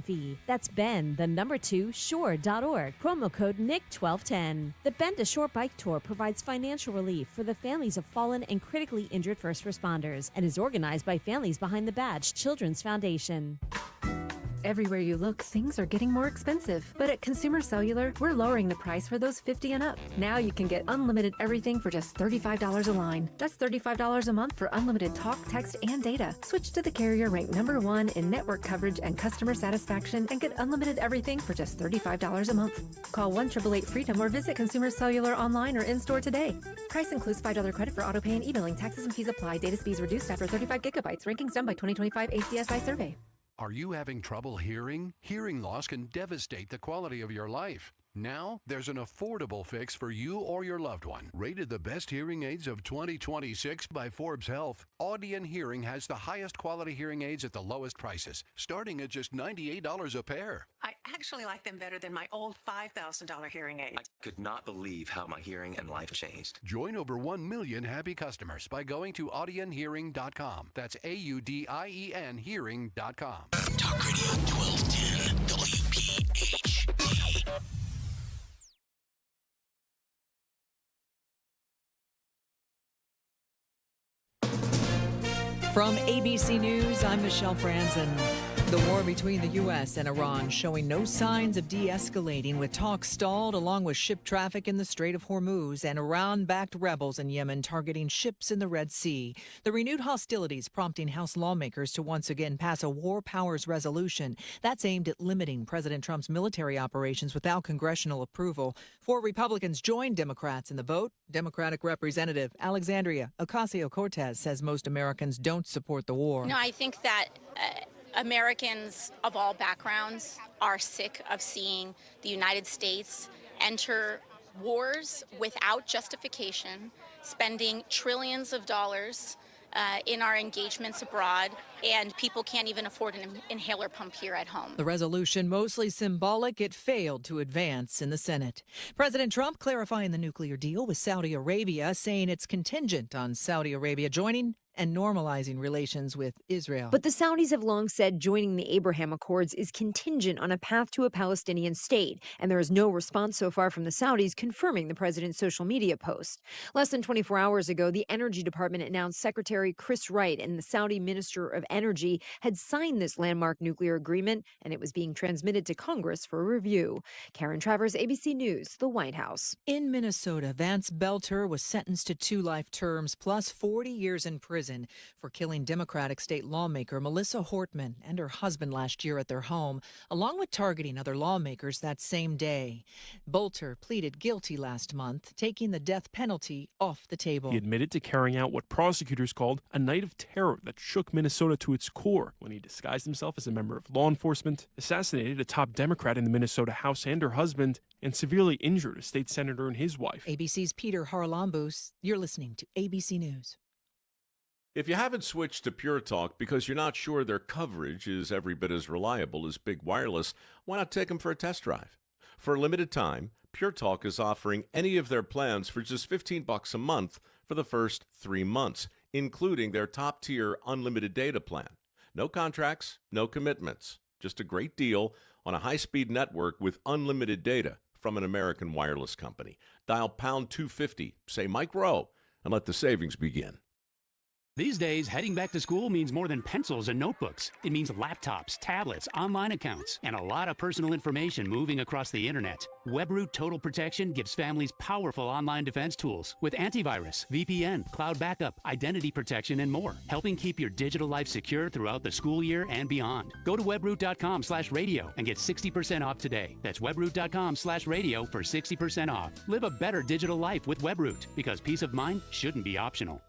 fee. That's bend2sure.org. Promo code NIC1210. The Bend a Shore Bike Tour provides financial relief for the families of fallen and critically injured first responders and is organized by Families Behind the Badge Children's Foundation. Everywhere you look, things are getting more expensive. But at Consumer Cellular, we're lowering the price for those 50 and up. Now you can get unlimited everything for just $35 a line. That's $35 a month for unlimited talk, text, and data. Switch to the carrier ranked #1 in network coverage and customer satisfaction and get unlimited everything for just $35 a month. Call 1-888-FREEDOM or visit Consumer Cellular online or in-store today. Price includes $5 credit for autopay and e-billing. Taxes and fees apply. Data speeds reduced after 35 gigabytes. Rankings done by 2025 ACSI survey. Are you having trouble hearing? Hearing loss can devastate the quality of your life. Now, there's an affordable fix for you or your loved one. Rated the best hearing aids of 2026 by Forbes Health, Audion Hearing has the highest quality hearing aids at the lowest prices, starting at just $98 a pair. I actually like them better than my old $5,000 hearing aid. I could not believe how my hearing and life changed. Join over 1 million happy customers by going to audionhearing.com. That's AUDIEN hearing.com. Talk Radio 1210 WPHT. From ABC News, I'm Michelle Franzen. The war between the U.S. and Iran showing no signs of de-escalating, with talks stalled along with ship traffic in the Strait of Hormuz and Iran-backed rebels in Yemen targeting ships in the Red Sea. The renewed hostilities prompting House lawmakers to once again pass a war powers resolution that's aimed at limiting President Trump's military operations without congressional approval. 4 Republicans joined Democrats in the vote. Democratic Representative Alexandria Ocasio-Cortez says most Americans don't support the war. No, I think that Americans of all backgrounds are sick of seeing the United States enter wars without justification, spending trillions of dollars in our engagements abroad, and people can't even afford an inhaler pump here at home. The resolution, mostly symbolic, it failed to advance in the Senate. President Trump clarifying the nuclear deal with Saudi Arabia, saying it's contingent on Saudi Arabia joining and normalizing relations with Israel. But the Saudis have long said joining the Abraham Accords is contingent on a path to a Palestinian state, and there is no response so far from the Saudis confirming the president's social media post. Less than 24 hours ago, the Energy Department announced Secretary Chris Wright and the Saudi Minister of Energy had signed this landmark nuclear agreement, and it was being transmitted to Congress for review. Karen Travers, ABC News, the White House. In Minnesota, Vance Belter was sentenced to 2 life terms plus 40 years in prison for killing Democratic state lawmaker Melissa Hortman and her husband last year at their home, along with targeting other lawmakers that same day. Bolter pleaded guilty last month, taking the death penalty off the table. He admitted to carrying out what prosecutors called a night of terror that shook Minnesota to its core when he disguised himself as a member of law enforcement, assassinated a top Democrat in the Minnesota House and her husband, and severely injured a state senator and his wife. ABC's Peter Haralambous, you're listening to ABC News. If you haven't switched to Pure Talk because you're not sure their coverage is every bit as reliable as Big Wireless, why not take them for a test drive? For a limited time, Pure Talk is offering any of their plans for just $15 a month for the first 3 months, including their top-tier unlimited data plan. No contracts, no commitments, just a great deal on a high-speed network with unlimited data from an American wireless company. Dial pound 250, say Mike Rowe, and let the savings begin. These days, heading back to school means more than pencils and notebooks. It means laptops, tablets, online accounts, and a lot of personal information moving across the internet. WebRoot Total Protection gives families powerful online defense tools with antivirus, VPN, cloud backup, identity protection, and more, helping keep your digital life secure throughout the school year and beyond. Go to webroot.com/radio and get 60% off today. That's webroot.com/radio for 60% off. Live a better digital life with WebRoot, because peace of mind shouldn't be optional.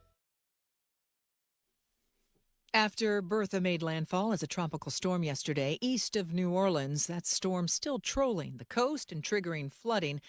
After Bertha made landfall as a tropical storm yesterday east of New Orleans, that storm still trolling the coast and triggering flooding.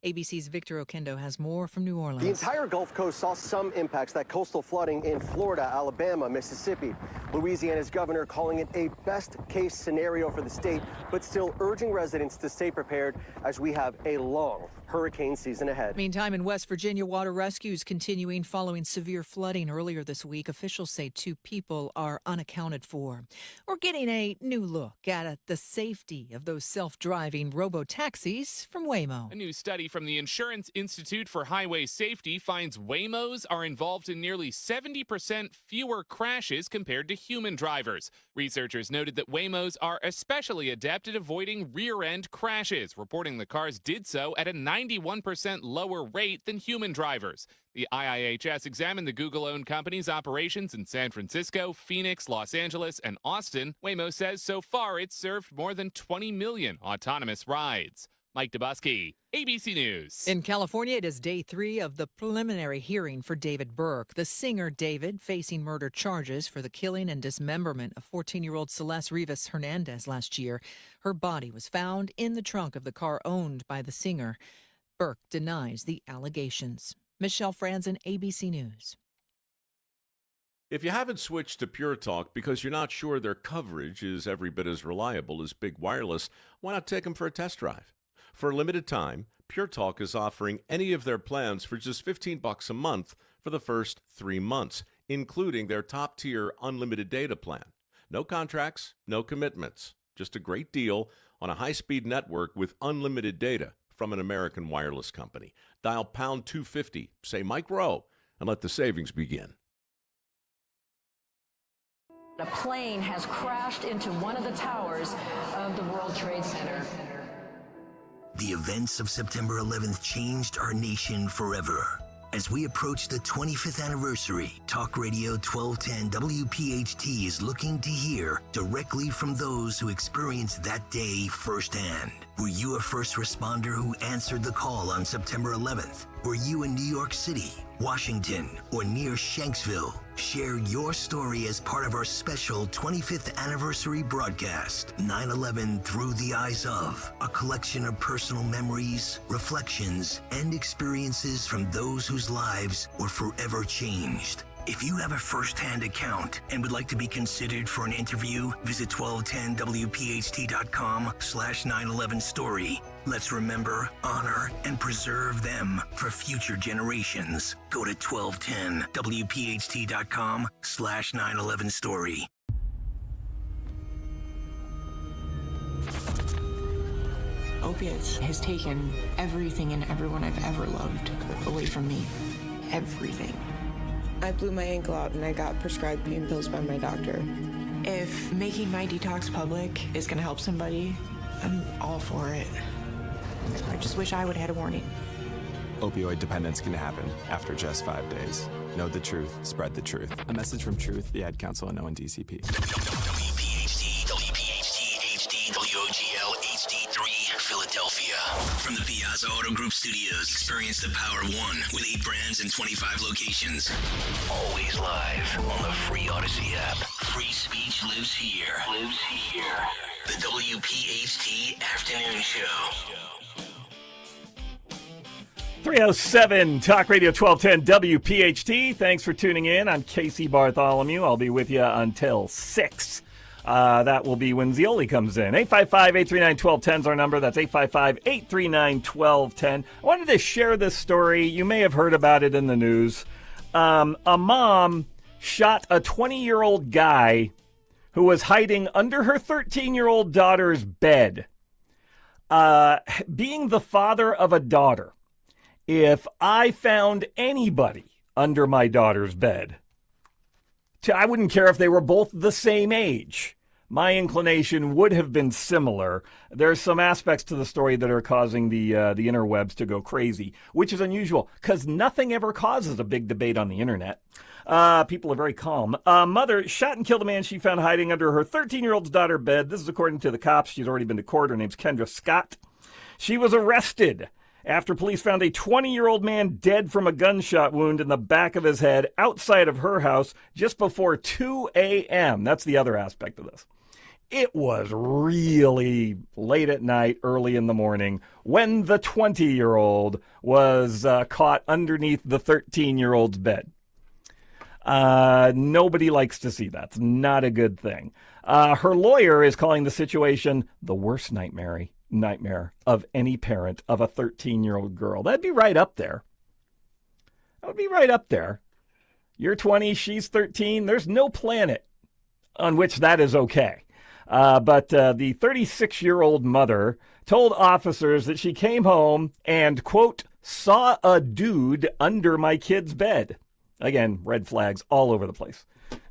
ABC's Victor Oquendo has more from New Orleans. The entire Gulf Coast saw some impacts, that coastal flooding in Florida, Alabama, Mississippi. Louisiana's governor calling it a best-case scenario for the state, but still urging residents to stay prepared as we have a long hurricane season ahead. Meantime, in West Virginia, water rescues continuing following severe flooding earlier this week. Officials say 2 people are unaccounted for. We're getting a new look at the safety of those self-driving robo-taxis from Waymo. A new study from the Insurance Institute for Highway Safety finds Waymos are involved in nearly 70% fewer crashes compared to human drivers. Researchers noted that Waymos are especially adept at avoiding rear-end crashes, reporting the cars did so at a 91% lower rate than human drivers. The IIHS examined the Google-owned company's operations in San Francisco, Phoenix, Los Angeles, and Austin. Waymo says so far it's served more than 20 million autonomous rides. Mike Dubusky, ABC News. In California, it is day 3 of the preliminary hearing for David Burke. The singer David facing murder charges for the killing and dismemberment of 14-year-old Celeste Rivas Hernandez last year. Her body was found in the trunk of the car owned by the singer. Burke denies the allegations. Michelle Franzen, ABC News. If you haven't switched to Pure Talk because you're not sure their coverage is every bit as reliable as big wireless, why not take them for a test drive? For a limited time, Pure Talk is offering any of their plans for just $15 a month for the first 3 months, including their top-tier unlimited data plan. No contracts, no commitments, just a great deal on a high-speed network with unlimited data from an American wireless company. Dial pound 250, say Mike Rowe, and let the savings begin. A plane has crashed into one of the towers of the World Trade Center. The events of September 11th changed our nation forever. As we approach the 25th anniversary, Talk Radio 1210 WPHT is looking to hear directly from those who experienced that day firsthand. Were you a first responder who answered the call on September 11th? Were you in New York City, Washington, or near Shanksville? Share your story as part of our special 25th anniversary broadcast, 9/11 Through the Eyes of, a collection of personal memories, reflections, and experiences from those whose lives were forever changed. If you have a first-hand account and would like to be considered for an interview, visit 1210wphT.com/911story. Let's remember, honor, and preserve them for future generations. Go to 1210wPHT.com/911story. Opiates has taken everything and everyone I've ever loved away from me. Everything. I blew my ankle out and I got prescribed pain pills by my doctor. If making my detox public is going to help somebody, I'm all for it. I just wish I would have had a warning. Opioid dependence can happen after just 5 days. Know the truth, spread the truth. A message from Truth, the Ad Council, and ONDCP. WPHT, HD, WOGL, HD3, Philadelphia. From the Piazza Auto Group Studios, experience the power of one with 8 brands and 25 locations. Always live on the free Odyssey app. Free speech lives here. The WPHT Afternoon Show. 307 Talk Radio 1210 WPHT. Thanks for tuning in. I'm Casey Bartholomew. I'll be with you until 6. That will be when Zioli comes in. 855-839-1210 is our number. That's 855-839-1210. I wanted to share this story. You may have heard about it in the news. A mom shot a 20-year-old guy who was hiding under her 13-year-old daughter's bed. Being the father of a daughter, if I found anybody under my daughter's bed, I wouldn't care if they were both the same age. My inclination would have been similar. There's some aspects to the story that are causing the interwebs to go crazy, which is unusual because nothing ever causes a big debate on the internet. People are very calm. Mother shot and killed a man she found hiding under her 13-year-old's daughter's bed. This is according to the cops. She's already been to court. Her name's Kendra Scott. She was arrested after police found a 20-year-old man dead from a gunshot wound in the back of his head outside of her house just before 2 a.m. That's the other aspect of this. It was really late at night, early in the morning, when the 20-year-old was caught underneath the 13-year-old's bed. Nobody likes to see that. It's not a good thing. Her lawyer is calling the situation the worst nightmare of any parent of a 13-year-old girl. That'd be right up there. That would be right up there. You're 20, she's 13. There's no planet on which that is okay. But the 36-year-old mother told officers that she came home and, quote, saw a dude under my kid's bed. Again, red flags all over the place.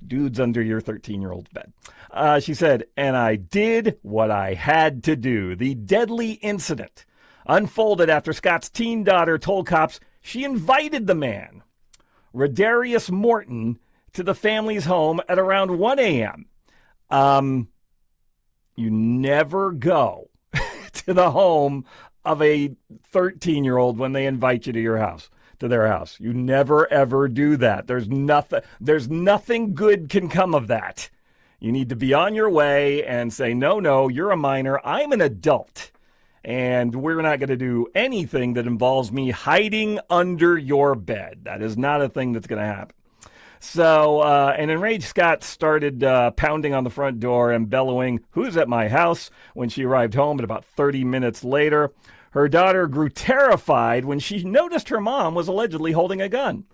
Dudes under your 13-year-old's bed. She said, and I did what I had to do. The deadly incident unfolded after Scott's teen daughter told cops she invited the man, Rodarius Morton, to the family's home at around 1 a.m. You never go to the home of a 13-year-old when they invite you to your house, to their house. You never, ever do that. There's nothing good can come of that. You need to be on your way and say, no, you're a minor. I'm an adult. And we're not going to do anything that involves me hiding under your bed. That is not a thing that's going to happen. So an enraged Scott started pounding on the front door and bellowing, "Who's at my house?" when she arrived home. And about 30 minutes later, her daughter grew terrified when she noticed her mom was allegedly holding a gun.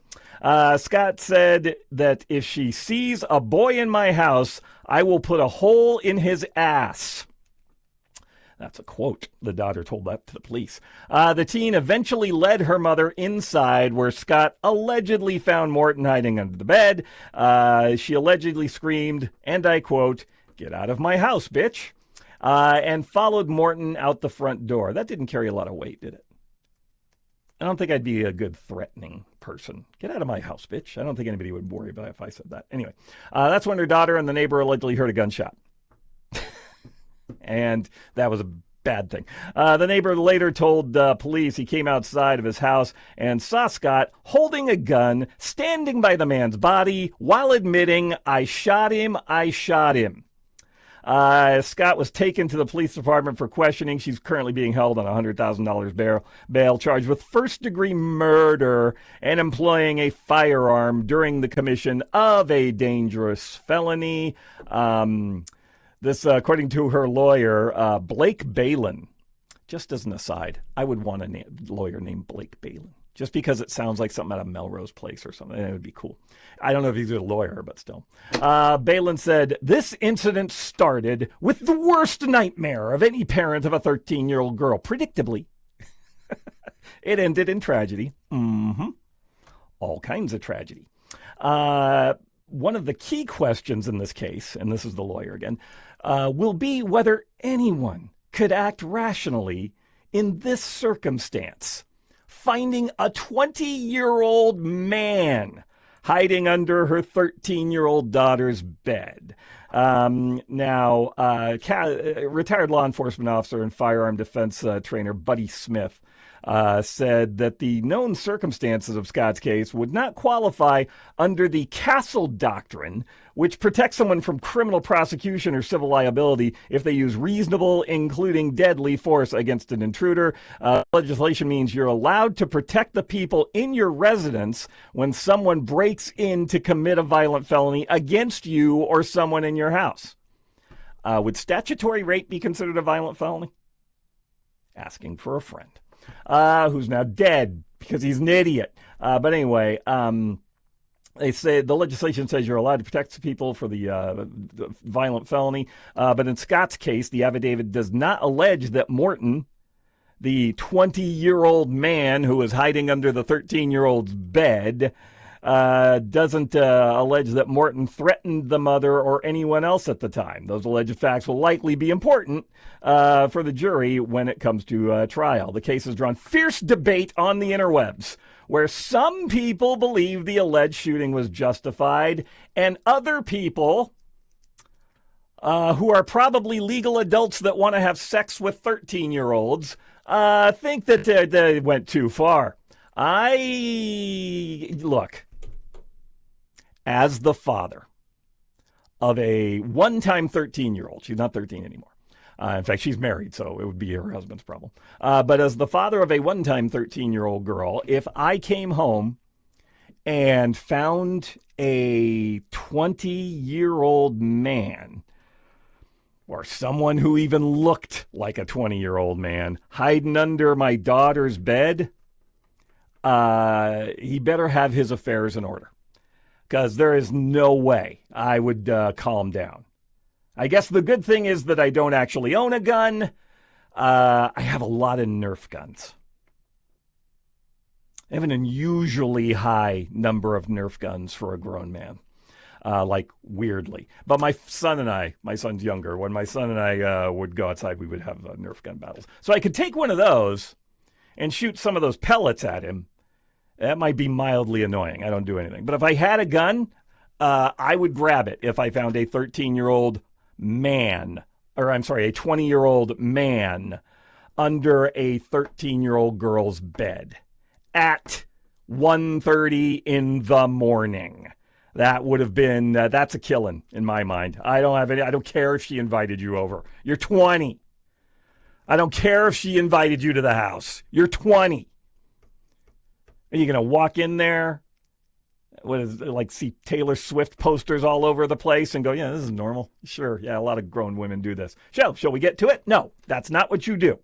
Scott said that if she sees a boy in my house, I will put a hole in his ass. That's a quote. The daughter told that to the police. The teen eventually led her mother inside, where Scott allegedly found Morton hiding under the bed. She allegedly screamed, and I quote, "Get out of my house, bitch," and followed Morton out the front door. That didn't carry a lot of weight, did it? I don't think I'd be a good threatening person. Get out of my house, bitch. I don't think anybody would worry about it if I said that. Anyway, that's when her daughter and the neighbor allegedly heard a gunshot. And that was a bad thing. The neighbor later told police he came outside of his house and saw Scott holding a gun, standing by the man's body while admitting, "I shot him. Scott was taken to the police department for questioning. She's currently being held on $100,000 bail, charged with first-degree murder and employing a firearm during the commission of a dangerous felony. This, according to her lawyer, Blake Balin. Just as an aside, I would want a lawyer named Blake Balin, just because it sounds like something out of Melrose Place or something. It would be cool. I don't know if he's a lawyer, but still. Balin said, "This incident started with the worst nightmare of any parent of a 13-year-old girl. Predictably, it ended in tragedy. All kinds of tragedy. One of the key questions in this case, and this is the lawyer again, will be whether anyone could act rationally in this circumstance. Finding a 20-year-old man hiding under her 13-year-old daughter's bed." Retired law enforcement officer and firearm defense trainer Buddy Smith said that the known circumstances of Scott's case would not qualify under the Castle Doctrine, which protects someone from criminal prosecution or civil liability if they use reasonable, including deadly force against an intruder. Legislation means you're allowed to protect the people in your residence when someone breaks in to commit a violent felony against you or someone in your house. Would statutory rape be considered a violent felony? Asking for a friend. Who's now dead because he's an idiot. But anyway, they say the legislation says you're allowed to protect people for the violent felony. But in Scott's case, the affidavit does not allege that Morton, the 20-year-old man who was hiding under the 13-year-old's bed, doesn't allege that Morton threatened the mother or anyone else at the time. Those alleged facts will likely be important for the jury when it comes to trial. The case has drawn fierce debate on the interwebs, where some people believe the alleged shooting was justified, and other people who are probably legal adults that want to have sex with 13-year-olds think that they went too far. Look, as the father of a one-time 13-year-old. She's not 13 anymore. In fact, she's married, so it would be her husband's problem. But as the father of a one-time 13-year-old girl, if I came home and found a 20-year-old man or someone who even looked like a 20-year-old man hiding under my daughter's bed, he better have his affairs in order, because there is no way I would calm down. I guess the good thing is that I don't actually own a gun. I have a lot of Nerf guns. I have an unusually high number of Nerf guns for a grown man, like weirdly. But my son's younger. When my son and I would go outside, we would have Nerf gun battles. So I could take one of those and shoot some of those pellets at him. That might be mildly annoying. I don't do anything. But if I had a gun, I would grab it if I found a 13-year-old man, or I'm sorry, a 20-year-old man under a 13-year-old girl's bed at 1:30 in the morning. That would have been, that's a killing in my mind. I don't care if she invited you over. You're 20. I don't care if she invited you to the house. You're 20. Are you going to walk in there? What is it, like see Taylor Swift posters all over the place and go, yeah, this is normal. Sure. Yeah, a lot of grown women do this. Shall we get to it? No, that's not what you do.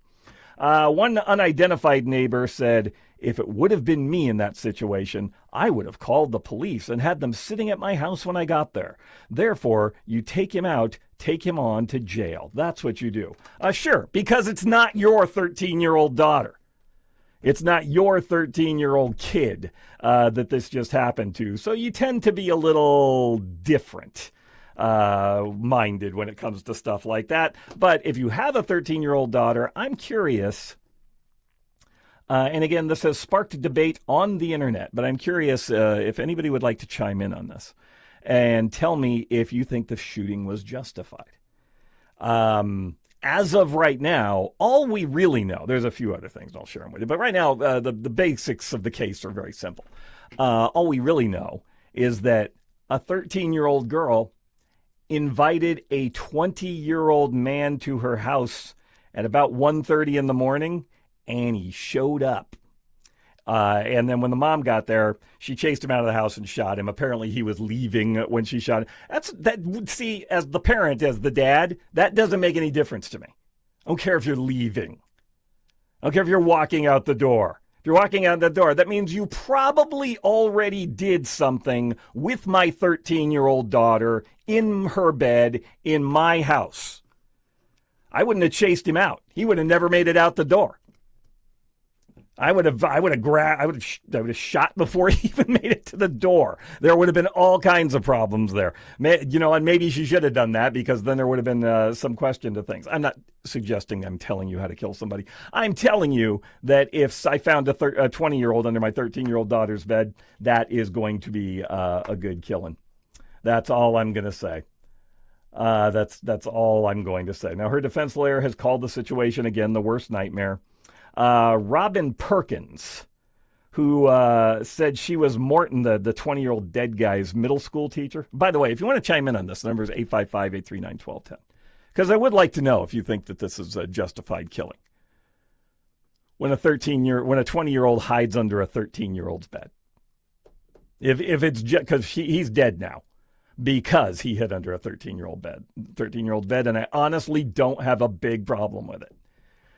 One unidentified neighbor said, if it would have been me in that situation, I would have called the police and had them sitting at my house when I got there. Therefore, you take him out, take him on to jail. That's what you do. Sure, because it's not your 13-year-old daughter. It's not your 13-year-old kid that this just happened to. So you tend to be a little different minded when it comes to stuff like that. But if you have a 13-year-old daughter, I'm curious. And again, this has sparked a debate on the internet. But I'm curious if anybody would like to chime in on this and tell me if you think the shooting was justified. As of right now, all we really know, there's a few other things I'll share them with you, but right now, the basics of the case are very simple. All we really know is that a 13-year-old girl invited a 20-year-old man to her house at about 1:30 in the morning, and he showed up. And then when the mom got there, she chased him out of the house and shot him. Apparently, he was leaving when she shot him. See, as the parent, as the dad, that doesn't make any difference to me. I don't care if you're leaving. I don't care if you're walking out the door. If you're walking out the door, that means you probably already did something with my 13-year-old daughter in her bed in my house. I wouldn't have chased him out. He would have never made it out the door. I would have shot before he even made it to the door. There would have been all kinds of problems there. And maybe she should have done that, because then there would have been some question to things. I'm not suggesting I'm telling you how to kill somebody. I'm telling you that if I found a 20-year-old under my 13-year-old daughter's bed, that is going to be a good killing. That's all I'm going to say. That's all I'm going to say. Now, her defense lawyer has called the situation, again, the worst nightmare. Robin Perkins, who said she was Morton, the 20-year-old dead guy's middle school teacher. By the way, if you want to chime in on this, the number is 855-839-1210. Because I would like to know if you think that this is a justified killing. When a 20-year-old hides under a 13-year-old's bed. If it's because he's dead now, because he hid under a 13-year-old bed, and I honestly don't have a big problem with it.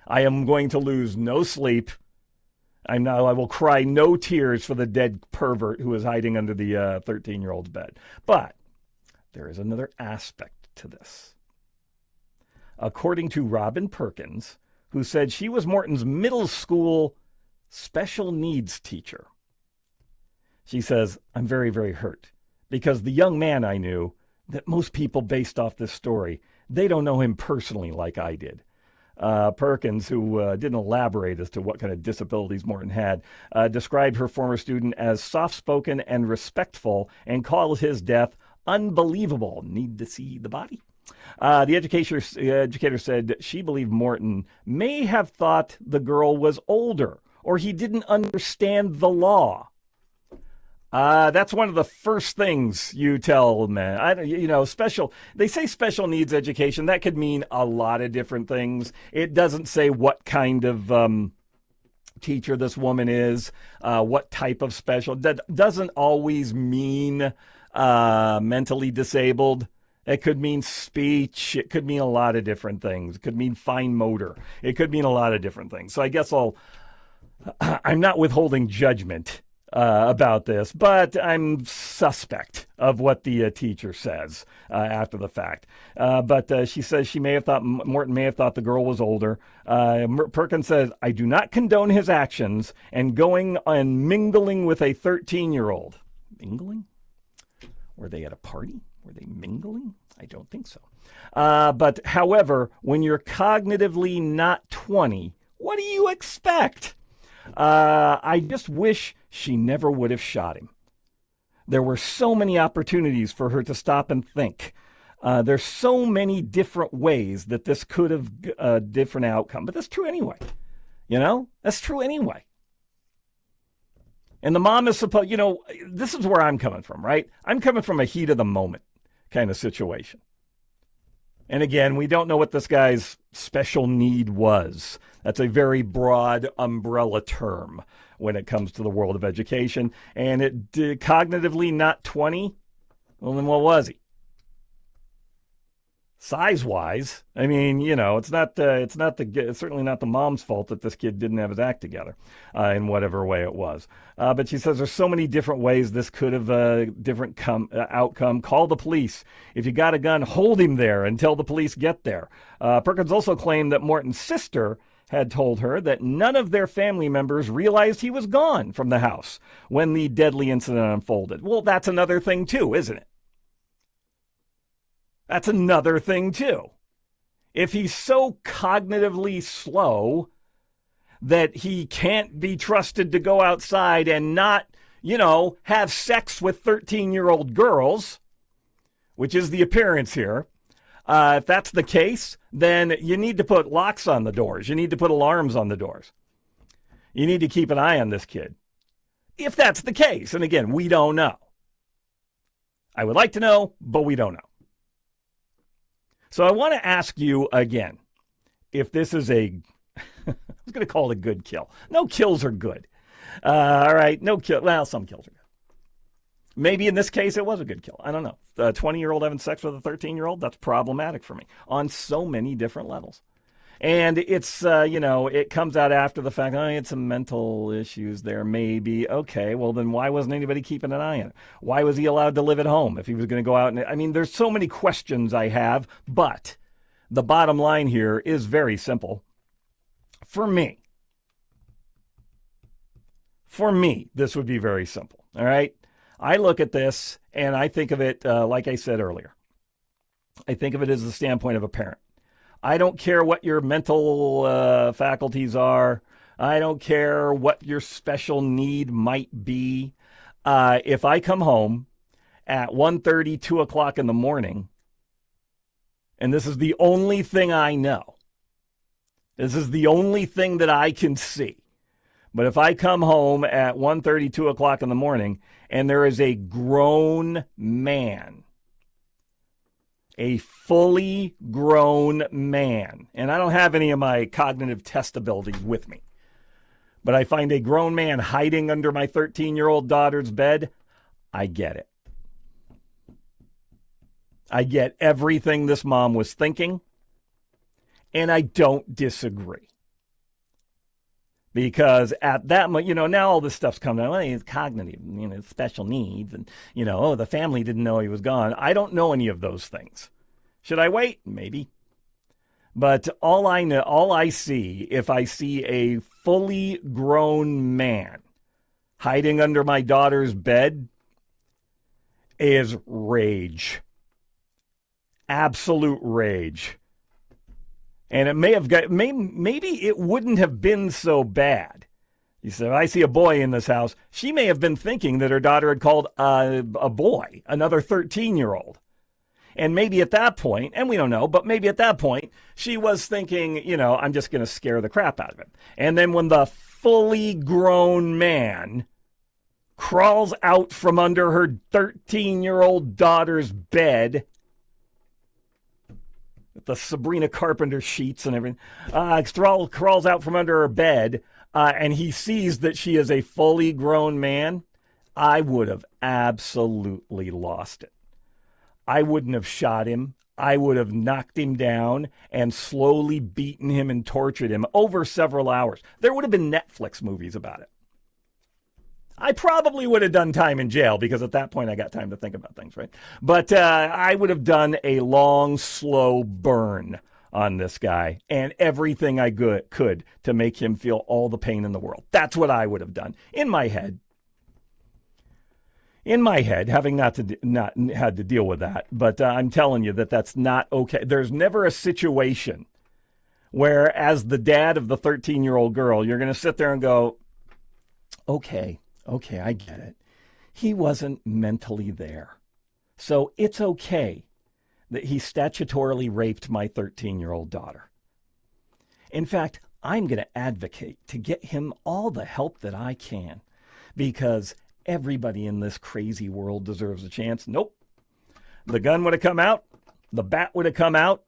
I am going to lose no sleep. I will cry no tears for the dead pervert who is hiding under the 13-year-old's bed. But there is another aspect to this. According to Robin Perkins, who said she was Morton's middle school special needs teacher, she says, I'm very, very hurt, because the young man I knew, that most people based off this story, they don't know him personally like I did. Perkins, who didn't elaborate as to what kind of disabilities Morton had, described her former student as soft-spoken and respectful and called his death unbelievable. Need to see the body? The educator said she believed Morton may have thought the girl was older or he didn't understand the law. That's one of the first things you tell men. They say special needs education. That could mean a lot of different things. It doesn't say what kind of teacher this woman is, what type of special. That doesn't always mean mentally disabled. It could mean speech. It could mean a lot of different things. It could mean fine motor. It could mean a lot of different things. So I guess I'm not withholding judgment about this, but I'm suspect of what the teacher says after the fact. But she says Morton may have thought the girl was older. Perkins says, I do not condone his actions and going and mingling with a 13-year-old. Mingling? Were they at a party? Were they mingling? I don't think so. But however, when you're cognitively not 20, what do you expect? I just wish she never would have shot him. There were so many opportunities for her to stop and think. There's so many different ways that this could have a different outcome. But that's true anyway. That's true anyway. And the mom is supposed, this is where I'm coming from, right? I'm coming from a heat of the moment kind of situation. And again, we don't know what this guy's special need was. That's a very broad umbrella term when it comes to the world of education. And it cognitively not 20. Well, then what was he? Size-wise, I mean, it's certainly not the mom's fault that this kid didn't have his act together in whatever way it was. But she says there's so many different ways this could have different outcome. Call the police. If you got a gun, hold him there until the police get there. Perkins also claimed that Morton's sister had told her that none of their family members realized he was gone from the house when the deadly incident unfolded. Well, that's another thing too, isn't it? That's another thing, too. If he's so cognitively slow that he can't be trusted to go outside and not, have sex with 13-year-old girls, which is the appearance here, if that's the case, then you need to put locks on the doors. You need to put alarms on the doors. You need to keep an eye on this kid. If that's the case, and again, we don't know. I would like to know, but we don't know. So I want to ask you again, if this is I was going to call it a good kill. No kills are good. All right, no kill. Well, some kills are good. Maybe in this case it was a good kill. I don't know. A 20-year-old having sex with a 13-year-old, that's problematic for me on so many different levels. And it's, it comes out after the fact, it's some mental issues there, maybe. Okay, well, then why wasn't anybody keeping an eye on it? Why was he allowed to live at home if he was going to go out? There's so many questions I have, but the bottom line here is very simple. For me, this would be very simple, all right? I look at this, and I think of it, like I said earlier, I think of it as the standpoint of a parent. I don't care what your mental faculties are. I don't care what your special need might be. If I come home at 1:30, 2 o'clock in the morning, and this is the only thing I know, this is the only thing that I can see. But if I come home at 1:30, 2 o'clock in the morning, and there is a grown man, a fully grown man, and I don't have any of my cognitive test abilities with me, but I find a grown man hiding under my 13-year-old daughter's bed, I get it. I get everything this mom was thinking, and I don't disagree. Because at that moment, now all this stuff's coming out. Well, he's cognitive, special needs. And, the family didn't know he was gone. I don't know any of those things. Should I wait? Maybe. But all I see, if I see a fully grown man hiding under my daughter's bed, is rage. Absolute rage. And it may have maybe it wouldn't have been so bad. You said, I see a boy in this house. She may have been thinking that her daughter had called a boy, another 13-year-old. And maybe at that point, and we don't know, but maybe at that point, she was thinking, I'm just going to scare the crap out of him. And then when the fully grown man crawls out from under her 13-year-old daughter's bed with the Sabrina Carpenter sheets and everything, crawls out from under her bed, and he sees that she is a fully grown man, I would have absolutely lost it. I wouldn't have shot him. I would have knocked him down and slowly beaten him and tortured him over several hours. There would have been Netflix movies about it. I probably would have done time in jail because at that point I got time to think about things, right? But I would have done a long, slow burn on this guy and everything I could to make him feel all the pain in the world. That's what I would have done in my head. In my head, having not had to deal with that, but I'm telling you that that's not okay. There's never a situation where, as the dad of the 13-year-old girl, you're going to sit there and go, okay, I get it. He wasn't mentally there. So it's okay that he statutorily raped my 13-year-old daughter. In fact, I'm going to advocate to get him all the help that I can because everybody in this crazy world deserves a chance. Nope. The gun would have come out. The bat would have come out.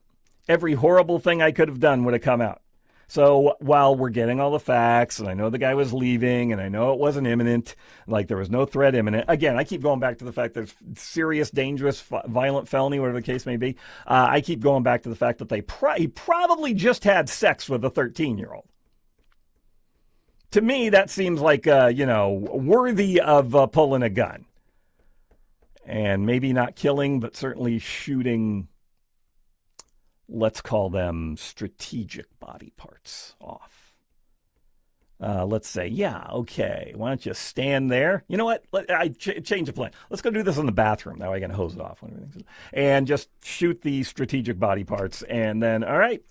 Every horrible thing I could have done would have come out. So while we're getting all the facts, and I know the guy was leaving, and I know it wasn't imminent, like there was no threat imminent. Again, I keep going back to the fact that serious, dangerous, violent felony, whatever the case may be. I keep going back to the fact that he probably just had sex with a 13-year-old. To me, that seems like, worthy of pulling a gun. And maybe not killing, but certainly shooting, let's call them strategic body parts off. Let's say, okay, why don't you stand there? You know what? I change the plan. Let's go do this in the bathroom. That way I can hose it off. And just shoot the strategic body parts. And then, all right.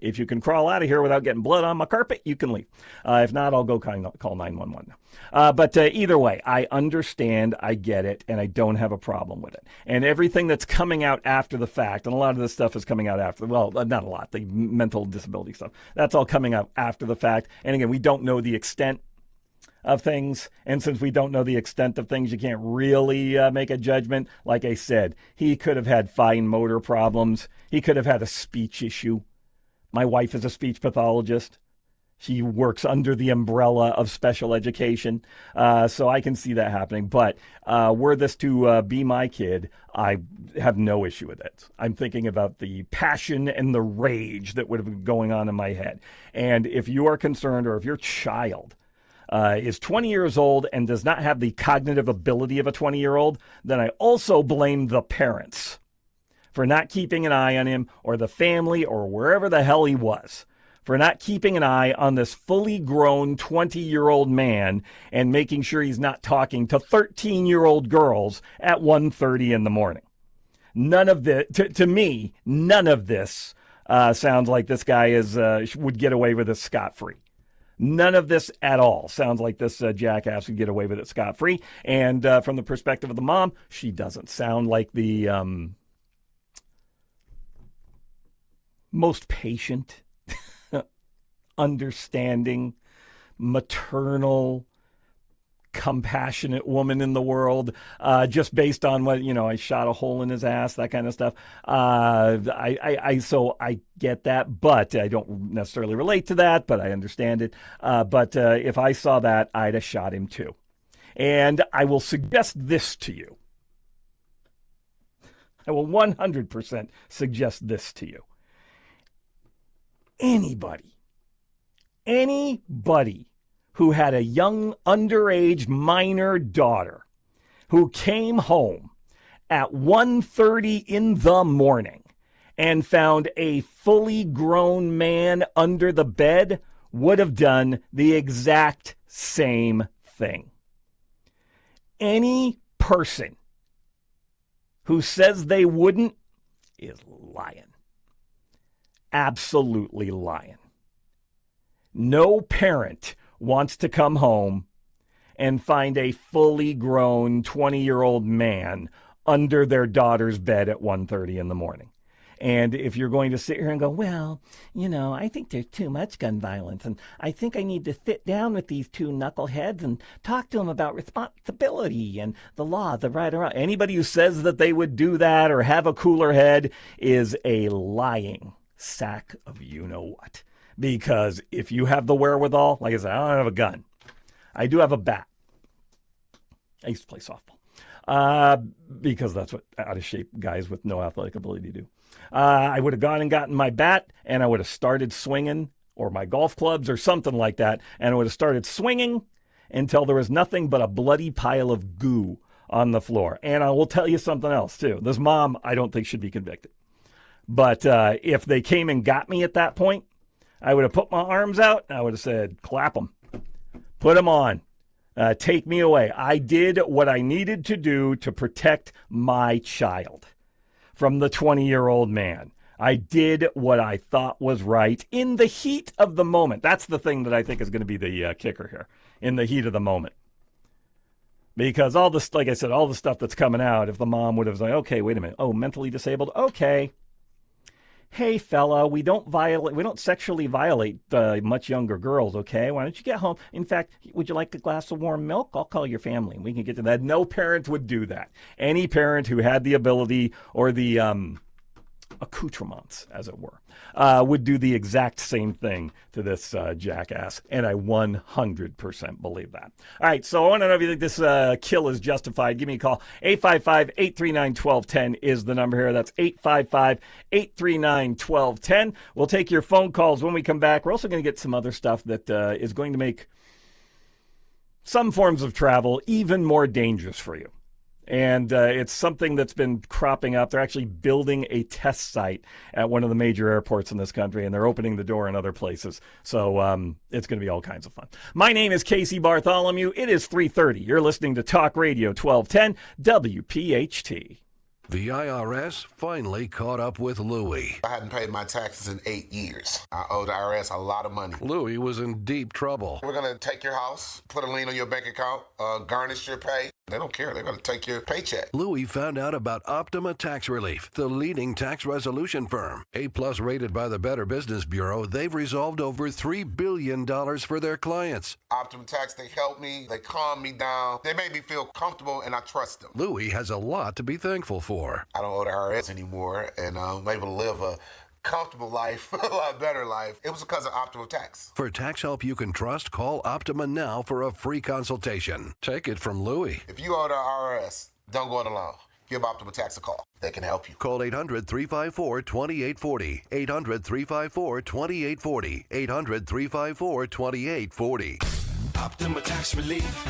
If you can crawl out of here without getting blood on my carpet, you can leave. If not, I'll go call 911 now. But either way, I understand, I get it, and I don't have a problem with it. And everything that's coming out after the fact, and a lot of this stuff is coming out after, well, not a lot, the mental disability stuff, that's all coming out after the fact. And again, we don't know the extent of things. And since we don't know the extent of things, you can't really make a judgment. Like I said, he could have had fine motor problems. He could have had a speech issue. My wife is a speech pathologist. She works under the umbrella of special education, so I can see that happening. But were this to be my kid, I have no issue with it. I'm thinking about the passion and the rage that would have been going on in my head. And if you are concerned, or if your child is 20 years old and does not have the cognitive ability of a 20-year-old, then I also blame the parents for not keeping an eye on him, or the family, or wherever the hell he was, for not keeping an eye on this fully grown 20-year-old man and making sure he's not talking to 13-year-old girls at 1:30 in the morning. None of this, to me, none of this sounds like this guy would get away with it scot-free. None of this at all sounds like this jackass would get away with it scot-free. And from the perspective of the mom, she doesn't sound like the most patient, understanding, maternal, compassionate woman in the world, just based on what, I shot a hole in his ass, that kind of stuff. So I get that, but I don't necessarily relate to that, but I understand it. But if I saw that, I'd have shot him too. And I will suggest this to you. I will 100% suggest this to you. Anybody who had a young underage minor daughter who came home at 1:30 in the morning and found a fully grown man under the bed would have done the exact same thing. Any person who says they wouldn't is lying. Absolutely lying. No parent wants to come home and find a fully grown 20-year-old man under their daughter's bed at 1:30 in the morning. And if you're going to sit here and go, well, I think there's too much gun violence, and I think I need to sit down with these two knuckleheads and talk to them about responsibility and the law, the right or wrong. Anybody who says that they would do that or have a cooler head is a lying sack of you-know-what. Because if you have the wherewithal, like I said, I don't have a gun. I do have a bat. I used to play softball because that's what out-of-shape guys with no athletic ability do. I would have gone and gotten my bat, and I would have started swinging, or my golf clubs or something like that, and I would have started swinging until there was nothing but a bloody pile of goo on the floor. And I will tell you something else, too. This mom, I don't think, should be convicted. But if they came and got me at that point, I would have put my arms out, and I would have said, clap them. Put them on. Take me away. I did what I needed to do to protect my child from the 20-year-old man. I did what I thought was right in the heat of the moment. That's the thing that I think is going to be the kicker here, in the heat of the moment. Because all this, like I said, all the stuff that's coming out, if the mom would have said, okay, wait a minute. Oh, mentally disabled? Okay. Hey, fella, we don't sexually violate much younger girls, okay? Why don't you get home? In fact, would you like a glass of warm milk? I'll call your family and we can get to that. No parent would do that. Any parent who had the ability or the accoutrements, as it were, would do the exact same thing to this jackass. And I 100% believe that. All right, so I want to know if you think this kill is justified. Give me a call. 855-839-1210 is the number here. That's 855-839-1210. We'll take your phone calls when we come back. We're also going to get some other stuff that is going to make some forms of travel even more dangerous for you. And it's something that's been cropping up. They're actually building a test site at one of the major airports in this country, and they're opening the door in other places. So it's going to be all kinds of fun. My name is Casey Bartholomew. It is 3:30. You're listening to Talk Radio 1210 WPHT. The IRS finally caught up with Louie. I hadn't paid my taxes in 8 years. I owe the IRS a lot of money. Louie was in deep trouble. We're going to take your house, put a lien on your bank account, garnish your pay. They don't care. They're going to take your paycheck. Louie found out about Optima Tax Relief, the leading tax resolution firm. A-plus rated by the Better Business Bureau, they've resolved over $3 billion for their clients. Optima Tax, they help me. They calm me down. They make me feel comfortable, and I trust them. Louie has a lot to be thankful for. I don't owe the IRS anymore, and I'm able to live a comfortable life, a lot better life. It was because of Optima Tax. For tax help you can trust, call Optima now for a free consultation. Take it from Louie. If you owe the IRS, don't go it alone. Give Optima Tax a call. They can help you. Call 800-354-2840. 800-354-2840. 800-354-2840. Optima Tax Relief.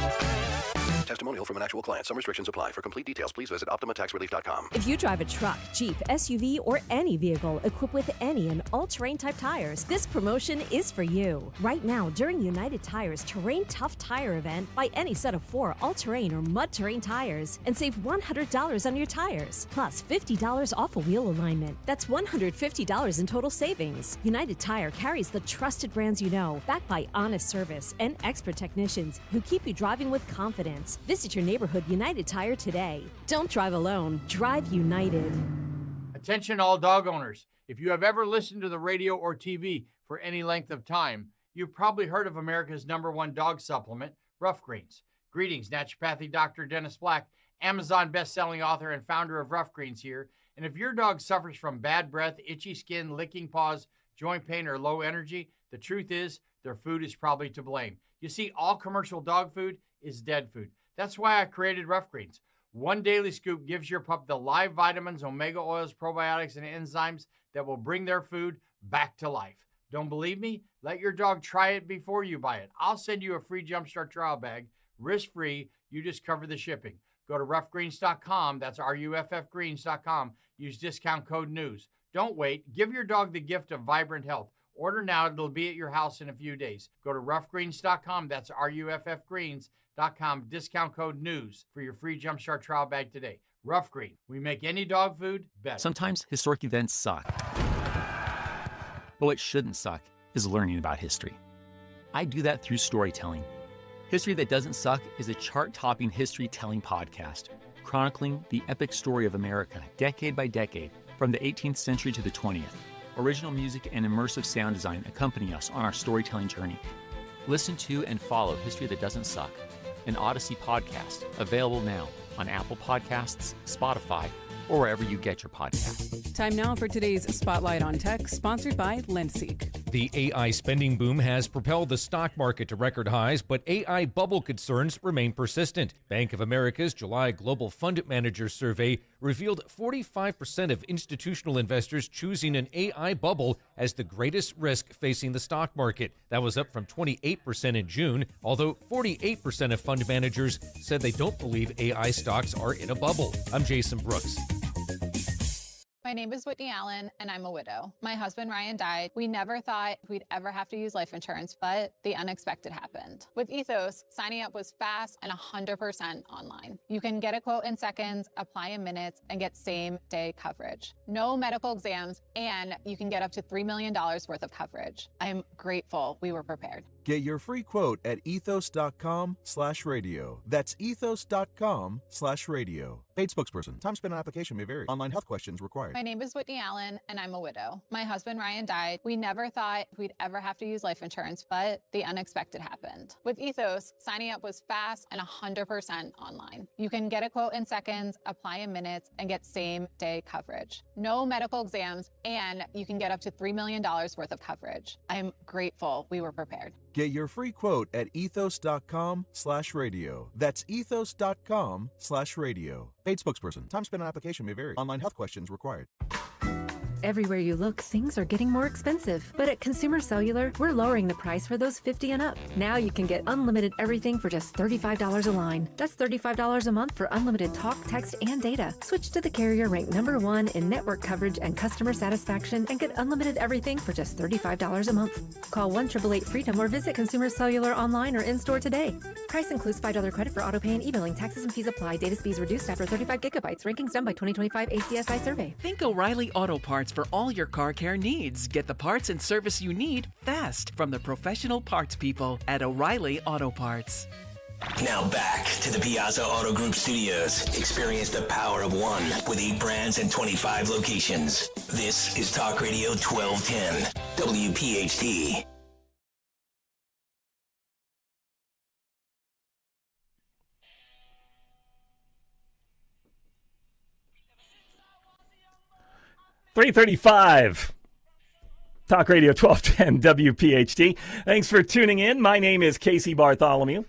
Testimonial from an actual client. Some restrictions apply. For complete details, please visit OptimaTaxRelief.com. If you drive a truck, Jeep, SUV, or any vehicle equipped with any and all-terrain type tires, this promotion is for you. Right now, during United Tire's Terrain Tough Tire event, buy any set of 4 all-terrain or mud-terrain tires and save $100 on your tires, plus $50 off a wheel alignment. That's $150 in total savings. United Tire carries the trusted brands you know, backed by honest service and expert technicians who keep you driving with confidence. Visit your neighborhood United Tire today. Don't drive alone. Drive United. Attention all dog owners. If you have ever listened to the radio or TV for any length of time, you've probably heard of America's #1 dog supplement, Rough Greens. Greetings, naturopathy Dr. Dennis Black, Amazon best-selling author and founder of Rough Greens here. And if your dog suffers from bad breath, itchy skin, licking paws, joint pain, or low energy, the truth is their food is probably to blame. You see, all commercial dog food is dead food. That's why I created Rough Greens. One daily scoop gives your pup the live vitamins, omega oils, probiotics, and enzymes that will bring their food back to life. Don't believe me? Let your dog try it before you buy it. I'll send you a free Jumpstart trial bag, risk-free. You just cover the shipping. Go to roughgreens.com. That's RUFFgreens.com. Use discount code NEWS. Don't wait. Give your dog the gift of vibrant health. Order now. It'll be at your house in a few days. Go to roughgreens.com. That's RUFFgreens.com. Discount code NEWS for your free Jumpstart trial bag today. Rough Green. We make any dog food better. Sometimes historic events suck. But what shouldn't suck is learning about history. I do that through storytelling. History That Doesn't Suck is a chart-topping history-telling podcast chronicling the epic story of America, decade by decade, From the 18th century to the 20th, original music and immersive sound design accompany us on our storytelling journey. Listen to and follow History That Doesn't Suck, an Odyssey podcast, available now on Apple Podcasts, Spotify, or wherever you get your podcasts. Time now for today's Spotlight on Tech, sponsored by Lendseek. The AI spending boom has propelled the stock market to record highs, but AI bubble concerns remain persistent. Bank of America's July Global Fund Manager Survey revealed 45% of institutional investors choosing an AI bubble as the greatest risk facing the stock market. That was up from 28% in June, although 48% of fund managers said they don't believe AI stocks are in a bubble. I'm Jason Brooks. My name is Whitney Allen, and I'm a widow. My husband, Ryan, died. We never thought we'd ever have to use life insurance, but the unexpected happened. With Ethos, signing up was fast and 100% online. You can get a quote in seconds, apply in minutes, and get same-day coverage. No medical exams, and you can get up to $3 million worth of coverage. I'm grateful we were prepared. Get your free quote at ethos.com/radio. That's ethos.com/radio. Paid spokesperson. Time spent on application may vary. Online health questions required. My name is Whitney Allen, and I'm a widow. My husband, Ryan, died. We never thought we'd ever have to use life insurance, but the unexpected happened. With Ethos, signing up was fast and 100% online. You can get a quote in seconds, apply in minutes, and get same-day coverage. No medical exams, and you can get up to $3 million worth of coverage. I'm grateful we were prepared. Get your free quote at ethos.com/radio. That's ethos.com/radio. Paid spokesperson. Time spent on application may vary. Online health questions required. Everywhere you look, things are getting more expensive. But at Consumer Cellular, we're lowering the price for those 50 and up. Now you can get unlimited everything for just $35 a line. That's $35 a month for unlimited talk, text, and data. Switch to the carrier ranked #1 in network coverage and customer satisfaction and get unlimited everything for just $35 a month. Call 1-888-FREEDOM or visit Consumer Cellular online or in-store today. Price includes $5 credit for auto pay and e-billing. Taxes and fees apply. Data speeds reduced after 35 gigabytes. Rankings done by 2025 ACSI survey. Think O'Reilly Auto Parts for all your car care needs. Get the parts and service you need fast from the professional parts people at O'Reilly Auto Parts. Now back to the Piazza Auto Group studios. Experience the power of one with 8 brands and 25 locations. This is Talk Radio 1210, WPHT. .335 Talk Radio 1210 WPHT. Thanks for tuning in. My name is Casey Bartholomew.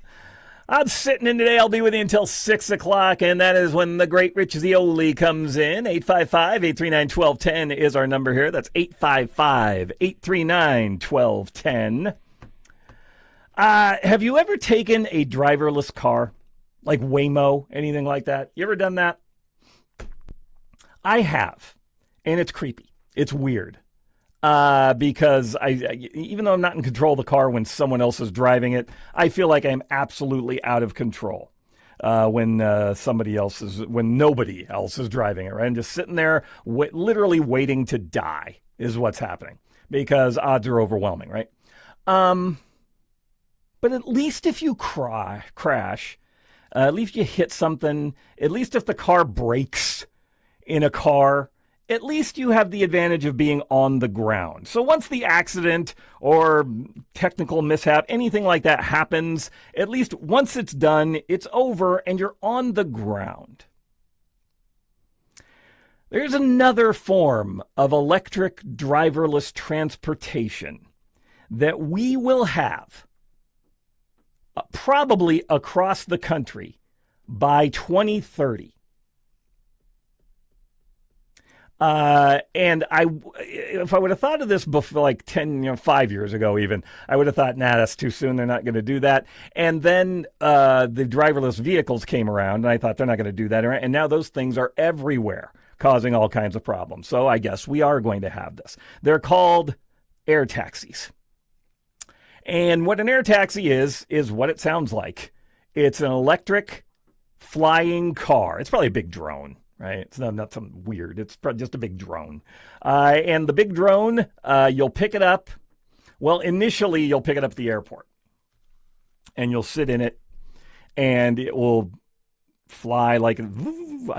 I'm sitting in today. I'll be with you until 6 o'clock, and that is when the great Rich Zioli comes in. 855-839-1210 is our number here. That's 855-839-1210. Have you ever taken a driverless car, like Waymo, anything like that? You ever done that? I have. And it's creepy. It's weird. Because even though I'm not in control of the car when someone else is driving it, I feel like I'm absolutely out of control when nobody else is driving it, right? I'm just sitting there literally waiting to die is what's happening because odds are overwhelming, right? But at least if you crash, at least you hit something, at least if the car breaks in a car, at least you have the advantage of being on the ground. So once the accident or technical mishap, anything like that happens, at least once it's done, it's over and you're on the ground. There's another form of electric driverless transportation that we will have probably across the country by 2030. And if I would have thought of this before, like 5 years ago even, I would have thought, that's too soon. They're not going to do that. And then the driverless vehicles came around, and I thought they're not going to do that. And now those things are everywhere, causing all kinds of problems. So I guess we are going to have this. They're called air taxis. And what an air taxi is what it sounds like. It's an electric flying car. It's probably a big drone. Right? It's not something weird. It's just a big drone. And the big drone, you'll pick it up. Well, initially, you'll pick it up at the airport. And you'll sit in it. And it will fly like, I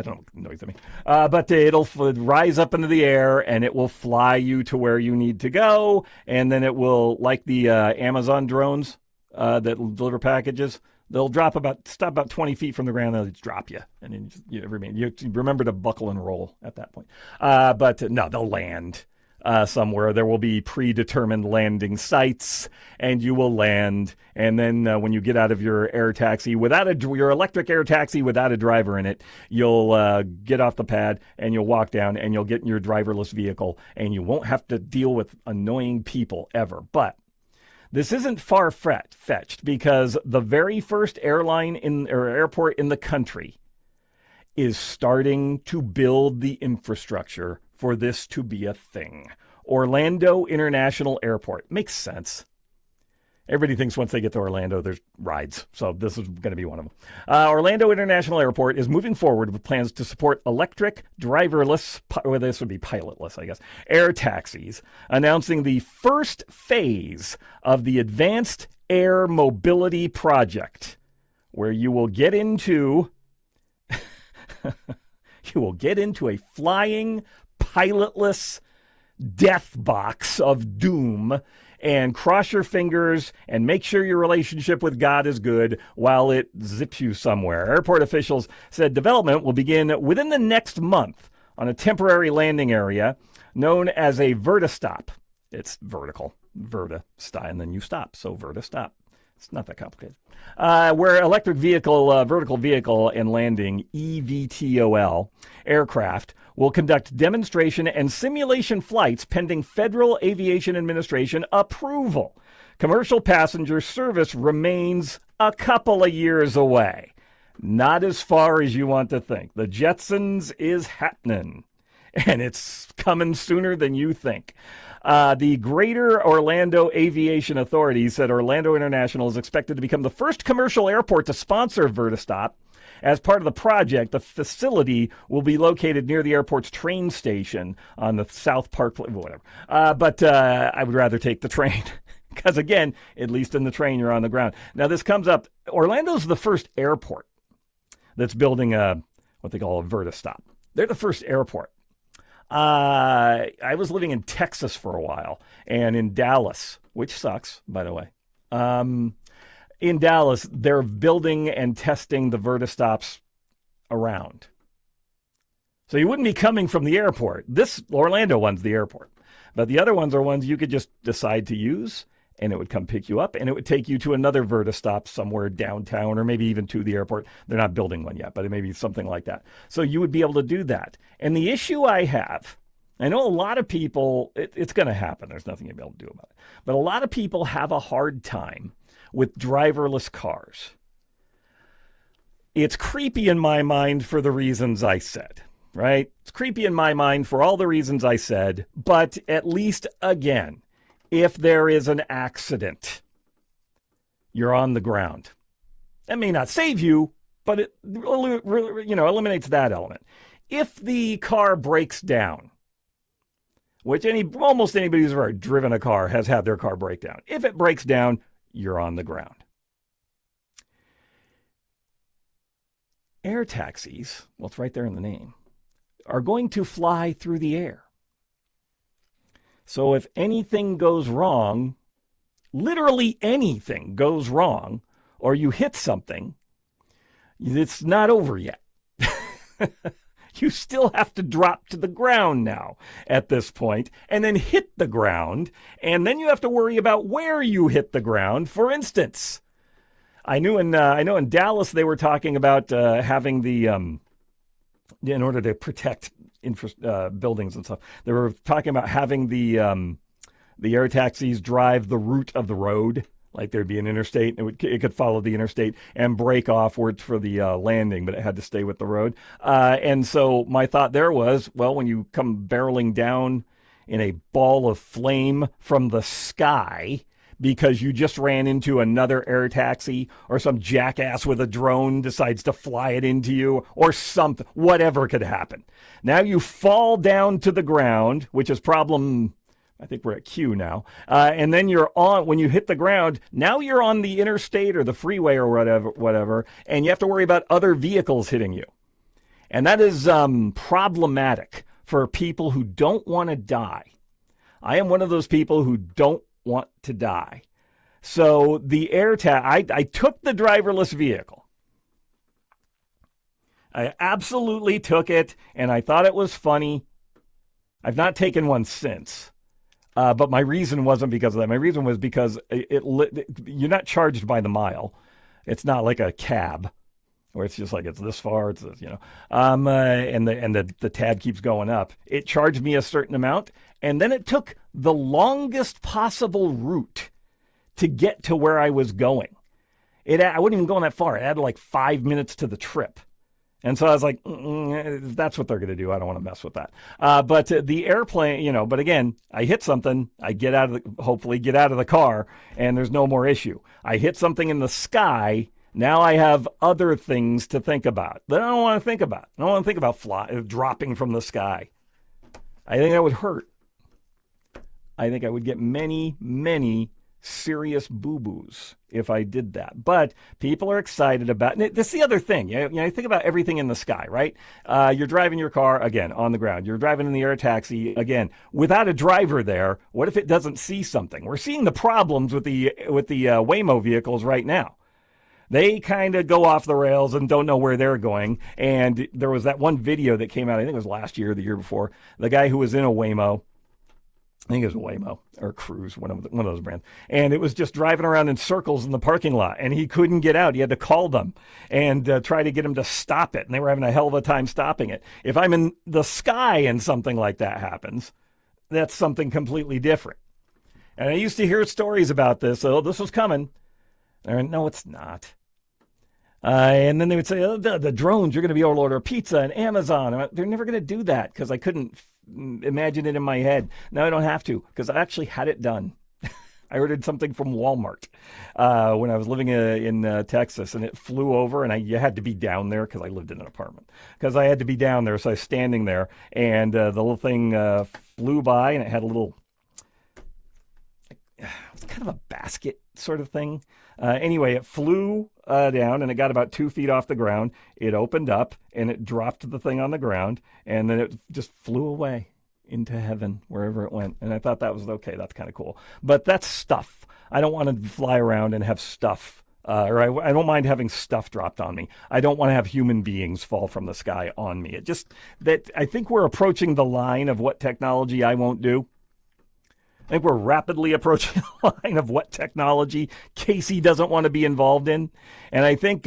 don't know noise I mean, but it'll rise up into the air and it will fly you to where you need to go, and then it will, like the Amazon drones that deliver packages, they'll stop about 20 feet from the ground, and they'll just drop you, and then you remember to buckle and roll at that point. But no, they'll land somewhere. There will be predetermined landing sites, and you will land. And then when you get out of your air taxi your electric air taxi without a driver in it, you'll get off the pad and you'll walk down and you'll get in your driverless vehicle, and you won't have to deal with annoying people ever. But this isn't far-fetched, because the very first airport in the country is starting to build the infrastructure for this to be a thing. Orlando International Airport. Makes sense. Everybody thinks once they get to Orlando, there's rides. So this is going to be one of them. Orlando International Airport is moving forward with plans to support electric, driverless, or this would be pilotless, I guess, air taxis, announcing the first phase of the Advanced Air Mobility Project, where you will get into a flying, pilotless death box of doom, and cross your fingers and make sure your relationship with God is good while it zips you somewhere. Airport officials said development will begin within the next month on a temporary landing area known as a vertistop. It's vertical, vertistop, and then you stop, so vertistop. It's not that complicated. Where electric vehicle, vertical vehicle and landing, EVTOL, aircraft will conduct demonstration and simulation flights pending Federal Aviation Administration approval. Commercial passenger service remains a couple of years away. Not as far as you want to think. The Jetsons is happening, and it's coming sooner than you think. The Greater Orlando Aviation Authority said Orlando International is expected to become the first commercial airport to sponsor Vertistop. As part of the project, the facility will be located near the airport's train station on the South Park, whatever. But I would rather take the train because, again, at least in the train, you're on the ground. Now, this comes up. Orlando's the first airport that's building what they call a Vertistop. They're the first airport. I was living in Texas for a while and in Dallas, which sucks, by the way. In Dallas, they're building and testing the Vertistops around. So you wouldn't be coming from the airport. This Orlando one's the airport. But the other ones are ones you could just decide to use, and it would come pick you up, and it would take you to another Vertistop somewhere downtown or maybe even to the airport. They're not building one yet, but it may be something like that. So you would be able to do that. And the issue I have, I know a lot of people, it's going to happen. There's nothing you'll be able to do about it. But a lot of people have a hard time with driverless cars. It's creepy in my mind for the reasons I said, right? It's creepy in my mind for all the reasons I said, but at least, again, if there is an accident, you're on the ground. That may not save you, but it eliminates that element. If the car breaks down, which almost anybody who's ever driven a car has had their car break down. If it breaks down, you're on the ground. Air taxis, well, it's right there in the name, are going to fly through the air. So if anything goes wrong, literally anything goes wrong, or you hit something, it's not over yet. You still have to drop to the ground now at this point, and then hit the ground, and then you have to worry about where you hit the ground. For instance, I know in Dallas they were talking about having the in order to protect buildings and stuff. They were talking about having the air taxis drive the route of the road. Like there'd be an interstate, and it could follow the interstate and break offwards for the landing, but it had to stay with the road. And so my thought there was, well, when you come barreling down in a ball of flame from the sky because you just ran into another air taxi, or some jackass with a drone decides to fly it into you, or something, whatever could happen. Now you fall down to the ground, which is problem I think we're at Q now. And then when you hit the ground, now you're on the interstate or the freeway or whatever, and you have to worry about other vehicles hitting you. And that is problematic for people who don't want to die. I am one of those people who don't want to die. So the AirTag, I took the driverless vehicle. I absolutely took it, and I thought it was funny. I've not taken one since. But my reason wasn't because of that. My reason was because you're not charged by the mile. It's not like a cab where it's just like it's this far, it's this, and the tab keeps going up. It charged me a certain amount, and then it took the longest possible route to get to where I was going. I wasn't even going that far. It added like 5 minutes to the trip. And so I was like, that's what they're going to do. I don't want to mess with that. But the airplane, but again, I hit something. I hopefully get out of the car, and there's no more issue. I hit something in the sky. Now I have other things to think about that I don't want to think about. I don't want to think about dropping from the sky. I think that would hurt. I think I would get many, many serious boo-boos if I did that. But people are excited about it. That's the other thing. You think about everything in the sky, right? You're driving your car, again, on the ground. You're driving in the air taxi, again, without a driver there. What if it doesn't see something? We're seeing the problems with the Waymo vehicles right now. They kind of go off the rails and don't know where they're going. And there was that one video that came out, I think it was last year or the year before, the guy who was in a Waymo, I think it was a Waymo or Cruise, one of those brands. And it was just driving around in circles in the parking lot, and he couldn't get out. He had to call them and try to get them to stop it. And they were having a hell of a time stopping it. If I'm in the sky and something like that happens, that's something completely different. And I used to hear stories about this. Oh, this was coming. And no, it's not. And then they would say, oh, the drones, you're going to be able to order pizza and Amazon. They're never going to do that because I couldn't imagine it in my head. Now I don't have to because I actually had it done. I ordered something from Walmart when I was living in Texas, and it flew over, and you had to be down there because I lived in an apartment. Because I had to be down there, so I was standing there, and the little thing flew by, and it had a little, it was kind of a basket sort of thing. Anyway, it flew down, and it got about 2 feet off the ground. It opened up, and it dropped the thing on the ground, and then it just flew away into heaven, wherever it went. And I thought that was okay. That's kind of cool. But that's stuff. I don't want to fly around and have stuff, or I don't mind having stuff dropped on me. I don't want to have human beings fall from the sky on me. I think we're approaching the line of what technology I won't do. I think we're rapidly approaching the line of what technology Casey doesn't want to be involved in. And I think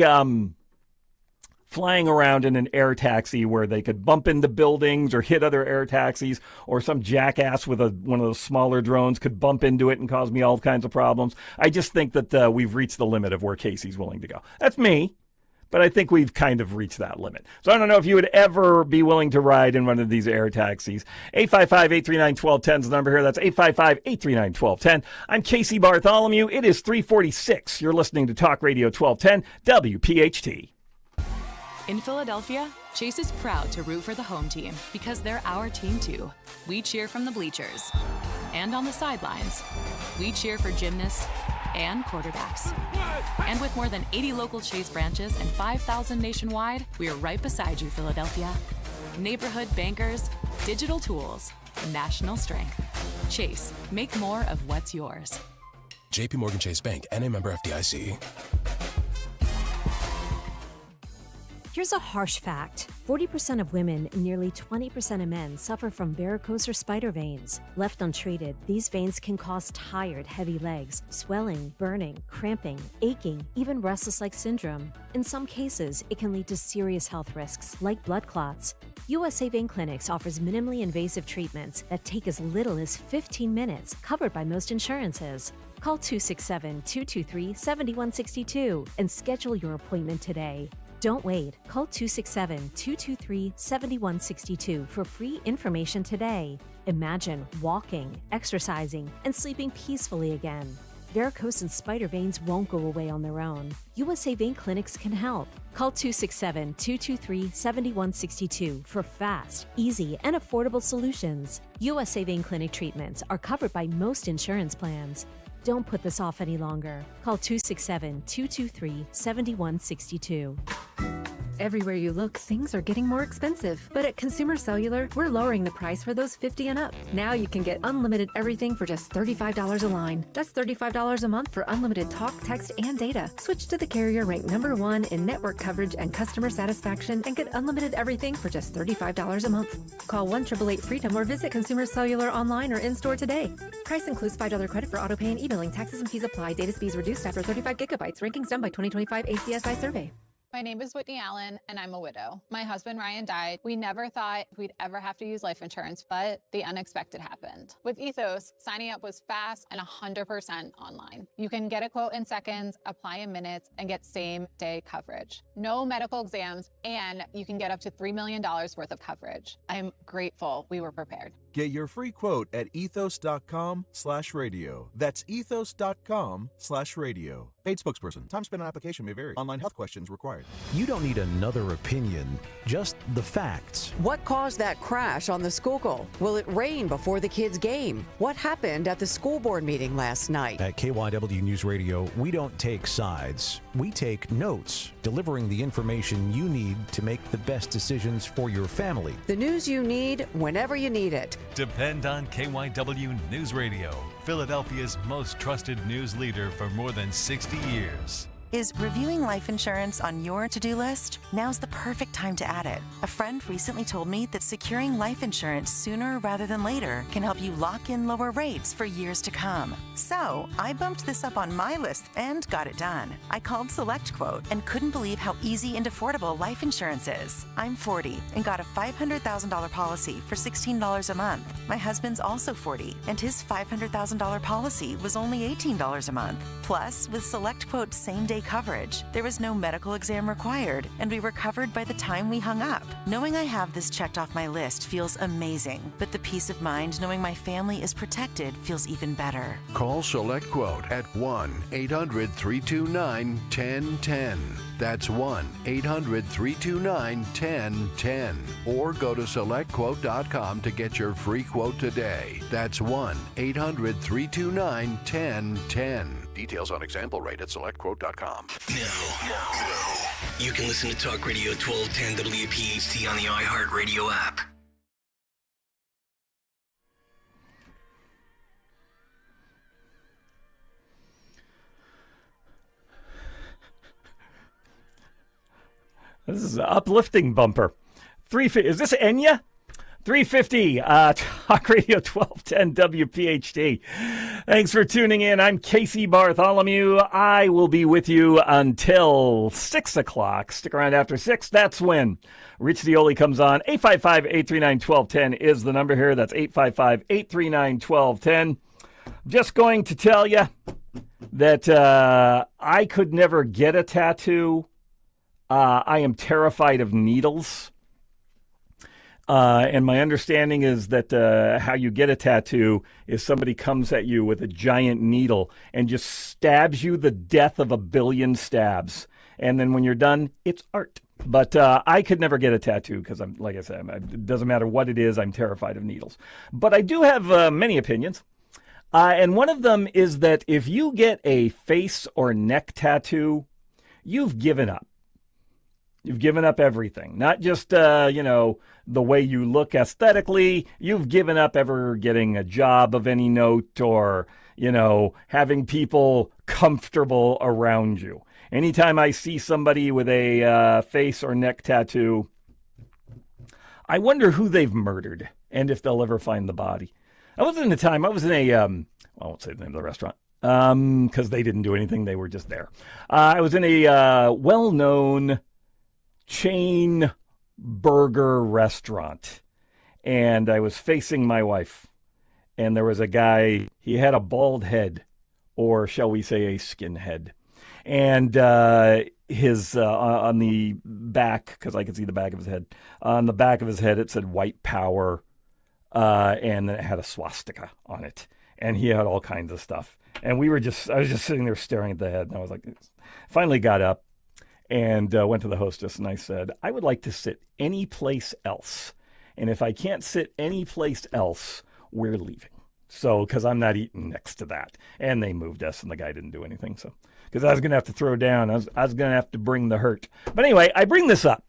flying around in an air taxi where they could bump into buildings or hit other air taxis, or some jackass with one of those smaller drones could bump into it and cause me all kinds of problems. I just think that we've reached the limit of where Casey's willing to go. That's me. But I think we've kind of reached that limit. So I don't know if you would ever be willing to ride in one of these air taxis. 855-839-1210 is the number here. That's 855-839-1210. I'm Casey Bartholomew. It is 3:46. You're listening to Talk Radio 1210 WPHT. In Philadelphia, Chase is proud to root for the home team because they're our team too. We cheer from the bleachers and on the sidelines. We cheer for gymnasts and quarterbacks. And with more than 80 local Chase branches and 5,000 nationwide, we are right beside you, Philadelphia. Neighborhood bankers, digital tools, national strength. Chase, make more of what's yours. JP Morgan Chase Bank, N.A. member FDIC. Here's a harsh fact. 40% of women and nearly 20% of men suffer from varicose or spider veins. Left untreated, these veins can cause tired, heavy legs, swelling, burning, cramping, aching, even restless-leg syndrome. In some cases, it can lead to serious health risks, like blood clots. USA Vein Clinics offers minimally invasive treatments that take as little as 15 minutes, covered by most insurances. Call 267-223-7162 and schedule your appointment today. Don't wait. Call 267-223-7162 for free information today. Imagine walking, exercising, and sleeping peacefully again. Varicose and spider veins won't go away on their own. USA Vein Clinics can help. Call 267-223-7162 for fast, easy, and affordable solutions. USA Vein Clinic treatments are covered by most insurance plans. Don't put this off any longer. Call 267-223-7162. Everywhere you look, things are getting more expensive. But at Consumer Cellular, we're lowering the price for those 50 and up. Now you can get unlimited everything for just $35 a line. That's $35 a month for unlimited talk, text, and data. Switch to the carrier ranked #1 in network coverage and customer satisfaction and get unlimited everything for just $35 a month. Call 1-888-FREEDOM or visit Consumer Cellular online or in-store today. Price includes $5 credit for autopay and e-billing. Taxes and fees apply. Data speeds reduced after 35 gigabytes. Rankings done by 2025 ACSI survey. My name is Whitney Allen, and I'm a widow. My husband, Ryan, died. We never thought we'd ever have to use life insurance, but the unexpected happened. With Ethos, signing up was fast and 100% online. You can get a quote in seconds, apply in minutes, and get same-day coverage. No medical exams, and you can get up to $3 million worth of coverage. I'm grateful we were prepared. Get your free quote at ethos.com/radio. That's ethos.com/radio. Paid spokesperson. Time spent on application may vary. Online health questions required. You don't need another opinion, just the facts. What caused that crash on the Schuylkill? Will it rain before the kids' game? What happened at the school board meeting last night? At KYW News Radio, we don't take sides. We take notes, delivering the information you need to make the best decisions for your family. The news you need whenever you need it. Depend on KYW News Radio, Philadelphia's most trusted news leader for more than 60 years. Is reviewing life insurance on your to-do list? Now's the perfect time to add it. A friend recently told me that securing life insurance sooner rather than later can help you lock in lower rates for years to come. So I bumped this up on my list and got it done. I called SelectQuote and couldn't believe how easy and affordable life insurance is. I'm 40 and got a $500,000 policy for $16 a month. My husband's also 40 and his $500,000 policy was only $18 a month. Plus, with SelectQuote's same-day coverage, there was no medical exam required, and we were covered by the time we hung up. Knowing I have this checked off my list feels amazing, but the peace of mind knowing my family is protected feels even better. Call SelectQuote at 1-800-329-1010. That's 1-800-329-1010. Or go to SelectQuote.com to get your free quote today. That's 1-800-329-1010. Details on example rate at SelectQuote.com. Now, you can listen to Talk Radio 1210 WPHT on the iHeartRadio app. This is an uplifting bumper. Is this Enya? 350, Talk Radio 1210 WPHT. Thanks for tuning in. I'm Casey Bartholomew. I will be with you until 6 o'clock. Stick around after 6. That's when Rich Dioli comes on. 855-839-1210 is the number here. That's 855-839-1210. Just going to tell you that I could never get a tattoo. I am terrified of needles. And my understanding is that how you get a tattoo is somebody comes at you with a giant needle and just stabs you the death of a billion stabs. And then when you're done, it's art. But I could never get a tattoo because, like I said, it doesn't matter what it is, I'm terrified of needles. But I do have many opinions. And one of them is that if you get a face or neck tattoo, you've given up. You've given up everything, not just, the way you look aesthetically. You've given up ever getting a job of any note or, having people comfortable around you. Anytime I see somebody with a face or neck tattoo, I wonder who they've murdered and if they'll ever find the body. I was in I won't say the name of the restaurant. Because they didn't do anything. They were just there. I was in a well-known chain burger restaurant, and I was facing my wife, and there was a guy. He had a bald head, or shall we say a skinhead, and his on the back, because I could see the back of his head, on the back of his head it said white power, and then it had a swastika on it, and he had all kinds of stuff. And I was just sitting there staring at the head. And I was like, finally got up and went to the hostess. And I said, I would like to sit any place else. And if I can't sit any place else, we're leaving. So, because I'm not eating next to that. And they moved us, and the guy didn't do anything. So, because I was going to have to throw down. I was going to have to bring the hurt. But anyway, I bring this up.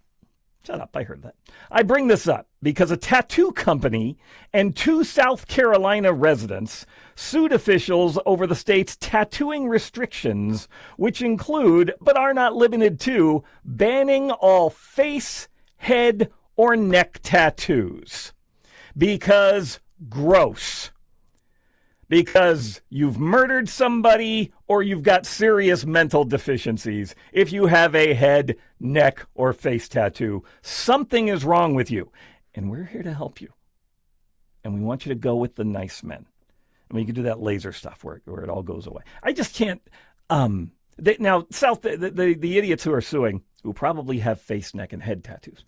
Shut up, I heard that. I bring this up because a tattoo company and 2 South Carolina residents sued officials over the state's tattooing restrictions, which include, but are not limited to, banning all face, head, or neck tattoos. Because gross. Because you've murdered somebody or you've got serious mental deficiencies. If you have a head, neck, or face tattoo, something is wrong with you. And we're here to help you. And we want you to go with the nice men. And we can do that laser stuff where it all goes away. I just can't. The idiots who are suing, who probably have face, neck, and head tattoos,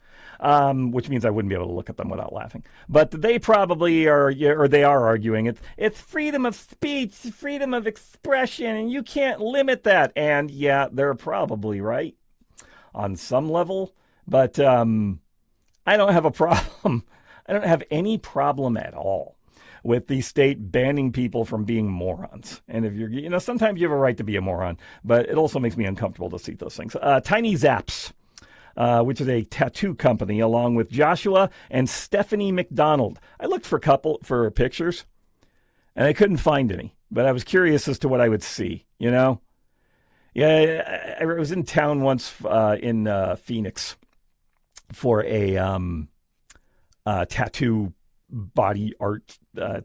which means I wouldn't be able to look at them without laughing. But they probably are, or they are arguing it's freedom of speech, freedom of expression, and you can't limit that. And yeah, they're probably right on some level. But I don't have a problem. I don't have any problem at all with the state banning people from being morons. And if you're, sometimes you have a right to be a moron, but it also makes me uncomfortable to see those things. Tiny Zaps, which is a tattoo company, along with Joshua and Stephanie McDonald. I looked for pictures, and I couldn't find any, but I was curious as to what I would see, Yeah, I was in town once in Phoenix for a tattoo body art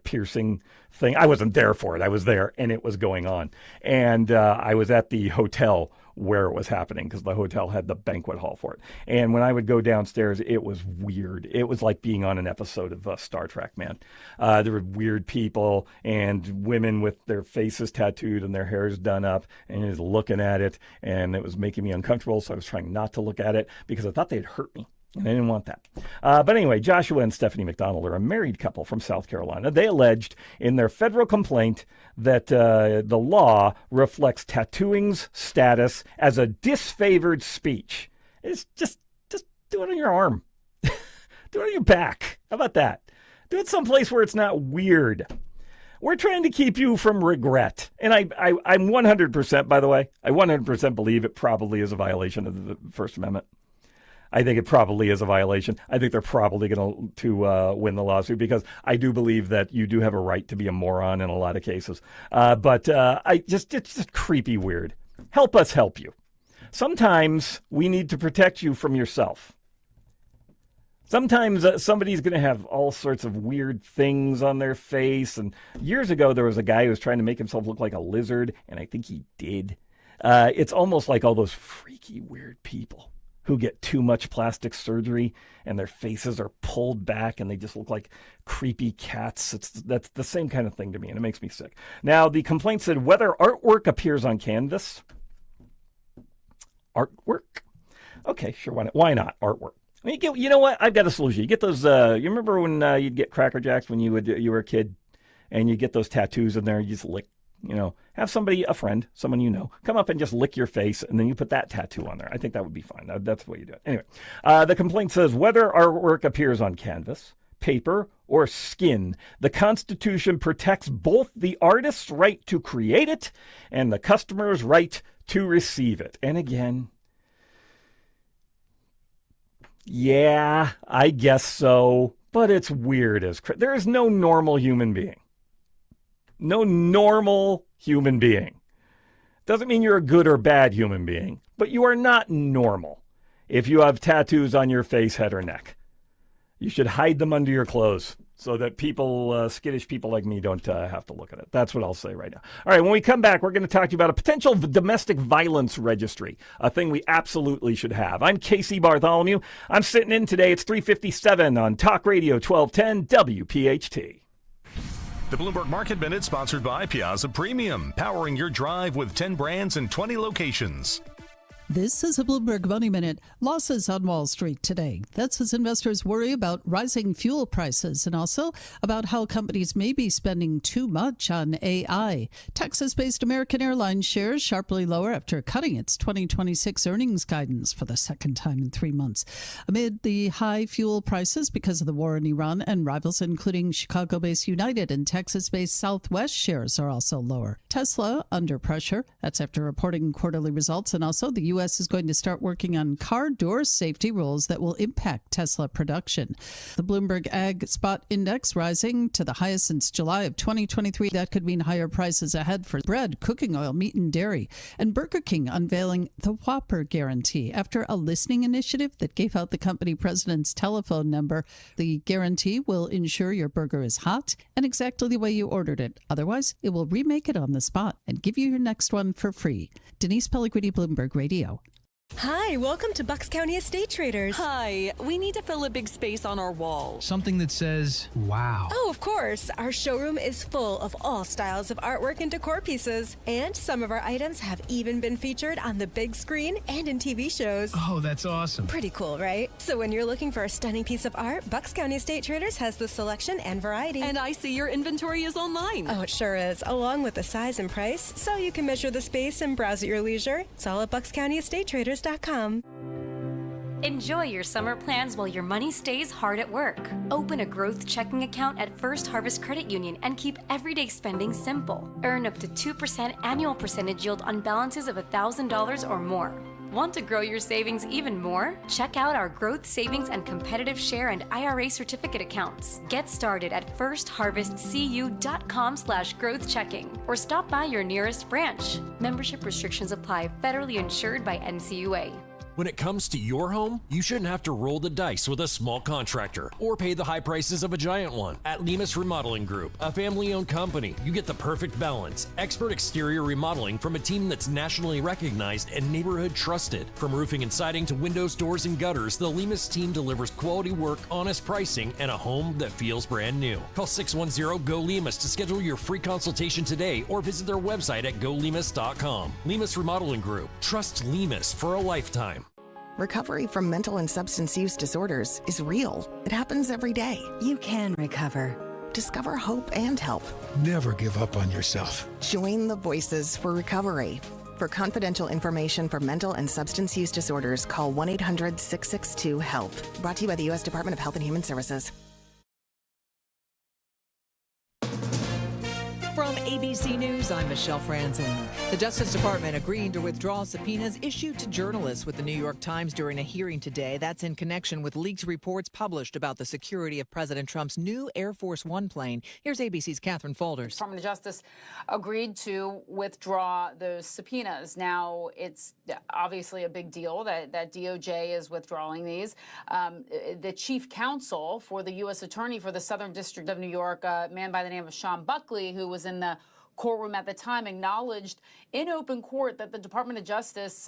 piercing thing. I wasn't there for it. I was there, and it was going on. And I was at the hotel where it was happening because the hotel had the banquet hall for it. And when I would go downstairs, it was weird. It was like being on an episode of Star Trek, man. There were weird people and women with their faces tattooed and their hairs done up, and just looking at it, and it was making me uncomfortable, so I was trying not to look at it because I thought they'd hurt me. And I didn't want that. But anyway, Joshua and Stephanie McDonald are a married couple from South Carolina. They alleged in their federal complaint that the law reflects tattooing's status as a disfavored speech. It's just do it on your arm. Do it on your back. How about that? Do it someplace where it's not weird. We're trying to keep you from regret. And I'm 100%, by the way, I 100% believe it probably is a violation of the First Amendment. I think it probably is a violation. I think they're probably going to win the lawsuit because I do believe that you do have a right to be a moron in a lot of cases. But it's just creepy weird. Help us help you. Sometimes we need to protect you from yourself. Sometimes somebody's going to have all sorts of weird things on their face. And years ago, there was a guy who was trying to make himself look like a lizard, and I think he did. It's almost like all those freaky, weird people who get too much plastic surgery and their faces are pulled back and they just look like creepy cats. That's the same kind of thing to me, and it makes me sick. Now, the complaint said whether artwork appears on canvas. Artwork? Okay, sure, why not? Artwork. I mean, you know what? I've got a solution. You get those, you remember when you'd get Cracker Jacks when you were a kid and you get those tattoos in there, you just lick. Have somebody, a friend, someone you know, come up and just lick your face, and then you put that tattoo on there. I think that would be fine. That's the way you do it. Anyway, the complaint says whether artwork appears on canvas, paper, or skin, the Constitution protects both the artist's right to create it and the customer's right to receive it. And again, yeah, I guess so, but it's weird as there is no normal human being. No normal human being. Doesn't mean you're a good or bad human being, but you are not normal if you have tattoos on your face, head, or neck. You should hide them under your clothes so that people, skittish people like me, don't have to look at it. That's what I'll say right now. All right, when we come back, we're going to talk to you about a potential domestic violence registry, a thing we absolutely should have. I'm Casey Bartholomew. I'm sitting in today. It's 3:57 on Talk Radio 1210 WPHT. The Bloomberg Market Minute sponsored by Piazza Premium, powering your drive with 10 brands and 20 locations. This is a Bloomberg Money Minute. Losses on Wall Street today. That's as investors worry about rising fuel prices and also about how companies may be spending too much on AI. Texas-based American Airlines shares sharply lower after cutting its 2026 earnings guidance for the second time in 3 months. Amid the high fuel prices because of the war in Iran and rivals including Chicago-based United and Texas-based Southwest shares are also lower. Tesla under pressure. That's after reporting quarterly results, and also the U.S. is going to start working on car door safety rules that will impact Tesla production. The Bloomberg Ag Spot Index rising to the highest since July of 2023. That could mean higher prices ahead for bread, cooking oil, meat, and dairy. And Burger King unveiling the Whopper Guarantee after a listening initiative that gave out the company president's telephone number. The guarantee will ensure your burger is hot and exactly the way you ordered it. Otherwise, it will remake it on the spot and give you your next one for free. Denise Pellegrini, Bloomberg Radio. Hi, welcome to Bucks County Estate Traders. Hi, we need to fill a big space on our wall. Something that says, wow. Oh, of course. Our showroom is full of all styles of artwork and decor pieces. And some of our items have even been featured on the big screen and in TV shows. Oh, that's awesome. Pretty cool, right? So when you're looking for a stunning piece of art, Bucks County Estate Traders has the selection and variety. And I see your inventory is online. Oh, it sure is, along with the size and price, so you can measure the space and browse at your leisure. It's all at BucksCountyEstateTraders.com. Enjoy your summer plans while your money stays hard at work. Open a growth checking account at First Harvest Credit Union and keep everyday spending simple. Earn up to 2% annual percentage yield on balances of $1,000 or more. Want to grow your savings even more? Check out our Growth Savings and Competitive Share and IRA certificate accounts. Get started at firstharvestcu.com/growthchecking or stop by your nearest branch. Membership restrictions apply. Federally insured by NCUA. When it comes to your home, you shouldn't have to roll the dice with a small contractor or pay the high prices of a giant one. At Lemus Remodeling Group, a family-owned company, you get the perfect balance. Expert exterior remodeling from a team that's nationally recognized and neighborhood trusted. From roofing and siding to windows, doors, and gutters, the Lemus team delivers quality work, honest pricing, and a home that feels brand new. Call 610-GO-LEMUS to schedule your free consultation today or visit their website at golemus.com. Lemus Remodeling Group. Trust Lemus for a lifetime. Recovery from mental and substance use disorders is real. It happens every day. You can recover. Discover hope and help. Never give up on yourself. Join the Voices for Recovery. For confidential information for mental and substance use disorders, call 1-800-662-HELP. Brought to you by the U.S. Department of Health and Human Services. From ABC News, I'm Michelle Franzen. The Justice Department agreeing to withdraw subpoenas issued to journalists with the New York Times during a hearing today. That's in connection with leaked reports published about the security of President Trump's new Air Force One plane. Here's ABC's Catherine Folders. The Department of Justice agreed to withdraw those subpoenas. Now, it's obviously a big deal that DOJ is withdrawing these. The chief counsel for the U.S. Attorney for the Southern District of New York, a man by the name of Sean Buckley, who was in the courtroom at the time, acknowledged in open court that the Department of Justice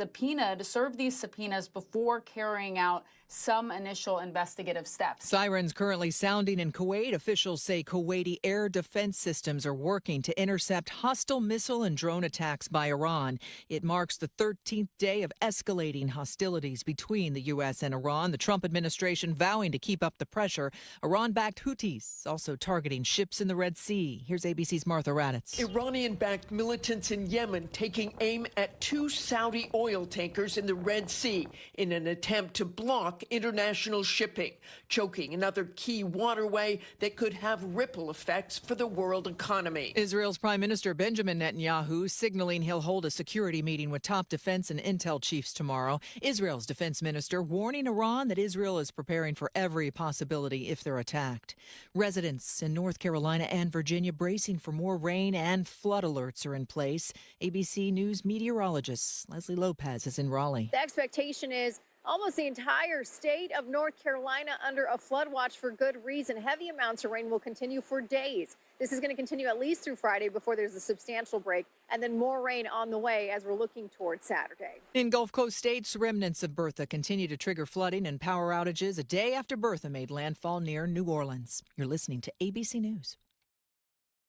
served these subpoenas before carrying out some initial investigative steps. Sirens currently sounding in Kuwait. Officials say Kuwaiti air defense systems are working to intercept hostile missile and drone attacks by Iran. It marks the 13th day of escalating hostilities between the U.S. and Iran. The Trump administration vowing to keep up the pressure. Iran-backed Houthis also targeting ships in the Red Sea. Here's ABC's Martha Raddatz. Iranian-backed militants in Yemen taking aim at 2 Saudi oil tankers in the Red Sea in an attempt to block international shipping, choking another key waterway that could have ripple effects for the world economy. Israel's Prime Minister Benjamin Netanyahu signaling he'll hold a security meeting with top defense and intel chiefs tomorrow. Israel's defense minister warning Iran that Israel is preparing for every possibility if they're attacked. Residents in North Carolina and Virginia bracing for more rain and flood alerts are in place. ABC News meteorologist Leslie Lopez is in Raleigh. The expectation is almost the entire state of North Carolina under a flood watch for good reason. Heavy amounts of rain will continue for days. This is going to continue at least through Friday before there's a substantial break, and then more rain on the way as we're looking towards Saturday. In Gulf Coast states, remnants of Bertha continue to trigger flooding and power outages a day after Bertha made landfall near New Orleans. You're listening to ABC News.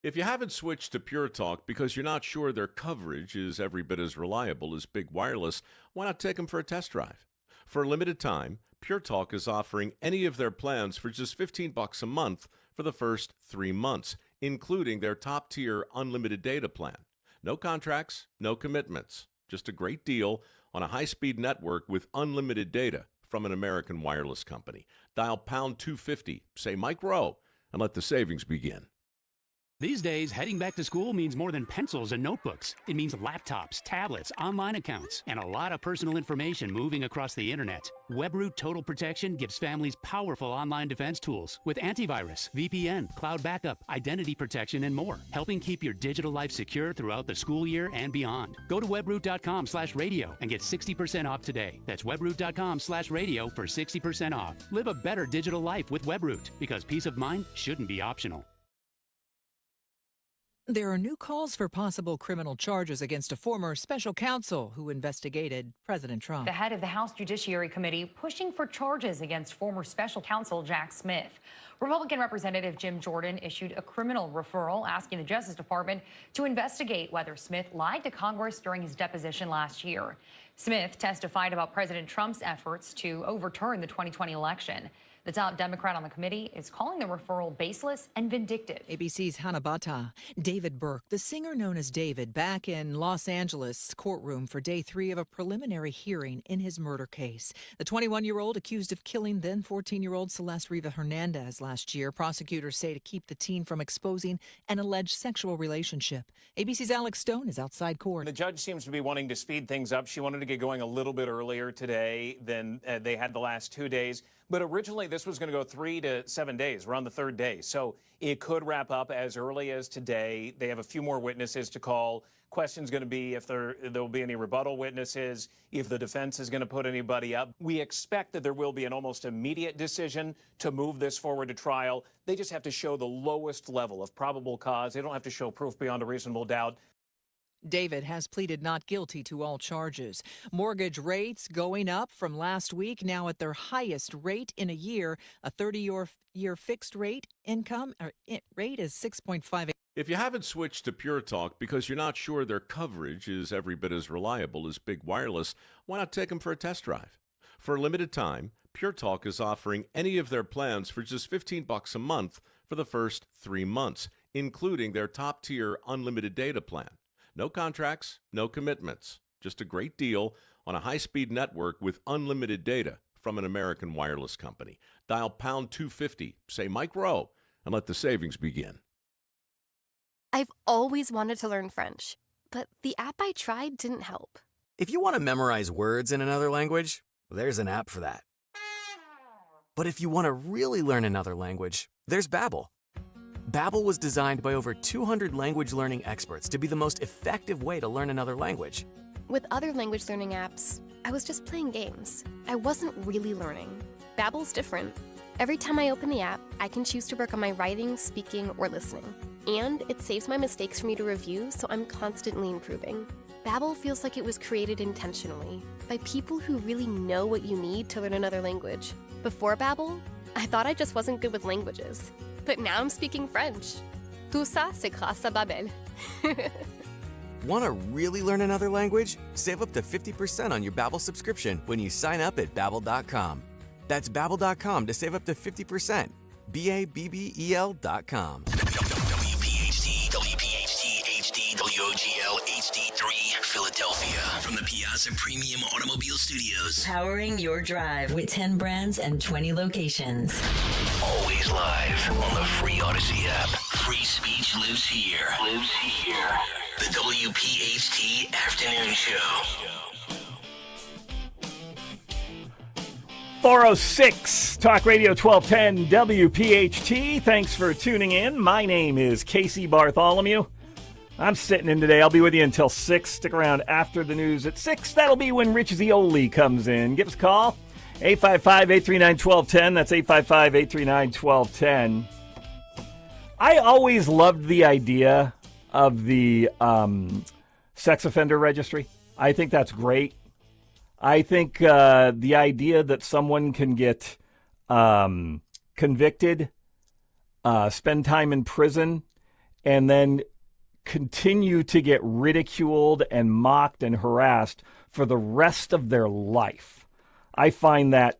If you haven't switched to Pure Talk because you're not sure their coverage is every bit as reliable as Big Wireless, why not take them for a test drive? For a limited time, Pure Talk is offering any of their plans for just $15 a month for the first 3 months, including their top-tier unlimited data plan. No contracts, no commitments, just a great deal on a high-speed network with unlimited data from an American wireless company. Dial pound 250, say Mike Rowe, and let the savings begin. These days, heading back to school means more than pencils and notebooks. It means laptops, tablets, online accounts, and a lot of personal information moving across the internet. WebRoot Total Protection gives families powerful online defense tools with antivirus, VPN, cloud backup, identity protection, and more, helping keep your digital life secure throughout the school year and beyond. Go to webroot.com/radio and get 60% off today. That's webroot.com/radio for 60% off. Live a better digital life with WebRoot, because peace of mind shouldn't be optional. There are new calls for possible criminal charges against a former special counsel who investigated President Trump. The head of the House Judiciary Committee pushing for charges against former special counsel Jack Smith. Republican Representative Jim Jordan issued a criminal referral asking the Justice Department to investigate whether Smith lied to Congress during his deposition last year. Smith testified about President Trump's efforts to overturn the 2020 election. The top Democrat on the committee is calling the referral baseless and vindictive. ABC's Hannah Bata. David Burke, the singer known as David, back in Los Angeles courtroom for day 3 of a preliminary hearing in his murder case. The 21-year-old accused of killing then 14-year-old Celeste Riva Hernandez last year. Prosecutors say to keep the teen from exposing an alleged sexual relationship. ABC's Alex Stone is outside court. The judge seems to be wanting to speed things up. She wanted to get going a little bit earlier today than they had the last 2 days. But originally, this was going to go 3 to 7 days. We're on the 3rd day. So it could wrap up as early as today. They have a few more witnesses to call. Question's going to be if there will be any rebuttal witnesses, if the defense is going to put anybody up. We expect that there will be an almost immediate decision to move this forward to trial. They just have to show the lowest level of probable cause. They don't have to show proof beyond a reasonable doubt. David has pleaded not guilty to all charges. Mortgage rates going up from last week, now at their highest rate in a year. A 30-year fixed rate rate is 6.58. If you haven't switched to Pure Talk because you're not sure their coverage is every bit as reliable as Big Wireless, why not take them for a test drive? For a limited time, Pure Talk is offering any of their plans for just $15 a month for the first 3 months, including their top-tier unlimited data plan. No contracts, no commitments, just a great deal on a high-speed network with unlimited data from an American wireless company. Dial pound 250, say Mike Rowe, and let the savings begin. I've always wanted to learn French, but the app I tried didn't help. If you want to memorize words in another language, there's an app for that. But if you want to really learn another language, there's Babbel. Babbel was designed by over 200 language learning experts to be the most effective way to learn another language. With other language learning apps, I was just playing games. I wasn't really learning. Babbel's different. Every time I open the app, I can choose to work on my writing, speaking, or listening. And it saves my mistakes for me to review, so I'm constantly improving. Babbel feels like it was created intentionally by people who really know what you need to learn another language. Before Babbel, I thought I just wasn't good with languages. But now I'm speaking French. Tout ça, c'est grâce à Babbel. Want to really learn another language? Save up to 50% on your Babbel subscription when you sign up at Babbel.com. That's Babbel.com to save up to 50%. Babbel.com. WPHT, HD, WOGL, HD3, Philadelphia. From the Piazza Premium Automobile Studios. Powering your drive with 10 brands and 20 locations. Always live on the free Odyssey app. Free speech lives here. The WPHT Afternoon Show. 406 Talk Radio 1210 WPHT. Thanks for tuning in. My name is Casey Bartholomew. I'm sitting in today. I'll be with you until 6. Stick around after the news at 6. That'll be when Rich Zioli comes in. Give us a call. 855-839-1210. That's 855-839-1210. I always loved the idea of the sex offender registry. I think that's great. I think the idea that someone can get convicted, spend time in prison, and then continue to get ridiculed and mocked and harassed for the rest of their life. I find that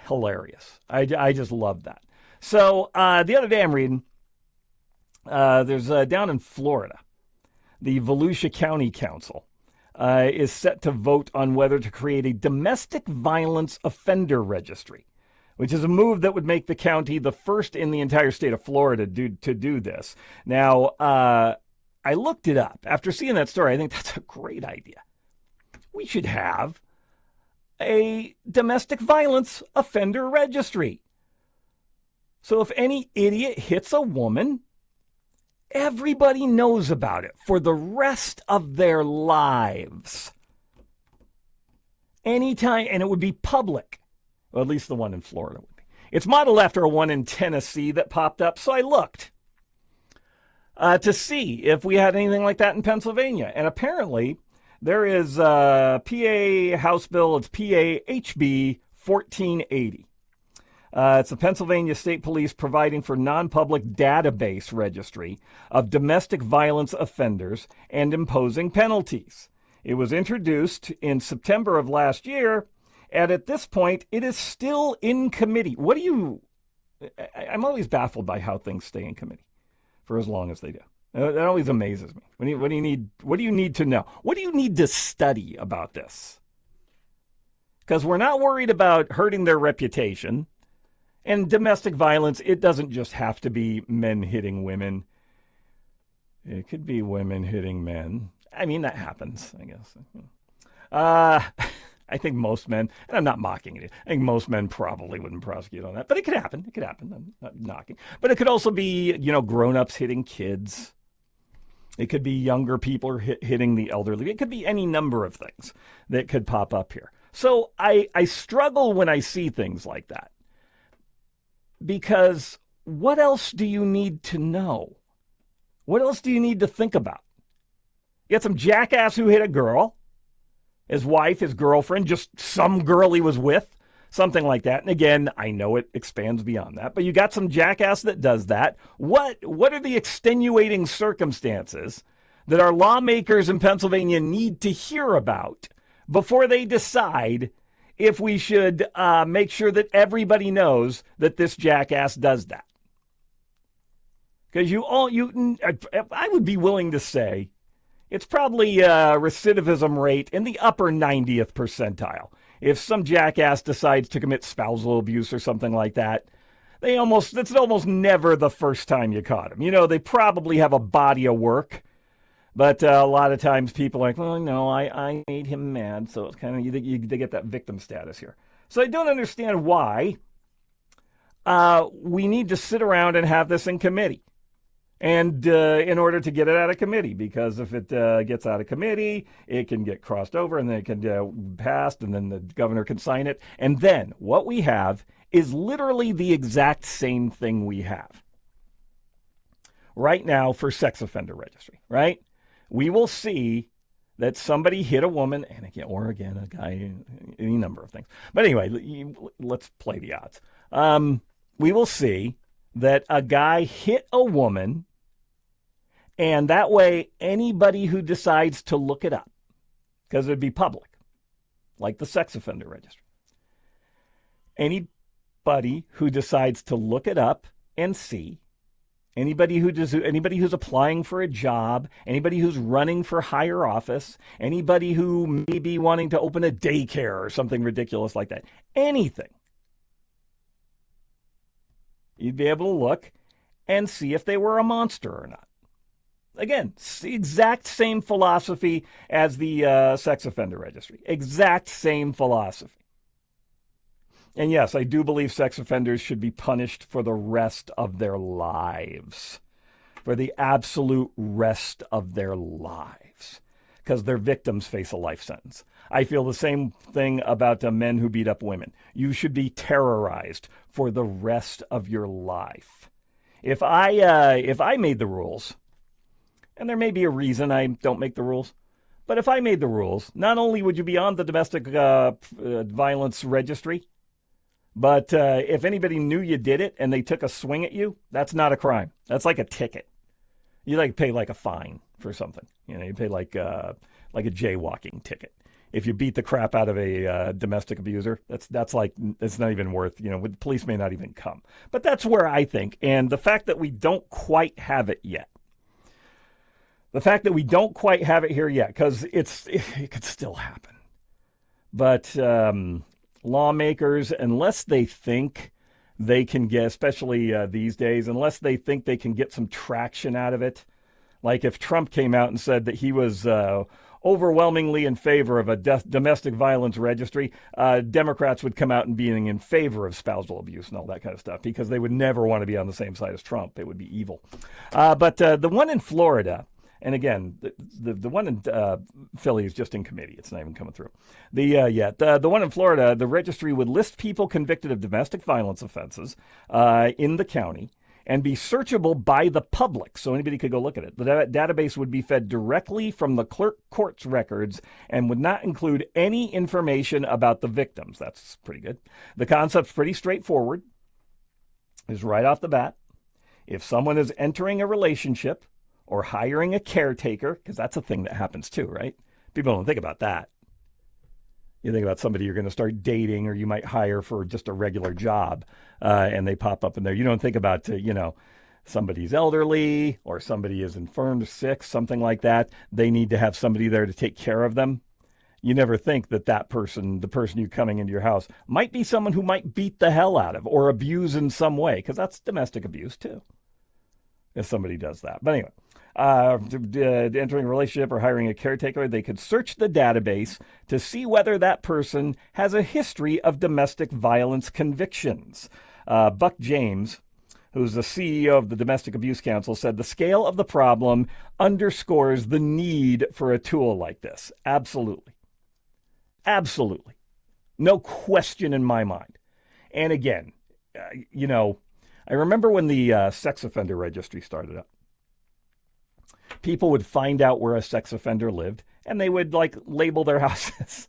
hilarious. I just love that. So the other day I'm reading, there's down in Florida, the Volusia County Council is set to vote on whether to create a domestic violence offender registry, which is a move that would make the county the first in the entire state of Florida to do this. Now, I looked it up. After seeing that story, I think that's a great idea. We should have a domestic violence offender registry. So if any idiot hits a woman, everybody knows about it for the rest of their lives. Anytime, and it would be public. Well, at least the one in Florida would be. It's modeled after a one in Tennessee that popped up, so I looked to see if we had anything like that in Pennsylvania. And apparently, there is a PA House Bill, it's PA HB 1480. It's the Pennsylvania State Police providing for non-public database registry of domestic violence offenders and imposing penalties. It was introduced in September of last year, and at this point, it is still in committee. I'm always baffled by how things stay in committee for as long as they do. That always amazes me. What do you need to know? What do you need to study about this? Because we're not worried about hurting their reputation. And domestic violence, it doesn't just have to be men hitting women. It could be women hitting men. I mean, that happens, I guess. I think most men, and I'm not mocking it, I think most men probably wouldn't prosecute on that. But it could happen. It could happen. I'm not knocking. But it could also be, grown-ups hitting kids. It could be younger people hitting the elderly. It could be any number of things that could pop up here. So I struggle when I see things like that. Because what else do you need to know? What else do you need to think about? You got some jackass who hit a girl, his wife, his girlfriend, just some girl he was with, something like that. And again, I know it expands beyond that, but you got some jackass that does that. What are the extenuating circumstances that our lawmakers in Pennsylvania need to hear about before they decide if we should make sure that everybody knows that this jackass does that? Because I would be willing to say it's probably a recidivism rate in the upper 90th percentile. If some jackass decides to commit spousal abuse or something like that, it's almost never the first time you caught them. They probably have a body of work. But a lot of times people are like, well, no, I made him mad. So it's kind of, they get that victim status here. So I don't understand why we need to sit around and have this in committee. And in order to get it out of committee, because if it gets out of committee, it can get crossed over and then it can passed and then the governor can sign it. And then what we have is literally the exact same thing we have right now for sex offender registry, right? We will see that somebody hit a woman, and again, a guy, any number of things. But anyway, let's play the odds. We will see that a guy hit a woman, and that way anybody who decides to look it up, because it would be public, like the sex offender registry. Anybody who decides to look it up and see, anybody who's applying for a job, anybody who's running for higher office, anybody who may be wanting to open a daycare or something ridiculous like that, anything, you'd be able to look and see if they were a monster or not. Again, it's the exact same philosophy as the sex offender registry. Exact same philosophy. And yes, I do believe sex offenders should be punished for the rest of their lives. For the absolute rest of their lives. Because their victims face a life sentence. I feel the same thing about the men who beat up women. You should be terrorized for the rest of your life. If I made the rules, and there may be a reason I don't make the rules, but if I made the rules, not only would you be on the domestic violence registry, But if anybody knew you did it and they took a swing at you, that's not a crime. That's like a ticket. You like pay like a fine for something. You pay like a jaywalking ticket. If you beat the crap out of a domestic abuser, that's like, it's not even worth, the police may not even come. But that's where I think, and the fact that we don't quite have it yet. The fact that we don't quite have it here yet, because it could still happen. But lawmakers, unless they think they can get, especially these days, unless they think they can get some traction out of it, like if Trump came out and said that he was overwhelmingly in favor of a domestic violence registry, Democrats would come out and being in favor of spousal abuse and all that kind of stuff because they would never want to be on the same side as Trump. It would be evil. But the one in Florida, and again, the one in Philly is just in committee. It's not even coming through. The one in Florida, the registry would list people convicted of domestic violence offenses in the county and be searchable by the public, so anybody could go look at it. The database would be fed directly from the clerk court's records and would not include any information about the victims. That's pretty good. The concept's pretty straightforward. Is right off the bat. If someone is entering a relationship or hiring a caretaker, because that's a thing that happens too, right? People don't think about that. You think about somebody you're going to start dating or you might hire for just a regular job and they pop up in there. You don't think about, somebody's elderly or somebody is infirm or sick, something like that. They need to have somebody there to take care of them. You never think that person, the person you're coming into your house, might be someone who might beat the hell out of or abuse in some way, because that's domestic abuse too, if somebody does that. But anyway. Entering a relationship or hiring a caretaker, they could search the database to see whether that person has a history of domestic violence convictions. Buck James, who's the CEO of the Domestic Abuse Council, said the scale of the problem underscores the need for a tool like this. Absolutely. Absolutely. No question in my mind. And again, I remember when the sex offender registry started up. People would find out where a sex offender lived, and they would label their houses,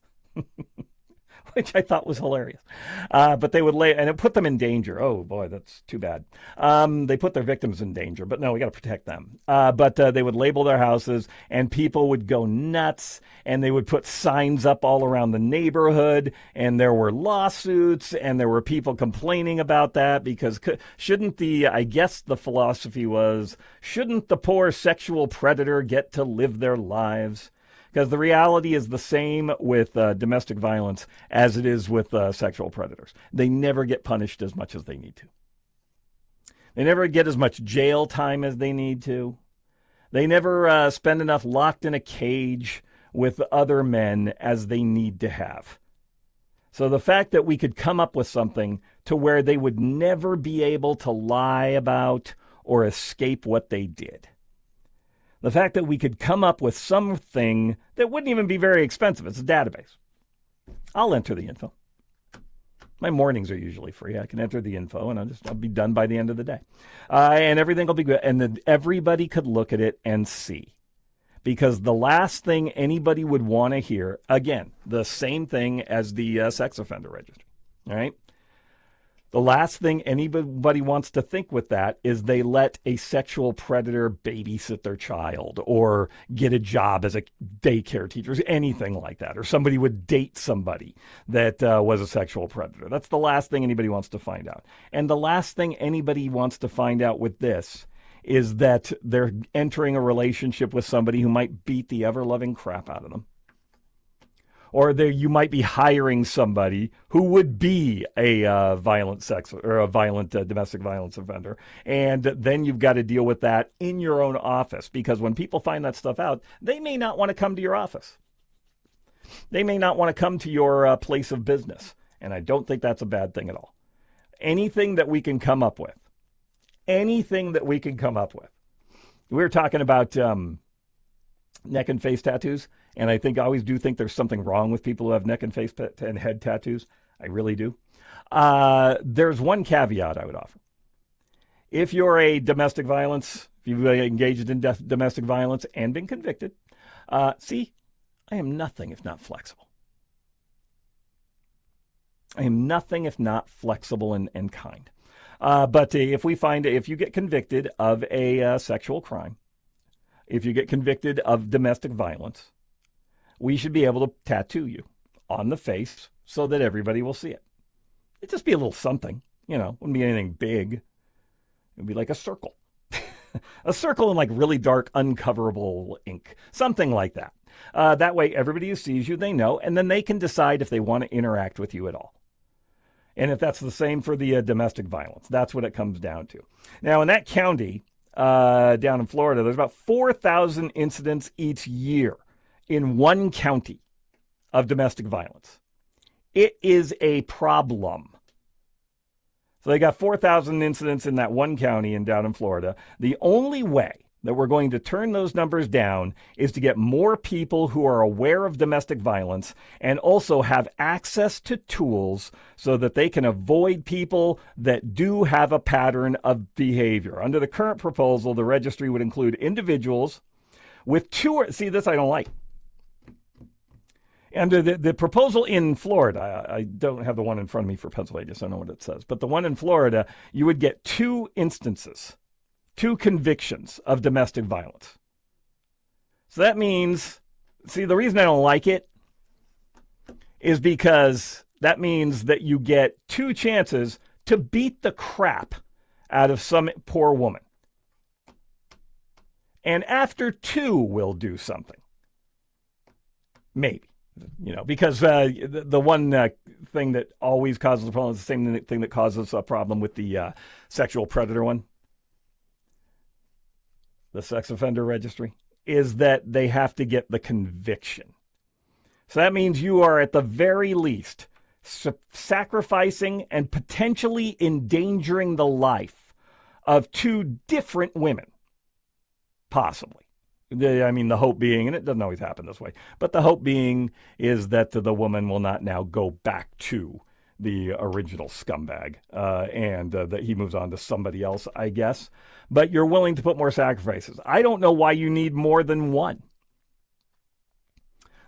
which I thought was hilarious. But they would and it put them in danger. Oh boy, that's too bad. They put their victims in danger, but no, we got to protect them. But they would label their houses, and people would go nuts, and they would put signs up all around the neighborhood, and there were lawsuits, and there were people complaining about that because shouldn't the philosophy was, shouldn't the poor sexual predator get to live their lives? Because the reality is the same with domestic violence as it is with sexual predators. They never get punished as much as they need to. They never get as much jail time as they need to. They never spend enough locked in a cage with other men as they need to have. So the fact that we could come up with something to where they would never be able to lie about or escape what they did. The fact that we could come up with something that wouldn't even be very expensive. It's a database. I'll enter the info. My mornings are usually free. I can enter the info, and I'll be done by the end of the day. And everything will be good. And then everybody could look at it and see. Because the last thing anybody would want to hear, again, the same thing as the sex offender registry. All right? The last thing anybody wants to think with that is they let a sexual predator babysit their child or get a job as a daycare teacher, anything like that. Or somebody would date somebody that was a sexual predator. That's the last thing anybody wants to find out. And the last thing anybody wants to find out with this is that they're entering a relationship with somebody who might beat the ever-loving crap out of them. Or you might be hiring somebody who would be a violent sex or a violent domestic violence offender. And then you've got to deal with that in your own office, because when people find that stuff out, they may not want to come to your office. They may not want to come to your place of business. And I don't think that's a bad thing at all. Anything that we can come up with. Anything that we can come up with. We were talking about neck and face tattoos. And I always do think there's something wrong with people who have neck and face and head tattoos. I really do. There's one caveat I would offer. If you're a domestic violence, if you've engaged in domestic violence and been convicted, I am nothing if not flexible. I am nothing if not flexible and kind. But if you get convicted of a sexual crime, if you get convicted of domestic violence, we should be able to tattoo you on the face so that everybody will see it. It'd just be a little something, wouldn't be anything big. It'd be like a circle. A circle in like really dark, uncoverable ink, something like that. That way, everybody who sees you, they know, and then they can decide if they want to interact with you at all. And if that's the same for the domestic violence, that's what it comes down to. Now, in that county down in Florida, there's about 4,000 incidents each year in one county of domestic violence. It is a problem. So they got 4,000 incidents in that one county and down in Florida. The only way that we're going to turn those numbers down is to get more people who are aware of domestic violence and also have access to tools so that they can avoid people that do have a pattern of behavior. Under the current proposal, the registry would include individuals with see, this I don't like. Under the proposal in Florida, I don't have the one in front of me for Pennsylvania, so I don't know what it says. But the one in Florida, you would get 2 instances, 2 convictions of domestic violence. So that means, the reason I don't like it is because that means that you get 2 chances to beat the crap out of some poor woman. And after 2, we'll do something. Maybe. Because the one thing that always causes a problem is the same thing that causes a problem with the sexual predator one, the sex offender registry, is that they have to get the conviction. So that means you are at the very least sacrificing and potentially endangering the life of 2 different women, possibly. The hope being, and it doesn't always happen this way, but the hope being is that the woman will not now go back to the original scumbag and that he moves on to somebody else, I guess. But you're willing to put more sacrifices. I don't know why you need more than one.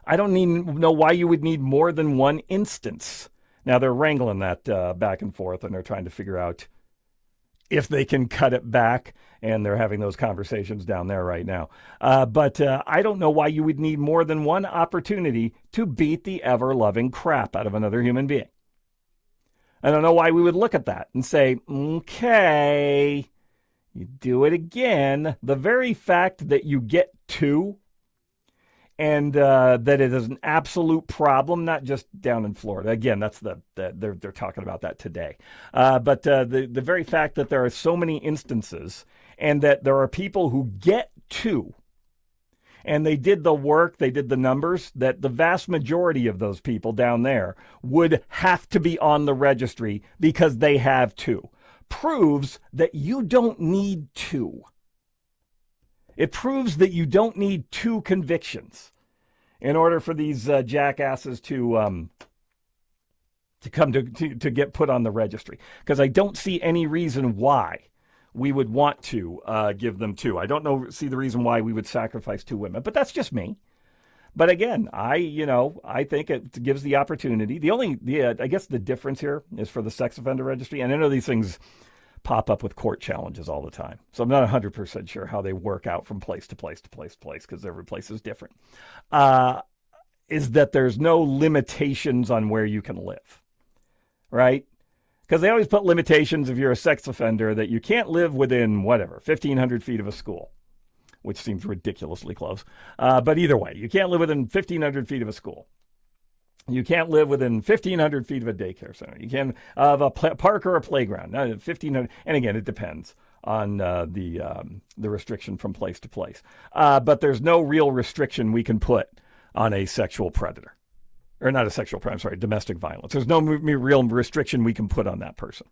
I don't know why you would need more than one instance. Now, they're wrangling that back and forth, and they're trying to figure out if they can cut it back, and they're having those conversations down there right now. But I don't know why you would need more than one opportunity to beat the ever-loving crap out of another human being. I don't know why we would look at that and say, okay, you do it again. The very fact that you get 2 and that it is an absolute problem, not just down in Florida. Again, that's they're talking about that today. But the very fact that there are so many instances and that there are people who get 2, and they did the work, they did the numbers, that the vast majority of those people down there would have to be on the registry because they have 2. Proves that you don't need 2. It proves that you don't need 2 convictions in order for these jackasses to come to get put on the registry. Because I don't see any reason why we would want to give them 2. I don't see the reason why we would sacrifice 2 women, but that's just me. But again, I think it gives the opportunity. I guess the difference here is for the sex offender registry, and I know these things pop up with court challenges all the time. So I'm not 100% sure how they work out from place to place to place to place, because every place is different, is that there's no limitations on where you can live, right? Because they always put limitations if you're a sex offender that you can't live within, 1,500 feet of a school, which seems ridiculously close. But either way, you can't live within 1,500 feet of a school. You can't live within 1,500 feet of a daycare center. You can of a park or a playground. 1,500, and again, it depends on the restriction from place to place. But there's no real restriction we can put on a sexual predator, or not a sexual predator. I'm sorry, domestic violence. There's no real restriction we can put on that person.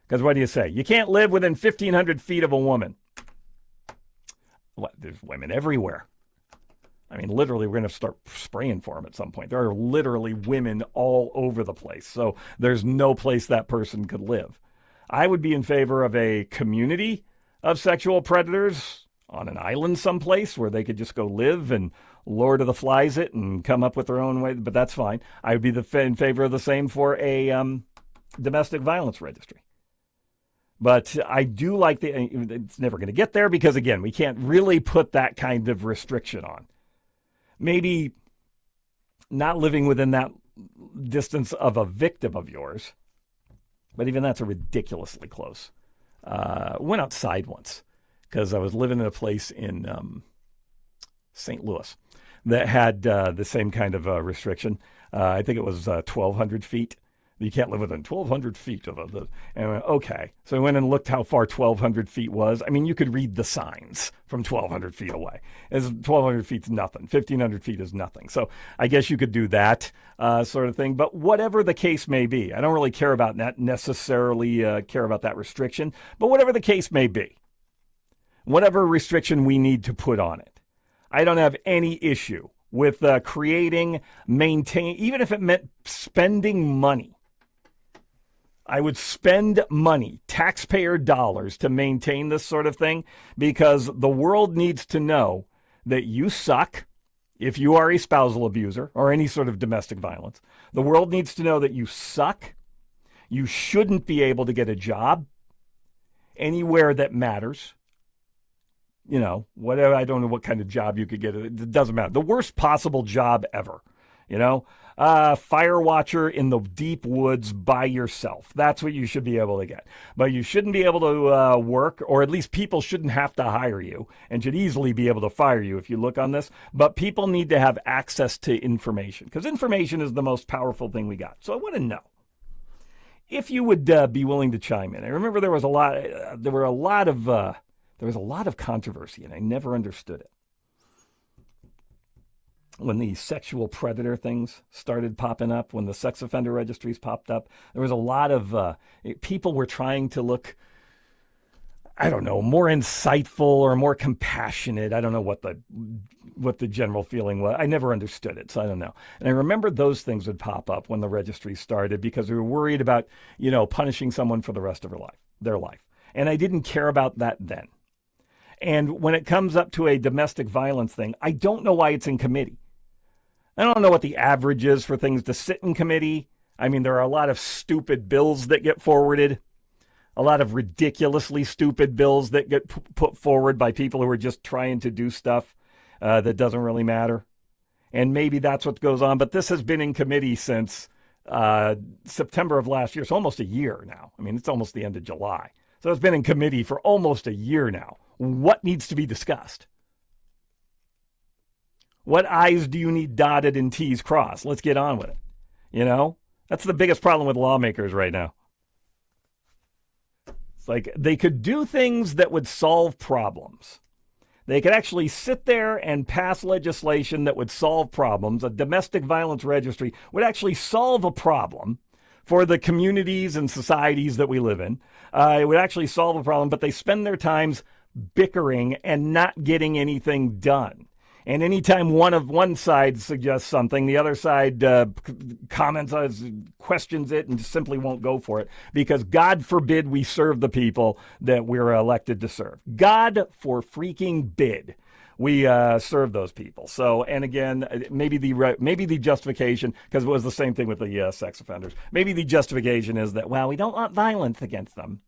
Because what do you say? You can't live within 1,500 feet of a woman. What? There's women everywhere. I mean, literally, we're going to start spraying for them at some point. There are literally women all over the place. So there's no place that person could live. I would be in favor of a community of sexual predators on an island someplace where they could just go live and Lord of the Flies it and come up with their own way, but that's fine. I would be in favor of the same for a domestic violence registry. But I do like it's never going to get there because, again, we can't really put that kind of restriction on. Maybe not living within that distance of a victim of yours, but even that's a ridiculously close. Went outside once because I was living in a place in St. Louis that had the same kind of restriction. I think it was 1,200 feet. You can't live within 1,200 feet of it. And I went, okay. So I went and looked how far 1,200 feet was. I mean, you could read the signs from 1,200 feet away. 1,200 feet's nothing. 1,500 feet is nothing. So I guess you could do that sort of thing. But whatever the case may be, I don't really care about that necessarily care about that restriction. But whatever the case may be, whatever restriction we need to put on it, I don't have any issue with creating, maintain, even if it meant spending money. I would spend money, taxpayer dollars, to maintain this sort of thing because the world needs to know that you suck if you are a spousal abuser or any sort of domestic violence. The world needs to know that you suck. You shouldn't be able to get a job anywhere that matters. You know, whatever, I don't know what kind of job you could get. It doesn't matter. The worst possible job ever, you know, fire watcher in the deep woods by yourself. That's what you should be able to get. But you shouldn't be able to work, or at least people shouldn't have to hire you and should easily be able to fire you if you look on this. But people need to have access to information because information is the most powerful thing we got. So I want to know if you would be willing to chime in. I remember there was a lot of controversy, and I never understood it. When the sexual predator things started popping up, when the sex offender registries popped up, there was a lot of people were trying to look, I don't know, more insightful or more compassionate. I don't know what the general feeling was. I never understood it, so I don't know. And I remember those things would pop up when the registry started because we were worried about, you know, punishing someone for the rest of their life. And I didn't care about that then. And when it comes up to a domestic violence thing, I don't know why it's in committee. I don't know what the average is for things to sit in committee. I mean, there are a lot of stupid bills that get forwarded, a lot of ridiculously stupid bills that get put forward by people who are just trying to do stuff that doesn't really matter. And maybe that's what goes on. But this has been in committee since September of last year. It's almost a year now. I mean, it's almost the end of July. So it's been in committee for almost a year now. What needs to be discussed? What I's do you need dotted and T's crossed? Let's get on with it. You know, that's the biggest problem with lawmakers right now. It's like they could do things that would solve problems. They could actually sit there and pass legislation that would solve problems. A domestic violence registry would actually solve a problem for the communities and societies that we live in. It would actually solve a problem, but they spend their times bickering and not getting anything done. And anytime one side suggests something, the other side comments, questions it, and just simply won't go for it. Because God forbid we serve the people that we're elected to serve. God for freaking bid we serve those people. So, and again, maybe the justification, because it was the same thing with the sex offenders. Maybe the justification is that, well, we don't want violence against them.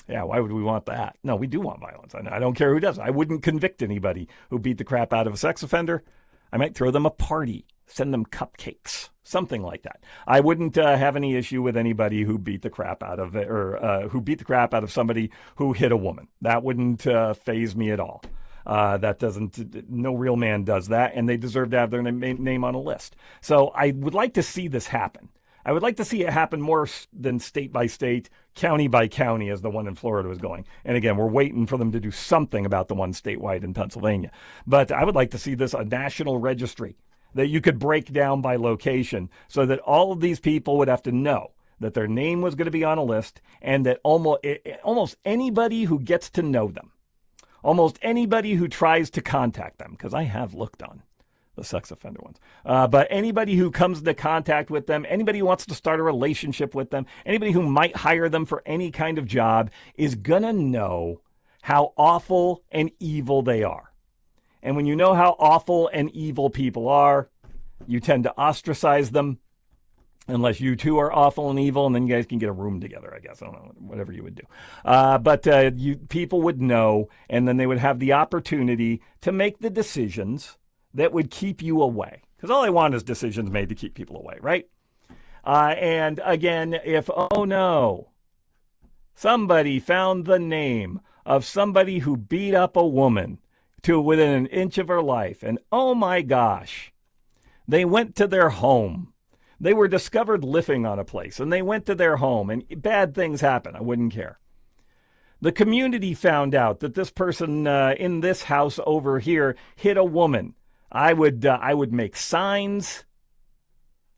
Yeah, why would we want that? No, we do want violence. I don't care who does it. I wouldn't convict anybody who beat the crap out of a sex offender. I might throw them a party, send them cupcakes, something like that. I wouldn't have any issue with anybody who beat the crap out of it, or who beat the crap out of somebody who hit a woman. That wouldn't faze me at all. That doesn't, no real man does that, and they deserve to have their name on a list. So I would like to see this happen. I would like to see it happen more than state by state, county by county, as the one in Florida was going. And again, we're waiting for them to do something about the one statewide in Pennsylvania. But I would like to see this a national registry that you could break down by location so that all of these people would have to know that their name was going to be on a list, and that almost anybody who gets to know them, almost anybody who tries to contact them, because I have looked on the sex offender ones. But anybody who comes into contact with them, anybody who wants to start a relationship with them, anybody who might hire them for any kind of job is going to know how awful and evil they are. And when you know how awful and evil people are, you tend to ostracize them, unless you two are awful and evil, and then you guys can get a room together, I guess. I don't know, whatever you would do. But people would know, and then they would have the opportunity to make the decisions that would keep you away. Because all I want is decisions made to keep people away, right? And again, if, oh no, somebody found the name of somebody who beat up a woman to within an inch of her life, and oh my gosh, they went to their home. They were discovered living on a place, and they went to their home, and bad things happen. I wouldn't care. The community found out that this person in this house over here hit a woman. I would make signs.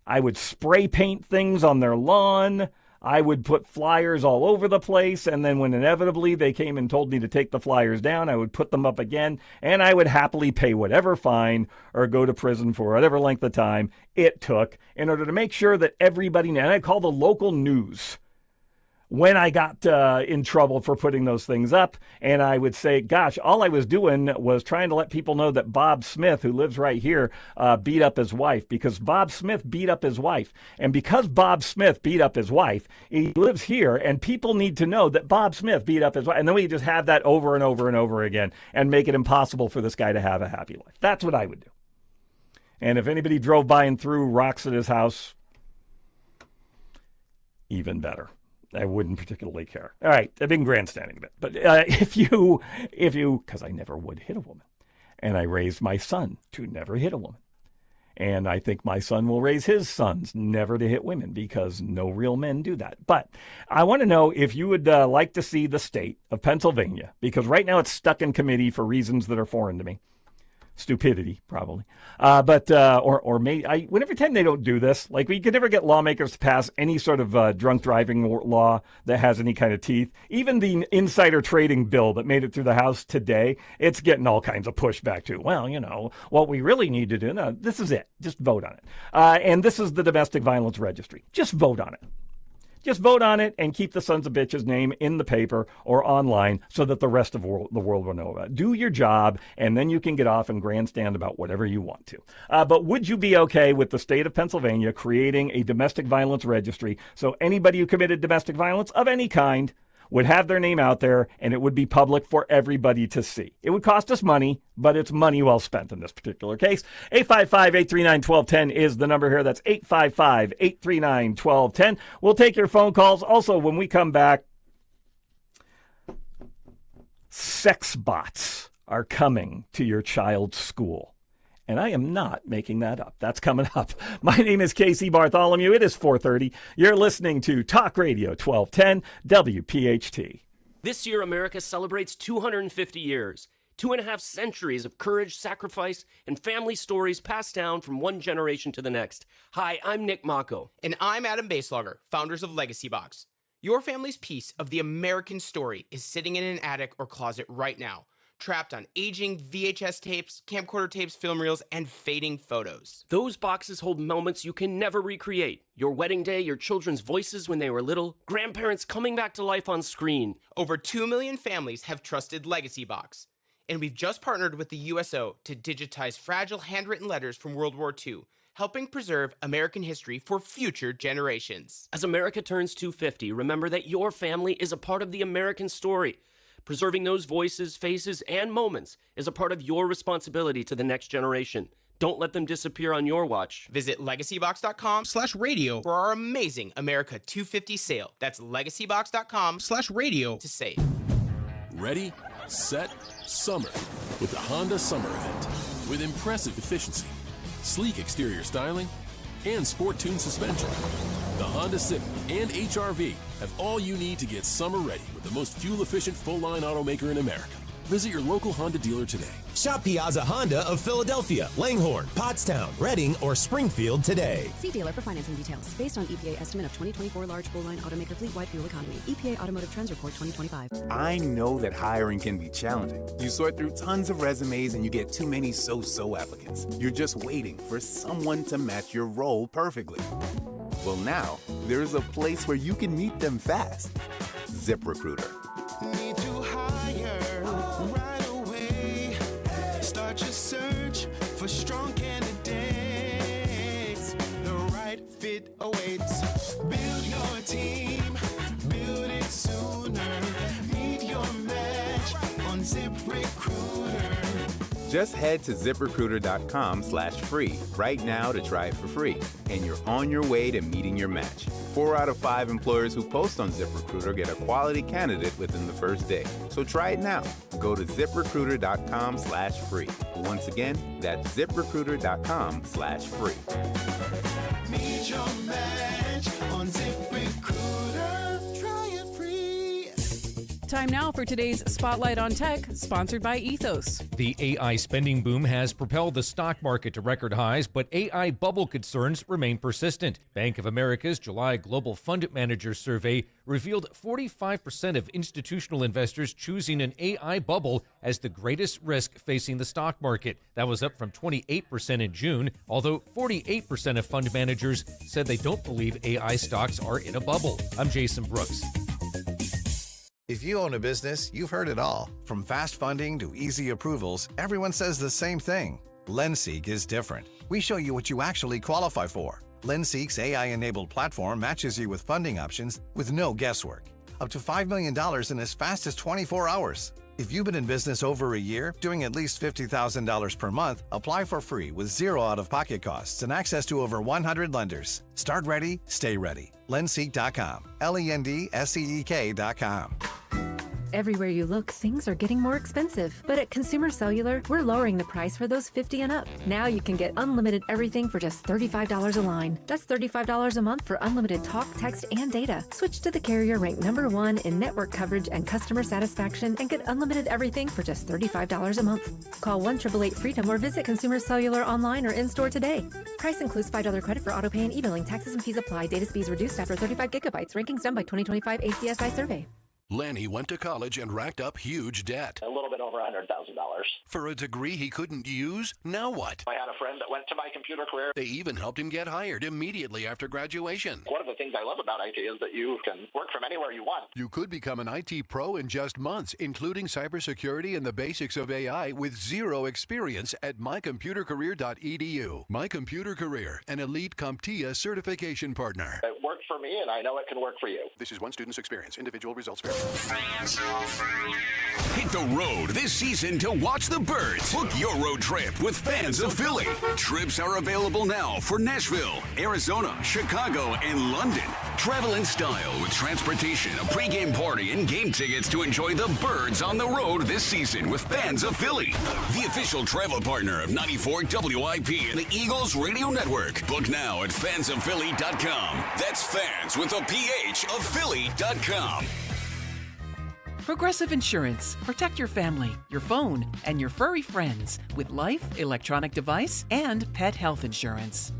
I would spray paint things on their lawn. I would put flyers all over the place, and then when inevitably they came and told me to take the flyers down, I would put them up again, and I would happily pay whatever fine or go to prison for whatever length of time it took in order to make sure that everybody knew. And I'd call the local news when I got in trouble for putting those things up, and I would say, gosh, all I was doing was trying to let people know that Bob Smith, who lives right here, beat up his wife, because Bob Smith beat up his wife. And because Bob Smith beat up his wife, he lives here, and people need to know that Bob Smith beat up his wife. And then we just have that over and over and over again and make it impossible for this guy to have a happy life. That's what I would do. And if anybody drove by and threw rocks at his house, even better. I wouldn't particularly care. All right, I've been grandstanding a bit. But if you, because I never would hit a woman. And I raised my son to never hit a woman. And I think my son will raise his sons never to hit women, because no real men do that. But I want to know if you would like to see the state of Pennsylvania, because right now it's stuck in committee for reasons that are foreign to me. Stupidity, probably. Or maybe, whenever time they don't do this, like we could never get lawmakers to pass any sort of drunk driving law that has any kind of teeth. Even the insider trading bill that made it through the House today, it's getting all kinds of pushback too. Well, what we really need to do, no, this is it. Just vote on it. And this is the domestic violence registry. Just vote on it. Just vote on it and keep the sons of bitches' name in the paper or online so that the rest of the world will know about it. Do your job, and then you can get off and grandstand about whatever you want to. But would you be okay with the state of Pennsylvania creating a domestic violence registry so anybody who committed domestic violence of any kind would have their name out there, and it would be public for everybody to see? It would cost us money, but it's money well spent in this particular case. 855-839-1210 is the number here. That's 855-839-1210. We'll take your phone calls. Also, when we come back, sex bots are coming to your child's school. And I am not making that up. That's coming up. My name is Casey Bartholomew. It is 4:30. You're listening to Talk Radio 1210 WPHT. This year, America celebrates 250 years. 2.5 centuries of courage, sacrifice, and family stories passed down from one generation to the next. Hi, I'm Nick Mako. And I'm Adam Baselogger, founders of Legacy Box. Your family's piece of the American story is sitting in an attic or closet right now, trapped on aging VHS tapes, camcorder tapes, film reels, and fading photos. Those boxes hold moments you can never recreate. Your wedding day, your children's voices when they were little, grandparents coming back to life on screen. Over 2 million families have trusted Legacy Box. And we've just partnered with the USO to digitize fragile handwritten letters from World War II, helping preserve American history for future generations. As America turns 250, remember that your family is a part of the American story. Preserving those voices, faces, and moments is a part of your responsibility to the next generation. Don't let them disappear on your watch. Visit legacybox.com/radio for our amazing America 250 sale. That's legacybox.com/radio to save. Ready, set, summer with the Honda Summer Event. With impressive efficiency, sleek exterior styling, and sport-tuned suspension, the Honda Civic and HR-V have all you need to get summer ready with the most fuel-efficient full-line automaker in America. Visit your local Honda dealer today. Shop Piazza Honda of Philadelphia, Langhorne, Pottstown, Reading, or Springfield today. See dealer for financing details. Based on EPA estimate of 2024 large full-line automaker fleet-wide fuel economy. EPA Automotive Trends Report 2025. I know that hiring can be challenging. You sort through tons of resumes and you get too many so-so applicants. You're just waiting for someone to match your role perfectly. Well, now, there's a place where you can meet them fast. ZipRecruiter. Need to hire. awaits. Build your team, build it sooner. Meet your match on ZipRecruiter. Just head to ZipRecruiter.com/free right now to try it for free, and you're on your way to meeting your match. 4 out of 5 employers who post on ZipRecruiter get a quality candidate within the first day. So try it now. Go to ZipRecruiter.com/free. Once again, that's ZipRecruiter.com/free. Meet your match on ZipRecruiter. Try it free. Time now for today's Spotlight on Tech, sponsored by Ethos. The AI spending boom has propelled the stock market to record highs, but AI bubble concerns remain persistent. Bank of America's July Global Fund Manager Survey revealed 45% of institutional investors choosing an AI bubble as the greatest risk facing the stock market. That was up from 28% in June, although 48% of fund managers said they don't believe AI stocks are in a bubble. I'm Jason Brooks. If you own a business, you've heard it all. From fast funding to easy approvals, everyone says the same thing. LendSeek is different. We show you what you actually qualify for. LendSeek's AI-enabled platform matches you with funding options with no guesswork. Up to $5 million in as fast as 24 hours. If you've been in business over a year, doing at least $50,000 per month, apply for free with zero out-of-pocket costs and access to over 100 lenders. Start ready, stay ready. Lendseek.com. LENDSEEK.com. Everywhere you look, things are getting more expensive. But at Consumer Cellular, we're lowering the price for those 50 and up. Now you can get unlimited everything for just $35 a line. That's $35 a month for unlimited talk, text, and data. Switch to the carrier ranked #1 in network coverage and customer satisfaction and get unlimited everything for just $35 a month. Call 1-888-FREEDOM or visit Consumer Cellular online or in-store today. Price includes $5 credit for autopay and e-billing. Taxes and fees apply. Data speeds reduced after 35 gigabytes. Rankings done by 2025 ACSI survey. Lanny went to college and racked up huge debt. A little bit over $100,000. For a degree he couldn't use? Now what? I had a friend that went to my computer career. They even helped him get hired immediately after graduation. One of the things I love about IT is that you can work from anywhere you want. You could become an IT pro in just months, including cybersecurity and the basics of AI with zero experience at mycomputercareer.edu. My Computer Career, an elite CompTIA certification partner. It worked for me, and I know it can work for you. This is one student's experience. Individual results vary. Hit the road this season to watch the Birds. Book your road trip with Fans of Philly. Trips are available now for Nashville, Arizona, Chicago, and London. Travel in style with transportation, a pregame party, and game tickets to enjoy the Birds on the road this season with Fans of Philly. The official travel partner of 94 WIP and the Eagles Radio Network. Book now at fansofphilly.com. That's fans with a PH of Philly.com. Progressive Insurance. Protect your family, your phone, and your furry friends with life, electronic device, and pet health insurance.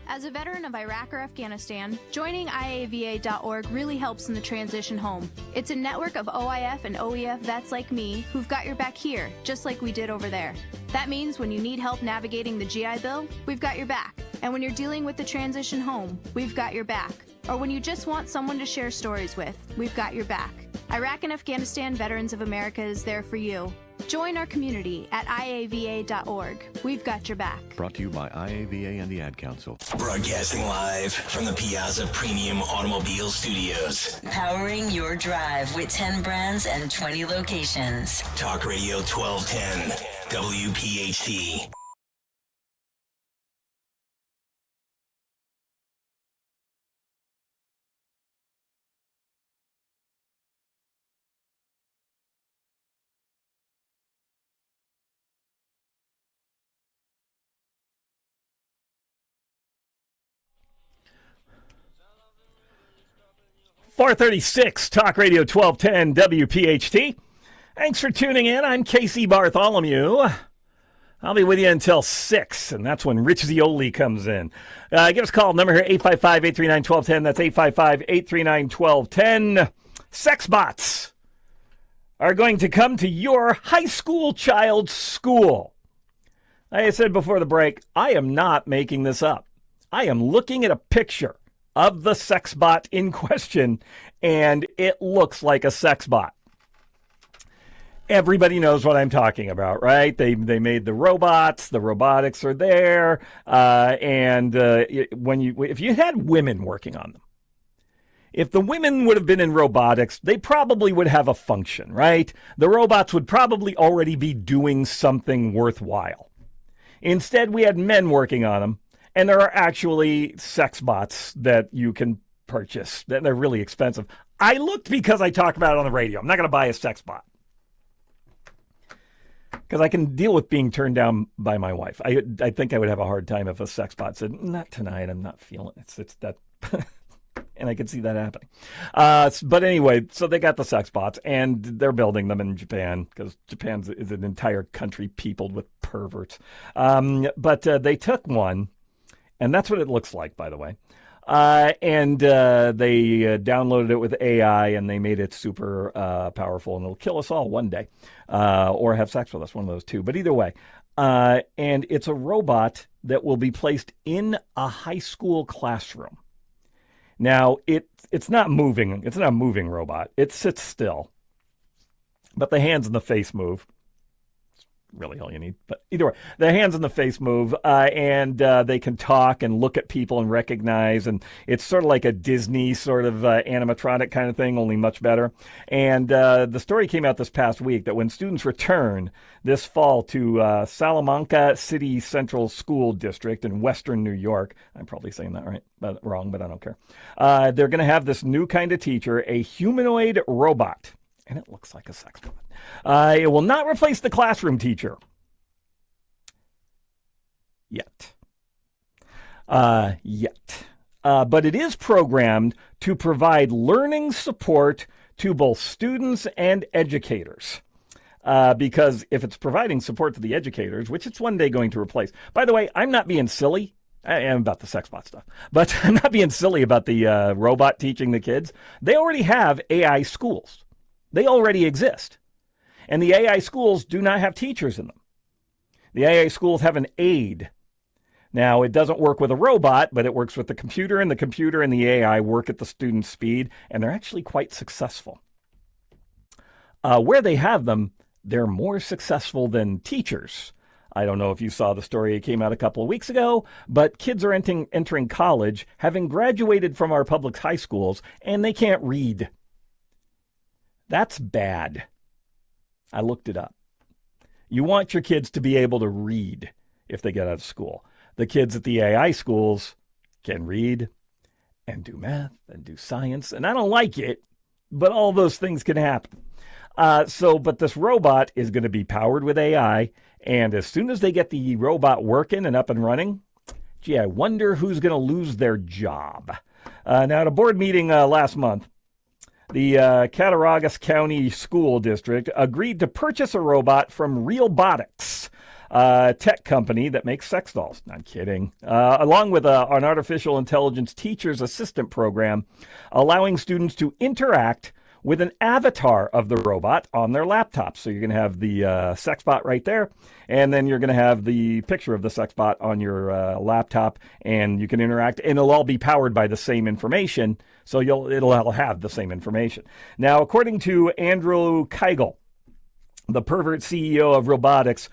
As a veteran of Iraq or Afghanistan, joining IAVA.org really helps in the transition home. It's a network of OIF and OEF vets like me who've got your back here, just like we did over there. That means when you need help navigating the GI Bill, we've got your back. And when you're dealing with the transition home, we've got your back. Or when you just want someone to share stories with, we've got your back. Iraq and Afghanistan Veterans of America is there for you. Join our community at IAVA.org. We've got your back. Brought to you by IAVA and the Ad Council. Broadcasting live from the Piazza Premium Automobile Studios. Powering your drive with 10 brands and 20 locations. Talk Radio 1210, WPHT. .436 Talk Radio 1210 WPHT. Thanks for tuning in. I'm Casey Bartholomew. I'll be with you until 6, and that's when Rich Zioli comes in. Give us a call. Number here, 855-839-1210. That's 855-839-1210. Sex bots are going to come to your high school child's school. Like I said before the break, I am not making this up. I am looking at a picture of the sex bot in question, and it looks like a sex bot. Everybody knows what I'm talking about, right? They made the robots. The robotics are there, if you had women working on them, if the women would have been in robotics, they probably would have a function, right? The robots would probably already be doing something worthwhile. Instead, we had men working on them, and there are actually sex bots that you can purchase. They're really expensive. I looked because I talk about it on the radio. I'm not going to buy a sex bot, because I can deal with being turned down by my wife. I think I would have a hard time if a sex bot said, "Not tonight, I'm not feeling it." It's that, and I could see that happening. But anyway, so they got the sex bots, and they're building them in Japan, because Japan is an entire country peopled with perverts. But they took one, and that's what it looks like, by the way. And they downloaded it with AI, and they made it super powerful, and it'll kill us all one day, or have sex with us, one of those two. But either way, and it's a robot that will be placed in a high school classroom. Now, it's not moving. It's not a moving robot. It sits still, but the hands and the face move. Really all you need. But either way, the hands and the face move, and they can talk and look at people and recognize, and it's sort of like a Disney sort of animatronic kind of thing, only much better. And the story came out this past week that when students return this fall to Salamanca City Central School District in Western New York, I'm probably saying that right, but wrong, but I don't care. They're going to have this new kind of teacher, a humanoid robot. And it looks like a sex bot. It will not replace the classroom teacher. Yet. But it is programmed to provide learning support to both students and educators. Because if it's providing support to the educators, which it's one day going to replace. By the way, I'm not being silly. I am about the sex bot stuff. But I'm not being silly about the robot teaching the kids. They already have AI schools. They already exist. And the AI schools do not have teachers in them. The AI schools have an aide. Now, it doesn't work with a robot, but it works with the computer, and the AI work at the student's speed, and they're actually quite successful. Where they have them, they're more successful than teachers. I don't know if you saw the story. It came out a couple of weeks ago, but kids are entering college, having graduated from our public high schools, and they can't read. That's bad. I looked it up. You want your kids to be able to read if they get out of school. The kids at the AI schools can read and do math and do science, and I don't like it, but all those things can happen. But this robot is going to be powered with AI, and as soon as they get the robot working and up and running, gee, I wonder who's going to lose their job. Now, at a board meeting last month, the Cattaraugus County School District agreed to purchase a robot from Realbotics, a tech company that makes sex dolls. Not kidding. Along with an artificial intelligence teacher's assistant program, allowing students to interact with an avatar of the robot on their laptop. So you're going to have the sex bot right there, and then you're going to have the picture of the sex bot on your laptop, and you can interact, and it'll all be powered by the same information, so it'll all have the same information. Now, according to Andrew Keigel, the pervert CEO of Realbotics,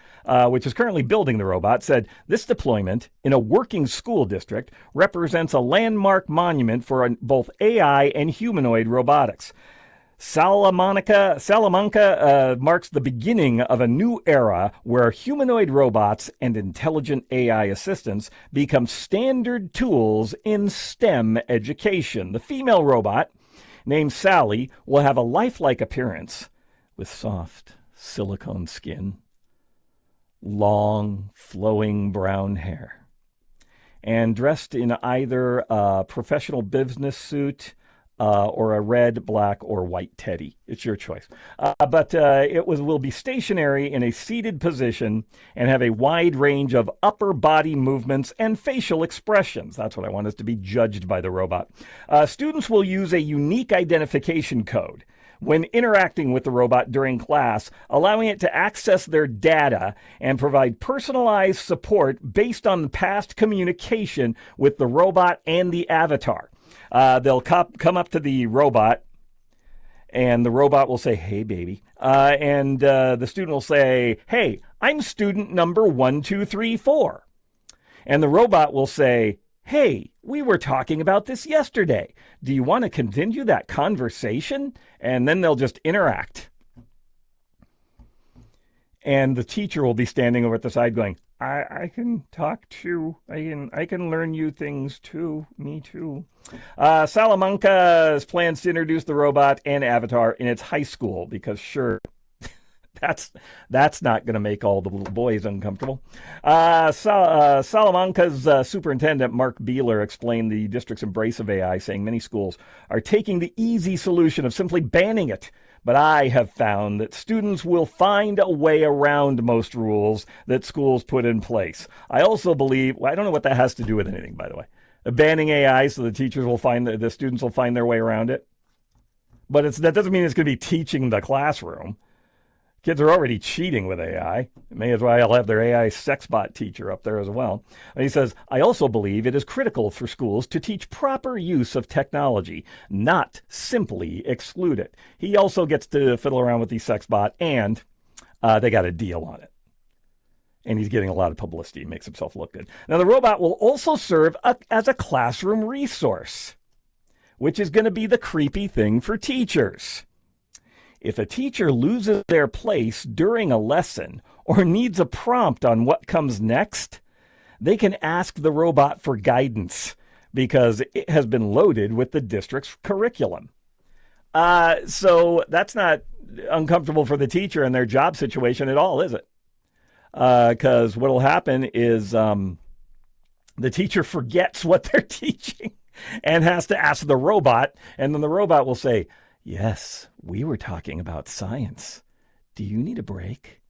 which is currently building the robot, said this deployment in a working school district represents a landmark monument for both AI and humanoid robotics. Salamanca marks the beginning of a new era where humanoid robots and intelligent AI assistants become standard tools in STEM education. The female robot, named Sally, will have a lifelike appearance with soft silicone skin, long, flowing brown hair, and dressed in either a professional business suit or a red, black, or white teddy. It's your choice. But it will be stationary in a seated position and have a wide range of upper body movements and facial expressions. That's what I want us to be judged by the robot. Students will use a unique identification code when interacting with the robot during class, allowing it to access their data and provide personalized support based on past communication with the robot and the avatar. They'll come up to the robot And the robot will say, hey, baby. And the student will say, hey, I'm student number 1234. And the robot will say, hey, we were talking about this yesterday. Do you want to continue that conversation? And then they'll just interact. And the teacher will be standing over at the side going, I can talk to, I can learn you things too. Me too. Salamanca's plans to introduce the robot and avatar in its high school because sure, that's not going to make all the little boys uncomfortable. Salamanca's superintendent, Mark Beeler, explained the district's embrace of AI, saying many schools are taking the easy solution of simply banning it. But I have found that students will find a way around most rules that schools put in place. I also believe, I don't know what that has to do with anything, by the way. Banning AI so the teachers will the students will find their way around it. But that doesn't mean it's going to be teaching the classroom. Kids are already cheating with AI. May as well have their AI sex bot teacher up there as well. And he says, I also believe it is critical for schools to teach proper use of technology, not simply exclude it. He also gets to fiddle around with the sex bot, and they got a deal on it. And he's getting a lot of publicity. He makes himself look good. Now, the robot will also serve as a classroom resource, which is going to be the creepy thing for teachers. If a teacher loses their place during a lesson or needs a prompt on what comes next, they can ask the robot for guidance because it has been loaded with the district's curriculum. So that's not uncomfortable for the teacher and their job situation at all, is it? Because what will happen is the teacher forgets what they're teaching and has to ask the robot, and then the robot will say, yes, we were talking about science. Do you need a break?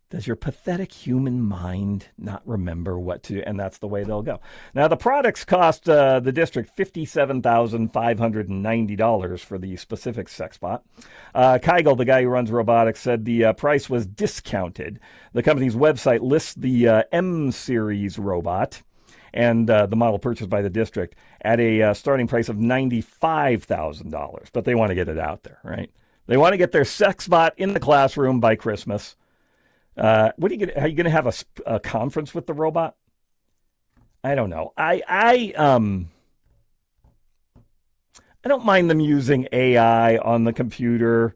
Does your pathetic human mind not remember what to? And that's the way they'll go. Now, the products cost the district $57,590 for the specific sex bot. Keigel, the guy who runs robotics, said the price was discounted. The company's website lists the M-Series robot and the model purchased by the district at a starting price of $95,000. But they want to get it out there, right? They want to get their sex bot in the classroom by Christmas. Are you going to have a conference with the robot? I don't know. I don't mind them using AI on the computer.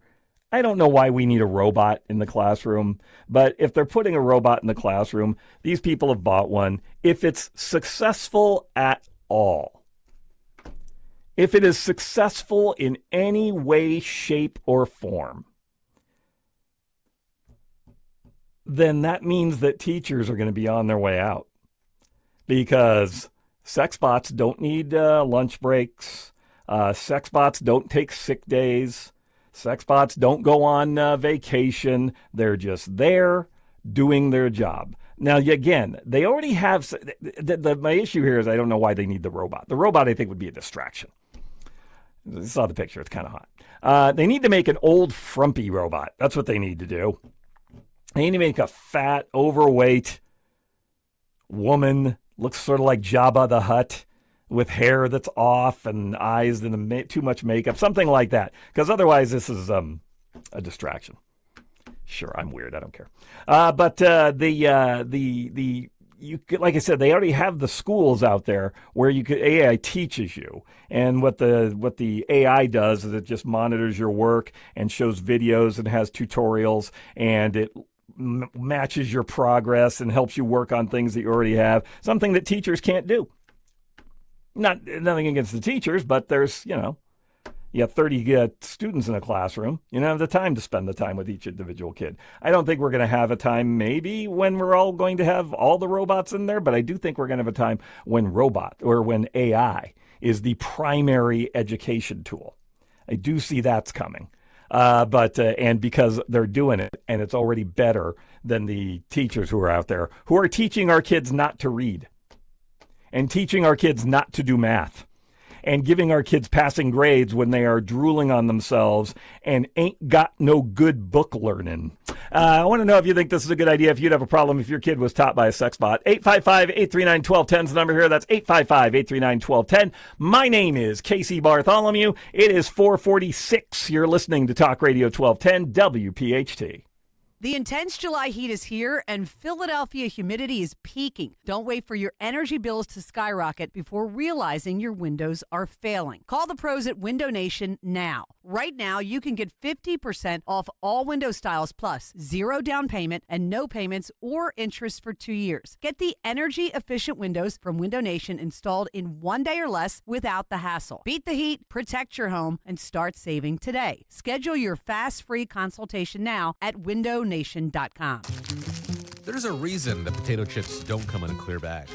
I don't know why we need a robot in the classroom, but if they're putting a robot in the classroom, these people have bought one. If it's successful at all, if it is successful in any way, shape, or form, then that means that teachers are going to be on their way out because sex bots don't need lunch breaks. Sex bots don't take sick days. Sex bots don't go on vacation. They're just there doing their job. Now, again, they already have... my issue here is I don't know why they need the robot. The robot, I think, would be a distraction. I saw the picture. It's kind of hot. They need to make an old, frumpy robot. That's what they need to do. They need to make a fat, overweight woman, looks sort of like Jabba the Hutt, with hair that's off and eyes and too much makeup, something like that. Because otherwise, this is a distraction. Sure, I'm weird. I don't care. But like I said, they already have the schools out there where AI teaches you, and what the AI does is it just monitors your work and shows videos and has tutorials, and it matches your progress and helps you work on things that you already have. Something that teachers can't do. Nothing against the teachers, but there's, you have 30 students in a classroom. You don't have the time to spend the time with each individual kid. I don't think we're going to have a time maybe when we're all going to have all the robots in there, but I do think we're going to have a time when when AI is the primary education tool. I do see that's coming. And because they're doing it, and it's already better than the teachers who are out there who are teaching our kids not to read and teaching our kids not to do math and giving our kids passing grades when they are drooling on themselves and ain't got no good book learning. I want to know if you think this is a good idea, if you'd have a problem if your kid was taught by a sex bot. 855-839-1210 is the number here. That's 855-839-1210. My name is Casey Bartholomew. It is 4:46. You're listening to Talk Radio 1210 WPHT. The intense July heat is here, and Philadelphia humidity is peaking. Don't wait for your energy bills to skyrocket before realizing your windows are failing. Call the pros at Window Nation now. Right now, you can get 50% off all window styles plus 0 down payment and no payments or interest for 2 years. Get the energy-efficient windows from Window Nation installed in 1 day or less without the hassle. Beat the heat, protect your home, and start saving today. Schedule your fast, free consultation now at windownation.com. There's a reason that potato chips don't come in a clear bag.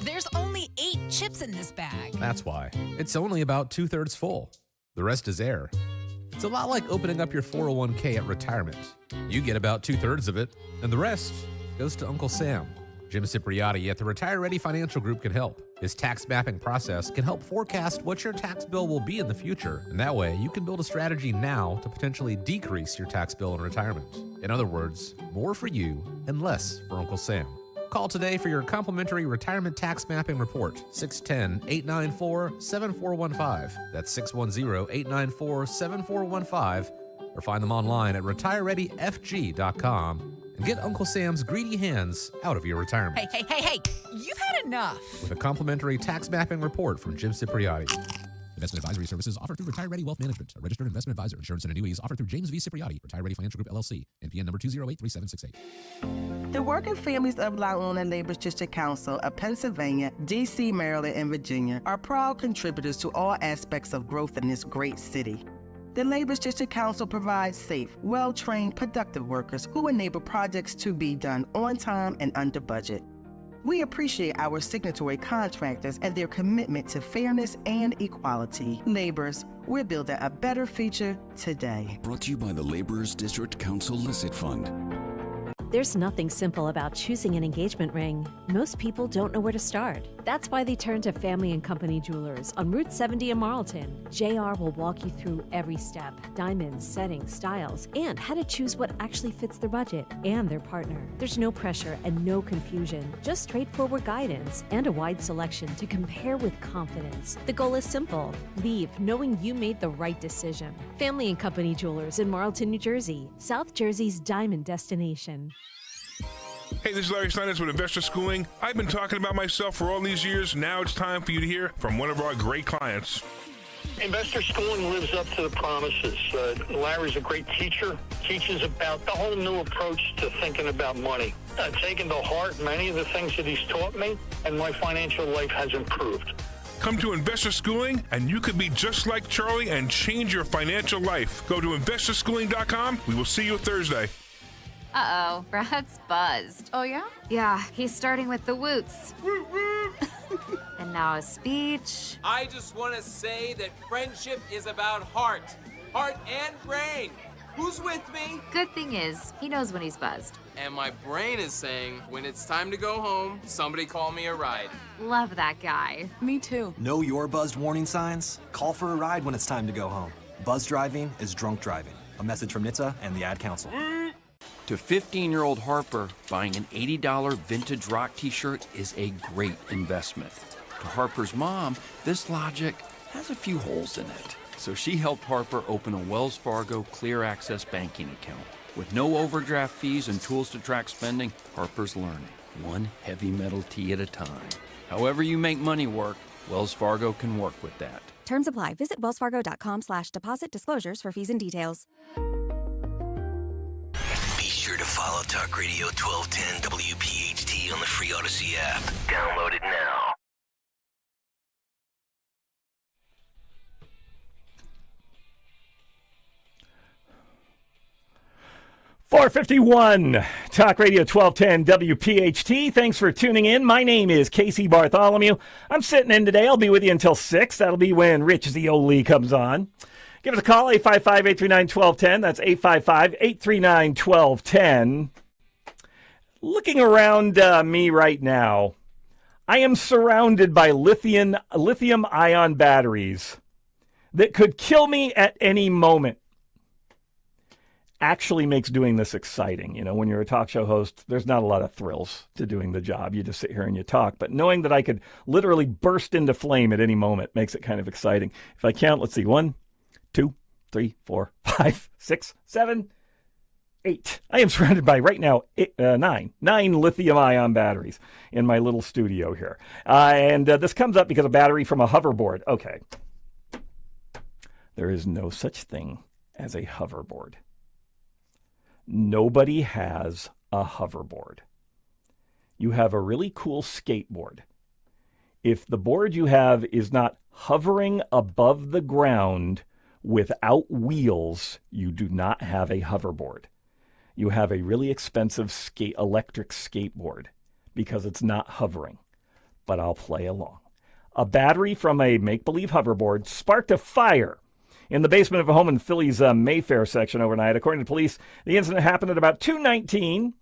There's only 8 chips in this bag. That's why. It's only about 2/3 full. The rest is air. It's a lot like opening up your 401k at retirement. You get about 2/3 of it, and the rest goes to Uncle Sam. Jim Cipriotti at the Retire Ready Financial Group can help. His tax mapping process can help forecast what your tax bill will be in the future, and that way you can build a strategy now to potentially decrease your tax bill in retirement. In other words, more for you and less for Uncle Sam. Call today for your complimentary retirement tax mapping report, 610-894-7415. That's 610-894-7415. Or find them online at retirereadyfg.com and get Uncle Sam's greedy hands out of your retirement. Hey, you've had enough. With a complimentary tax mapping report from Jim Cipriotti. Investment advisory services offered through Retire Ready Wealth Management, a registered investment advisor. Insurance and annuities offered through James V. Cipriotti, Retire Ready Financial Group, LLC, NPN number 2083768. The working families of La Una Labor District Council of Pennsylvania, D.C., Maryland, and Virginia are proud contributors to all aspects of growth in this great city. The Labor District Council provides safe, well-trained, productive workers who enable projects to be done on time and under budget. We appreciate our signatory contractors and their commitment to fairness and equality. Laborers, we're building a better future today. Brought to you by the Laborers District Council Licit Fund. There's nothing simple about choosing an engagement ring. Most people don't know where to start. That's why they turn to Family & Company Jewelers on Route 70 in Marlton. JR will walk you through every step, diamonds, settings, styles, and how to choose what actually fits their budget and their partner. There's no pressure and no confusion, just straightforward guidance and a wide selection to compare with confidence. The goal is simple. Leave knowing you made the right decision. Family & Company Jewelers in Marlton, New Jersey, South Jersey's diamond destination. Hey, this is Larry Steinitz with Investor Schooling. I've been talking about myself for all these years. Now it's time for you to hear from one of our great clients. Investor Schooling lives up to the promises. Larry's a great teacher, teaches about the whole new approach to thinking about money. I've taken to heart many of the things that he's taught me, and my financial life has improved. Come to Investor Schooling, and you could be just like Charlie and change your financial life. Go to investorschooling.com. We will see you Thursday. Uh-oh, Brad's buzzed. Oh, yeah? Yeah, he's starting with the woots. And now a speech. I just want to say that friendship is about heart and brain. Who's with me? Good thing is, he knows when he's buzzed. And my brain is saying, when it's time to go home, somebody call me a ride. Love that guy. Me too. Know your buzzed warning signs? Call for a ride when it's time to go home. Buzz driving is drunk driving. A message from NHTSA and the Ad Council. To 15-year-old Harper, buying an $80 vintage rock t-shirt is a great investment. To Harper's mom, this logic has a few holes in it. So she helped Harper open a Wells Fargo Clear Access banking account. With no overdraft fees and tools to track spending, Harper's learning, one heavy metal tee at a time. However you make money work, Wells Fargo can work with that. Terms apply. Visit wellsfargo.com/deposit disclosures for fees and details. Be sure to follow Talk Radio 1210 WPHT on the free Odyssey app. Download it now. .451 Talk Radio 1210 WPHT. Thanks for tuning in. My name is Casey Bartholomew. I'm sitting in today. I'll be with you until 6. That'll be when Rich Zioli comes on. Give us a call, 855-839-1210. That's 855-839-1210. Looking around me right now, I am surrounded by lithium-ion batteries that could kill me at any moment. Actually makes doing this exciting. You know, when you're a talk show host, there's not a lot of thrills to doing the job. You just sit here and you talk. But knowing that I could literally burst into flame at any moment makes it kind of exciting. If I count, let's see, 1, 2, 3, 4, 5, 6, 7, 8. I am surrounded by, right now, 9 lithium-ion batteries in my little studio here. And this comes up because a battery from a hoverboard. Okay. There is no such thing as a hoverboard. Nobody has a hoverboard. You have a really cool skateboard. If the board you have is not hovering above the ground without wheels, you do not have a hoverboard. You have a really expensive electric skateboard because it's not hovering. But I'll play along. A battery from a make-believe hoverboard sparked a fire in the basement of a home in Philly's Mayfair section overnight. According to police, the incident happened at about 2:19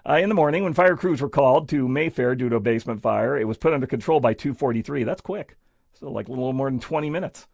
in the morning when fire crews were called to Mayfair due to a basement fire. It was put under control by 2:43. That's quick. So like a little more than 20 minutes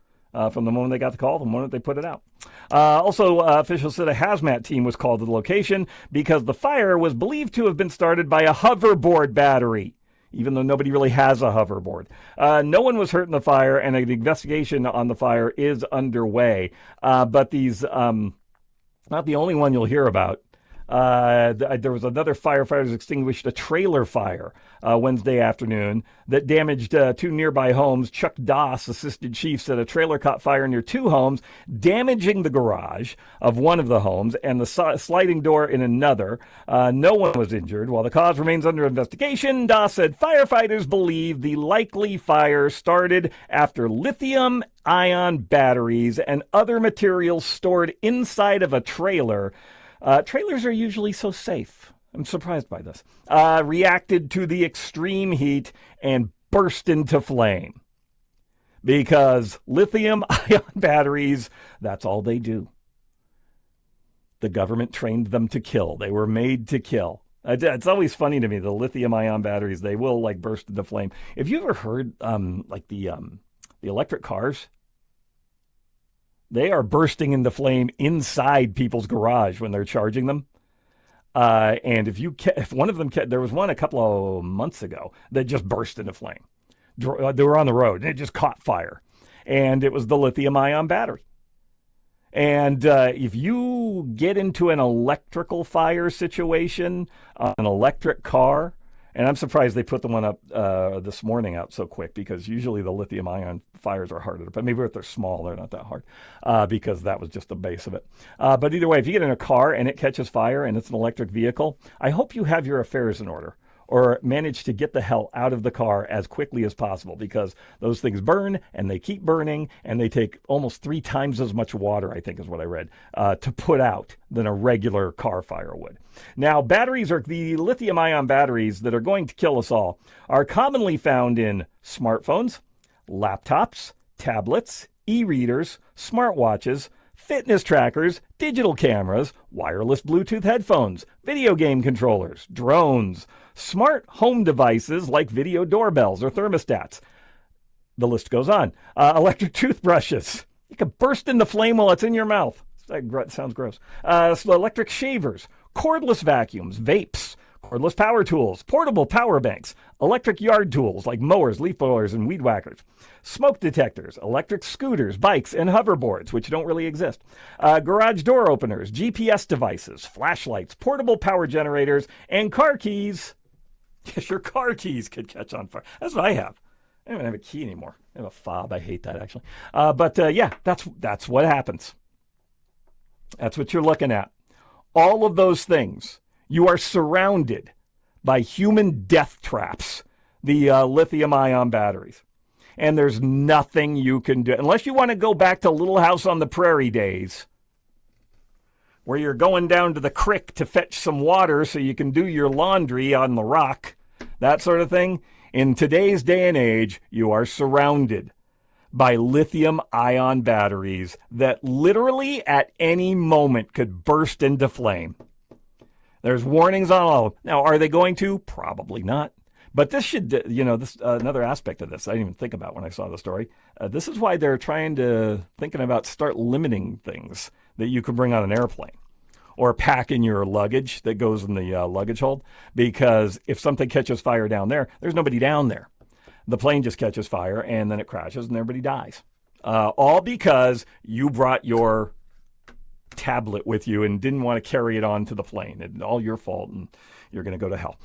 from the moment they got the call, the moment they put it out. Also, officials said a hazmat team was called to the location because the fire was believed to have been started by a hoverboard battery, even though nobody really has a hoverboard. No one was hurt in the fire, and an investigation on the fire is underway. But these, not the only one you'll hear about. There was another firefighters extinguished a trailer fire Wednesday afternoon that damaged 2 nearby homes. Chuck Doss, assistant chief, said a trailer caught fire near 2 homes, damaging the garage of one of the homes and the sliding door in another. No one was injured. While the cause remains under investigation, Doss said firefighters believe the likely fire started after lithium-ion batteries and other materials stored inside of a trailer. Trailers are usually so safe. I'm surprised by this. Reacted to the extreme heat and burst into flame. Because lithium-ion batteries, that's all they do. The government trained them to kill. They were made to kill. It's always funny to me, the lithium-ion batteries, they will like burst into flame. Have you ever heard like the electric cars? They are bursting into flame inside people's garage when they're charging them. And if one of them, there was one a couple of months ago that just burst into flame. They were on the road and it just caught fire. And it was the lithium-ion battery. And if you get into an electrical fire situation, an electric car, and I'm surprised they put the one up this morning out so quick, because usually the lithium-ion fires are harder. But maybe if they're small, they're not that hard, because that was just the base of it. But either way, if you get in a car and it catches fire and it's an electric vehicle, I hope you have your affairs in order or manage to get the hell out of the car as quickly as possible, because those things burn and they keep burning and they take almost 3 times as much water, I think is what I read, to put out than a regular car fire would. Now, batteries, are the lithium-ion batteries that are going to kill us all, are commonly found in smartphones, laptops, tablets, e-readers, smartwatches, fitness trackers, digital cameras, wireless Bluetooth headphones, video game controllers, drones, smart home devices like video doorbells or thermostats. The list goes on. Electric toothbrushes. You can burst into flame while it's in your mouth. That sounds gross. Electric shavers, cordless vacuums, vapes, cordless power tools, portable power banks, electric yard tools like mowers, leaf blowers, and weed whackers, smoke detectors, electric scooters, bikes, and hoverboards, which don't really exist, garage door openers, GPS devices, flashlights, portable power generators, and car keys. Yes, your car keys could catch on fire. That's what I have. I don't even have a key anymore. I have a fob. I hate that, actually. But yeah, that's what happens. That's what you're looking at. All of those things. You are surrounded by human death traps, the lithium-ion batteries. And there's nothing you can do. Unless you want to go back to Little House on the Prairie days, where you're going down to the creek to fetch some water so you can do your laundry on the rock, that sort of thing. In today's day and age, you are surrounded by lithium-ion batteries that literally at any moment could burst into flame. There's warnings on all of them. Now, are they going to? Probably not, But this should, this another aspect of this I didn't even think about when I saw the story. This is why they're thinking about start limiting things that you can bring on an airplane or pack in your luggage that goes in the luggage hold. Because if something catches fire down there, there's nobody down there. The plane just catches fire and then it crashes and everybody dies. All because you brought your tablet with you and didn't want to carry it on to the plane. It's all your fault, and you're going to go to hell.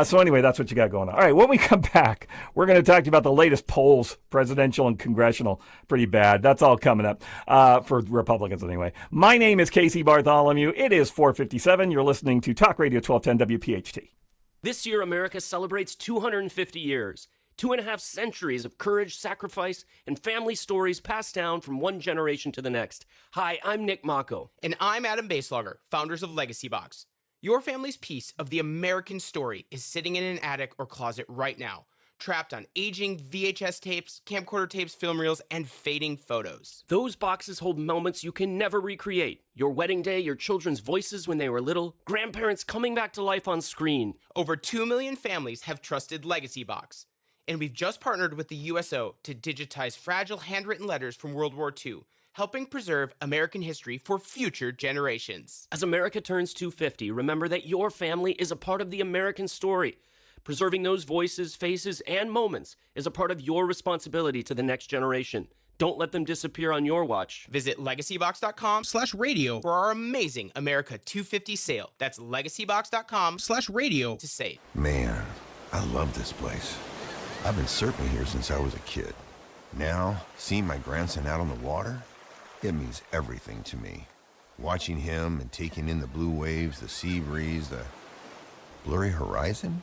So anyway, that's what you got going on. All right, when we come back, we're going to talk to you about the latest polls, presidential and congressional. Pretty bad. That's all coming up for Republicans anyway. My name is Casey Bartholomew. It is 4:57. You're listening to Talk Radio 1210 WPHT. This year, America celebrates 250 years. 2.5 centuries of courage, sacrifice, and family stories passed down from one generation to the next. Hi, I'm Nick Mako. And I'm Adam Baselogger, founders of Legacy Box. Your family's piece of the American story is sitting in an attic or closet right now, trapped on aging VHS tapes, camcorder tapes, film reels, and fading photos. Those boxes hold moments you can never recreate. Your wedding day, your children's voices when they were little, grandparents coming back to life on screen. Over 2 million families have trusted Legacy Box. And we've just partnered with the USO to digitize fragile handwritten letters from World War II, helping preserve American history for future generations. As America turns 250, remember that your family is a part of the American story. Preserving those voices, faces, and moments is a part of your responsibility to the next generation. Don't let them disappear on your watch. Visit legacybox.com/radio for our amazing America 250 sale. That's legacybox.com/radio to save. Man, I love this place. I've been surfing here since I was a kid. Now, seeing my grandson out on the water, it means everything to me. Watching him and taking in the blue waves, the sea breeze, the blurry horizon.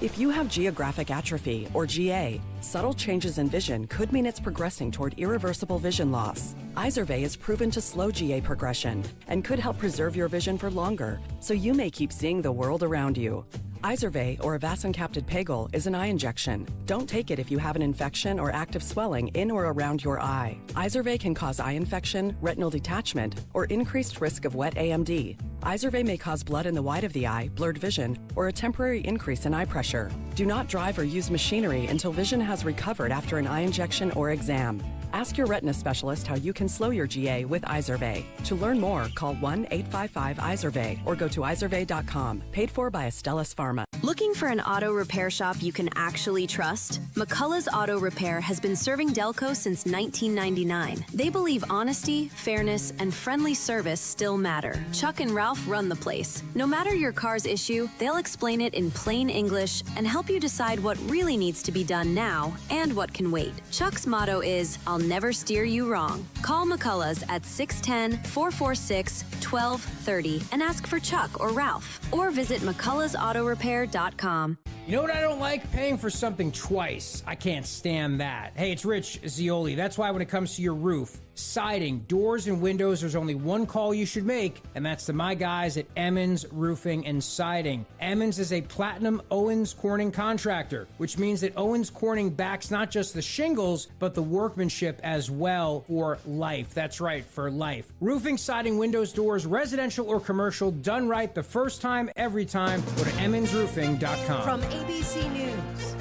If you have geographic atrophy, or GA, subtle changes in vision could mean it's progressing toward irreversible vision loss. Izervay is proven to slow GA progression and could help preserve your vision for longer, so you may keep seeing the world around you. Izervay, or avacincaptad pegol, is an eye injection. Don't take it if you have an infection or active swelling in or around your eye. Izervay can cause eye infection, retinal detachment, or increased risk of wet AMD. Izervay may cause blood in the white of the eye, blurred vision, or a temporary increase in eye pressure. Do not drive or use machinery until vision has recovered after an eye injection or exam. Ask your retina specialist how you can slow your GA with Izervay. To learn more, call 1-855-IZERVAY or go to izervay.com. Paid for by Astellas Pharma. Looking for an auto repair shop you can actually trust? McCullough's Auto Repair has been serving Delco since 1999. They believe honesty, fairness, and friendly service still matter. Chuck and Ralph run the place. No matter your car's issue, they'll explain it in plain English and help you decide what really needs to be done now and what can wait. Chuck's motto is, I'll never steer you wrong. Call McCullough's at 610-446-1230 and ask for Chuck or Ralph. Or visit McCulloughsAutoRepair.com. You know what I don't like? Paying for something twice. I can't stand that. Hey, it's Rich Zioli. That's why when it comes to your roof, siding, doors, and windows, there's only one call you should make, and that's to my guys at Emmons Roofing and Siding. Emmons is a platinum Owens Corning contractor, which means that Owens Corning backs not just the shingles, but the workmanship as well for life. That's right, for life. Roofing, siding, windows, doors, residential or commercial, done right the first time, every time. Go to emmonsroofing.com. From ABC News,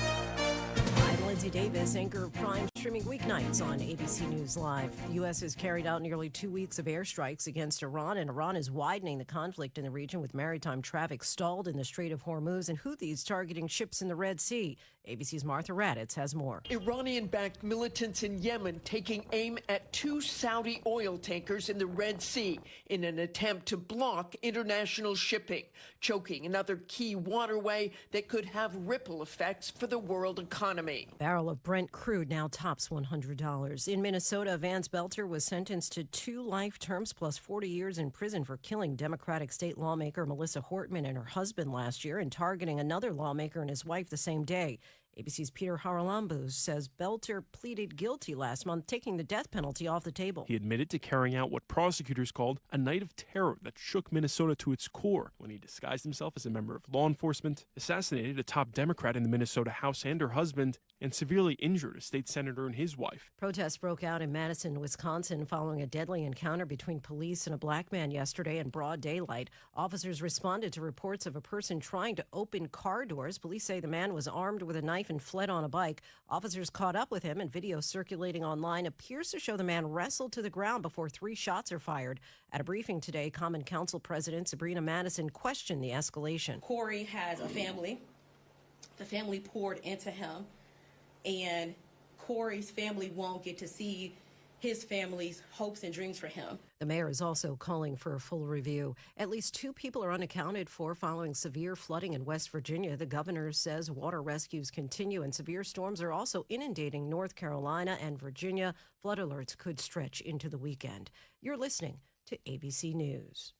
I'm Lindsay Davis, anchor of Prime, streaming weeknights on ABC News Live. The U.S. has carried out nearly 2 weeks of airstrikes against Iran, and Iran is widening the conflict in the region with maritime traffic stalled in the Strait of Hormuz and Houthis targeting ships in the Red Sea. ABC's Martha Raddatz has more. Iranian-backed militants in Yemen taking aim at 2 Saudi oil tankers in the Red Sea in an attempt to block international shipping, choking another key waterway that could have ripple effects for the world economy. A barrel of Brent crude now tops $100. In Minnesota, Vance Belter was sentenced to 2 life terms plus 40 years in prison for killing Democratic state lawmaker Melissa Hortman and her husband last year and targeting another lawmaker and his wife the same day. ABC's Peter Haralambous says Belter pleaded guilty last month, taking the death penalty off the table. He admitted to carrying out what prosecutors called a night of terror that shook Minnesota to its core when he disguised himself as a member of law enforcement, assassinated a top Democrat in the Minnesota House and her husband, and severely injured a state senator and his wife. Protests broke out in Madison, Wisconsin, following a deadly encounter between police and a black man yesterday in broad daylight. Officers responded to reports of a person trying to open car doors. Police say the man was armed with a knife and fled on a bike. Officers caught up with him, and video circulating online appears to show the man wrestled to the ground before 3 shots are fired. At a briefing today, Common Council President Sabrina Madison questioned the escalation. Corey has a family. The family poured into him, and Corey's family won't get to see his family's hopes and dreams for him. The mayor is also calling for a full review. At least 2 people are unaccounted for following severe flooding in West Virginia. The governor says water rescues continue, and severe storms are also inundating North Carolina and Virginia. Flood alerts could stretch into the weekend. You're listening to ABC News.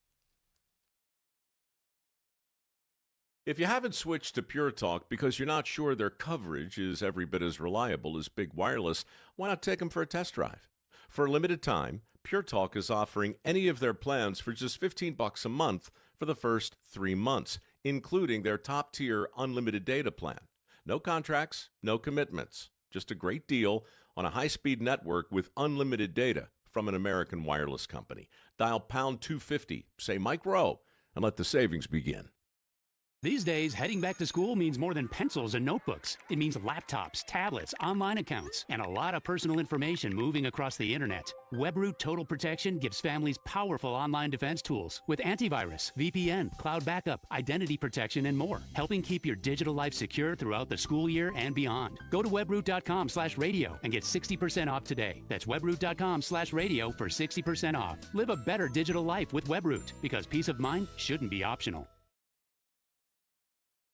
If you haven't switched to Pure Talk because you're not sure their coverage is every bit as reliable as Big Wireless, why not take them for a test drive? For a limited time, Pure Talk is offering any of their plans for just $15 a month for the first 3 months, including their top-tier unlimited data plan. No contracts, no commitments, just a great deal on a high-speed network with unlimited data from an American wireless company. Dial pound 250, say Mike Rowe, and let the savings begin. These days, heading back to school means more than pencils and notebooks. It means laptops, tablets, online accounts, and a lot of personal information moving across the internet. WebRoot Total Protection gives families powerful online defense tools with antivirus, VPN, cloud backup, identity protection, and more, helping keep your digital life secure throughout the school year and beyond. Go to webroot.com/radio and get 60% off today. That's webroot.com/radio for 60% off. Live a better digital life with WebRoot, because peace of mind shouldn't be optional.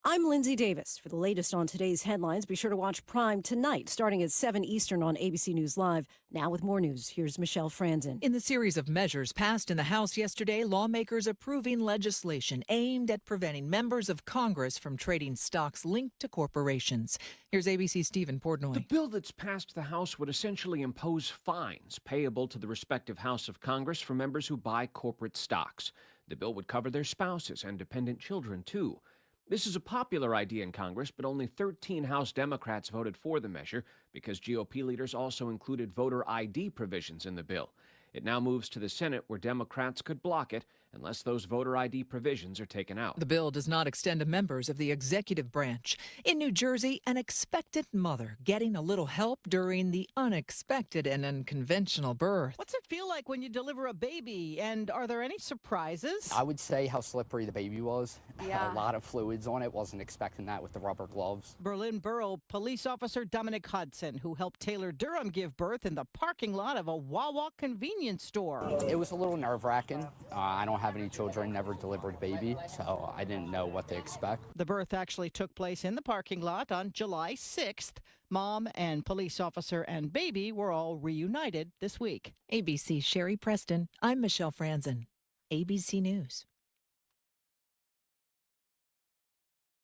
I'm Lindsay Davis. For the latest on today's headlines, be sure to watch Prime tonight, starting at 7 Eastern on ABC News Live. Now with more news, here's Michelle Franzen. In the series of measures passed in the House yesterday, lawmakers approving legislation aimed at preventing members of Congress from trading stocks linked to corporations. Here's ABC's Stephen Portnoy. The bill that's passed the House would essentially impose fines payable to the respective House of Congress for members who buy corporate stocks. The bill would cover their spouses and dependent children, too. This is a popular idea in Congress, but only 13 House Democrats voted for the measure because GOP leaders also included voter ID provisions in the bill. It now moves to the Senate, where Democrats could block it unless those voter ID provisions are taken out. The bill does not extend to members of the executive branch. In New Jersey, an expectant mother getting a little help during the unexpected and unconventional birth. What's it feel like when you deliver a baby? And are there any surprises? I would say how slippery the baby was. Yeah. A lot of fluids on it. Wasn't expecting that with the rubber gloves. Berlin Borough Police Officer Dominic Hudson, who helped Taylor Durham give birth in the parking lot of a Wawa convenience store. It was a little nerve-wracking. I don't have any children, never delivered a baby, so I didn't know what to expect. The birth actually took place in the parking lot on July 6th. Mom and police officer and baby were all reunited this week. ABC's Sherry Preston. I'm Michelle Franzen. ABC News.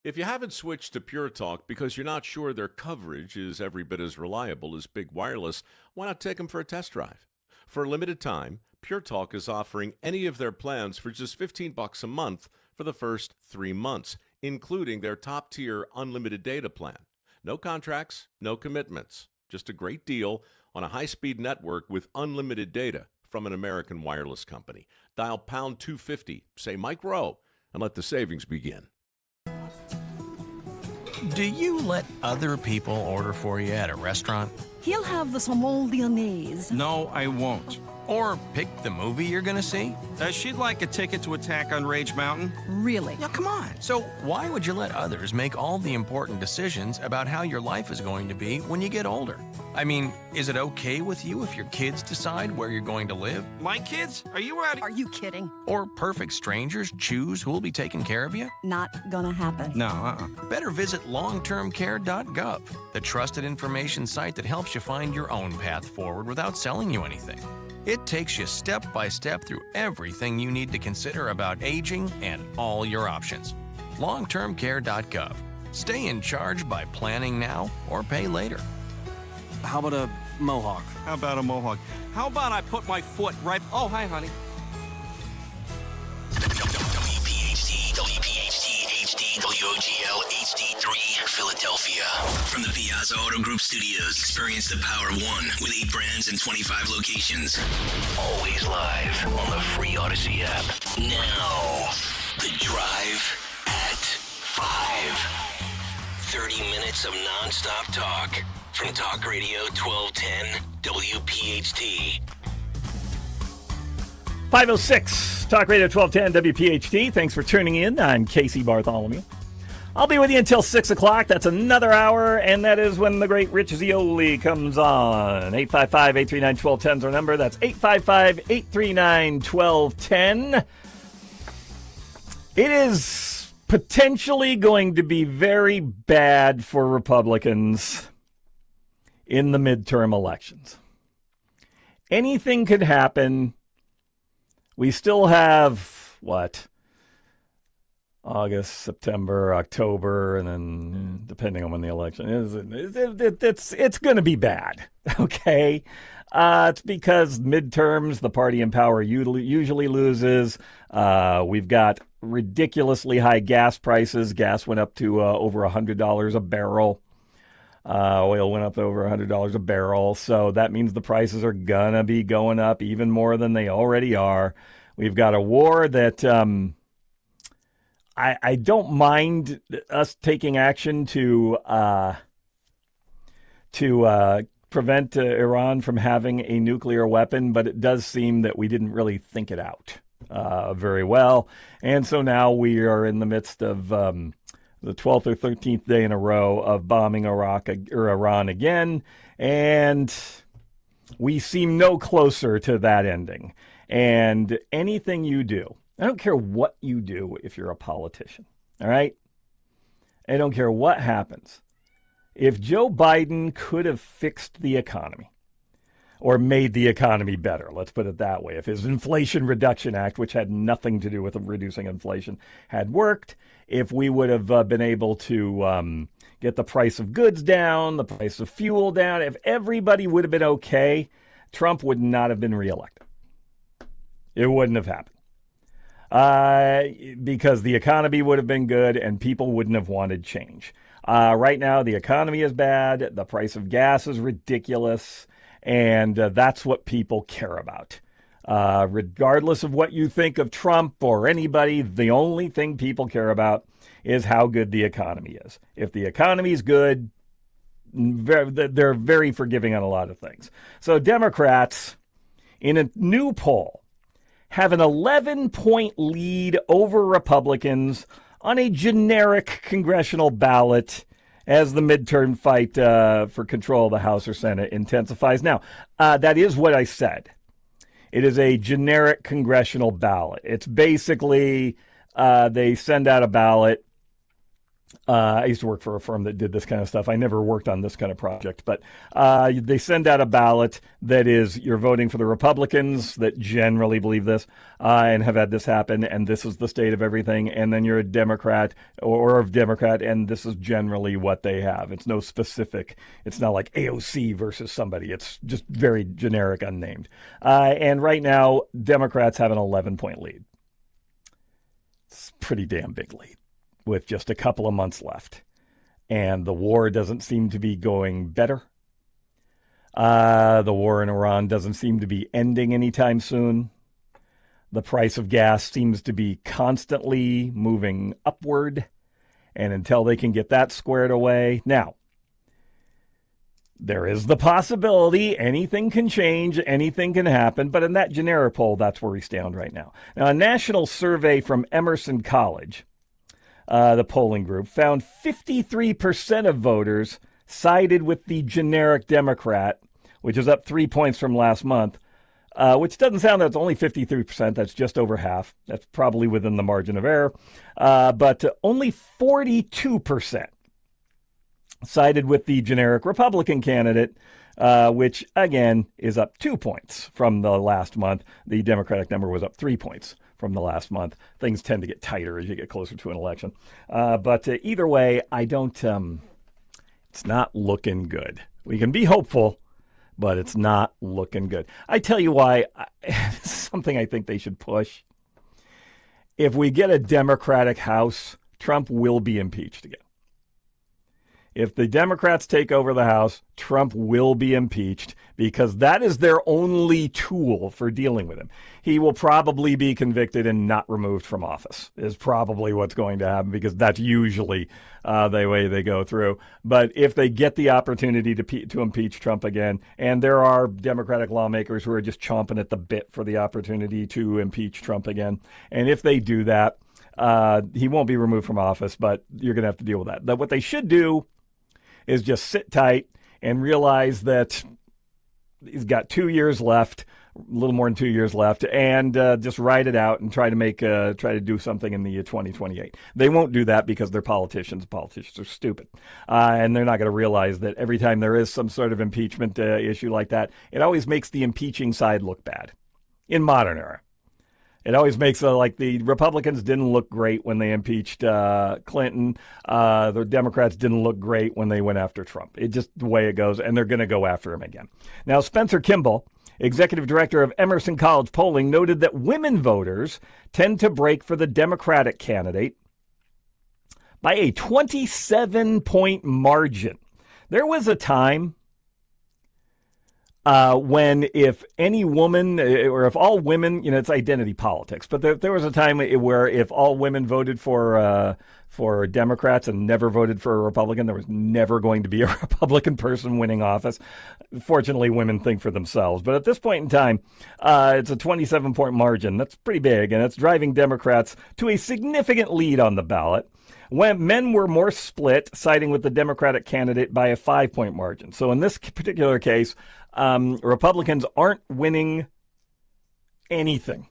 If you haven't switched to Pure Talk because you're not sure their coverage is every bit as reliable as Big Wireless, why not take them for a test drive? For a limited time, Pure Talk is offering any of their plans for just $15 a month for the first 3 months, including their top-tier unlimited data plan. No contracts, no commitments, just a great deal on a high-speed network with unlimited data from an American wireless company. Dial pound 250, say Mike Rowe, and let the savings begin. Do you let other people order for you at a restaurant? He'll have the saumon lyonnaise. No, I won't. Or pick the movie you're gonna see? She'd like a ticket to Attack on Rage Mountain. Really? Yeah, come on. So why would you let others make all the important decisions about how your life is going to be when you get older? I mean, is it okay with you if your kids decide where you're going to live? My kids? Are you out? Are you kidding? Or perfect strangers choose who'll be taking care of you? Not gonna happen. No, Better visit longtermcare.gov, the trusted information site that helps you find your own path forward without selling you anything. It takes you step by step through everything you need to consider about aging and all your options. longtermcare.gov. Stay in charge by planning now or pay later. How about a mohawk? How about a mohawk? How about I put my foot right... Oh, hi, honey. WPHT, HD, WOGL, HD3, Philadelphia. From the Piazza Auto Group Studios, experience the power of one with 8 brands and 25 locations. Always live on the free Odyssey app. Now, The Drive at 5. 30 minutes of nonstop talk from Talk Radio 1210 WPHT. 506 Talk Radio 1210 WPHT. Thanks for tuning in. I'm Casey Bartholomew. I'll be with you until 6 o'clock. That's another hour, and that is when the great Rich Zeoli comes on. 855-839-1210 is our number. That's 855-839-1210. It is potentially going to be very bad for Republicans in the midterm elections. Anything could happen. We still have, August, September, October, and then depending on when the election is, it's going to be bad, okay? It's because midterms, the party in power usually loses. We've got ridiculously high gas prices. Gas went up to over $100 a barrel. Oil went up to over $100 a barrel. So that means the prices are going to be going up even more than they already are. We've got a war that I don't mind us taking action to prevent Iran from having a nuclear weapon, but it does seem that we didn't really think it out very well. And so now we are in the midst of the 12th or 13th day in a row of bombing Iran again, and we seem no closer to that ending. And anything you do, I don't care what you do if you're a politician, all right? I don't care what happens. If Joe Biden could have fixed the economy or made the economy better, let's put it that way, if his Inflation Reduction Act, which had nothing to do with reducing inflation, had worked, if we would have been able to get the price of goods down, the price of fuel down, if everybody would have been okay, Trump would not have been reelected. It wouldn't have happened. Because the economy would have been good and people wouldn't have wanted change. Right now, the economy is bad. The price of gas is ridiculous. And that's what people care about. Regardless of what you think of Trump or anybody, the only thing people care about is how good the economy is. If the economy is good, they're very forgiving on a lot of things. So Democrats, in a new poll, have an 11-point lead over Republicans on a generic congressional ballot as the midterm fight for control of the House or Senate intensifies. Now, that is what I said. It is a generic congressional ballot. It's basically they send out a ballot. I used to work for a firm that did this kind of stuff. I never worked on this kind of project, but they send out a ballot that is, you're voting for the Republicans that generally believe this and have had this happen, and this is the state of everything, and then you're a Democrat or a Democrat, and this is generally what they have. It's no specific. It's not like AOC versus somebody. It's just very generic, unnamed. And right now, Democrats have an 11-point lead. It's a pretty damn big lead, with just a couple of months left. And the war doesn't seem to be going better. The war in Iran doesn't seem to be ending anytime soon. The price of gas seems to be constantly moving upward. And until they can get that squared away. Now, there is the possibility anything can change, anything can happen. But in that generic poll, that's where we stand right now. Now, a national survey from Emerson College, the polling group, found 53% of voters sided with the generic Democrat, which is up 3 points from last month, which doesn't sound that's only 53%. That's just over half. That's probably within the margin of error. But only 42% sided with the generic Republican candidate, which, again, is up 2 points from the last month. The Democratic number was up 3 points from the last month. Things tend to get tighter as you get closer to an election. But either way, I don't, it's not looking good. We can be hopeful, but it's not looking good. I tell you why, this is something I think they should push. If we get a Democratic House, Trump will be impeached again. If the Democrats take over the House, Trump will be impeached because that is their only tool for dealing with him. He will probably be convicted and not removed from office is probably what's going to happen because that's usually the way they go through. But if they get the opportunity to impeach Trump again, and there are Democratic lawmakers who are just chomping at the bit for the opportunity to impeach Trump again, and if they do that, he won't be removed from office, but you're going to have to deal with that. But what they should do is just sit tight and realize that he's got 2 years left, a little more than 2 years left, and just ride it out and try to do something in the 2028. They won't do that because they're politicians. Politicians are stupid. And they're not going to realize that every time there is some sort of impeachment issue like that, it always makes the impeaching side look bad in modern era. It always makes like the Republicans didn't look great when they impeached Clinton. The Democrats didn't look great when they went after Trump. It's just the way it goes, and they're going to go after him again. Now, Spencer Kimball, executive director of Emerson College Polling, noted that women voters tend to break for the Democratic candidate by a 27-point margin. There was a time when if any woman or if all women, it's identity politics, but there was a time where if all women voted for Democrats and never voted for a Republican, there was never going to be a Republican person winning office. Fortunately, women think for themselves. But at this point in time, it's a 27-point margin. That's pretty big, and it's driving Democrats to a significant lead on the ballot. When men were more split, siding with the Democratic candidate by a 5-point margin. So in this particular case, Republicans aren't winning anything.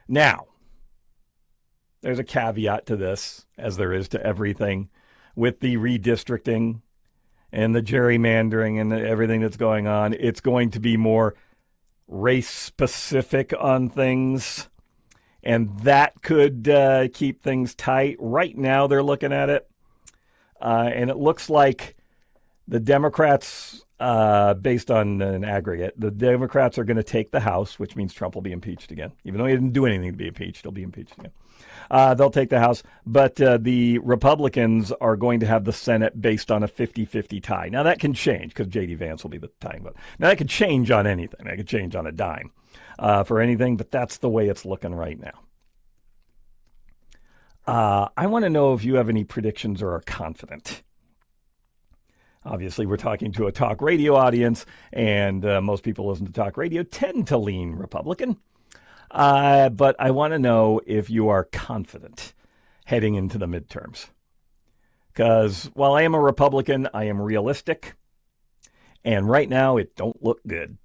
Now, there's a caveat to this, as there is to everything, with the redistricting and the gerrymandering and everything that's going on. It's going to be more race-specific on things, and that could keep things tight. Right now, they're looking at it, and it looks like the Democrats, based on an aggregate, the Democrats are going to take the House, which means Trump will be impeached again. Even though he didn't do anything to be impeached, he'll be impeached again. They'll take the House, but the Republicans are going to have the Senate based on a 50-50 tie. Now, that can change because J.D. Vance will be the tying vote. Now, that could change on anything. That could change on a dime for anything, but that's the way it's looking right now. I want to know if you have any predictions or are confident. Obviously, we're talking to a talk radio audience, and most people listen to talk radio tend to lean Republican. But I want to know if you are confident heading into the midterms. Because while I am a Republican, I am realistic. And right now, it don't look good.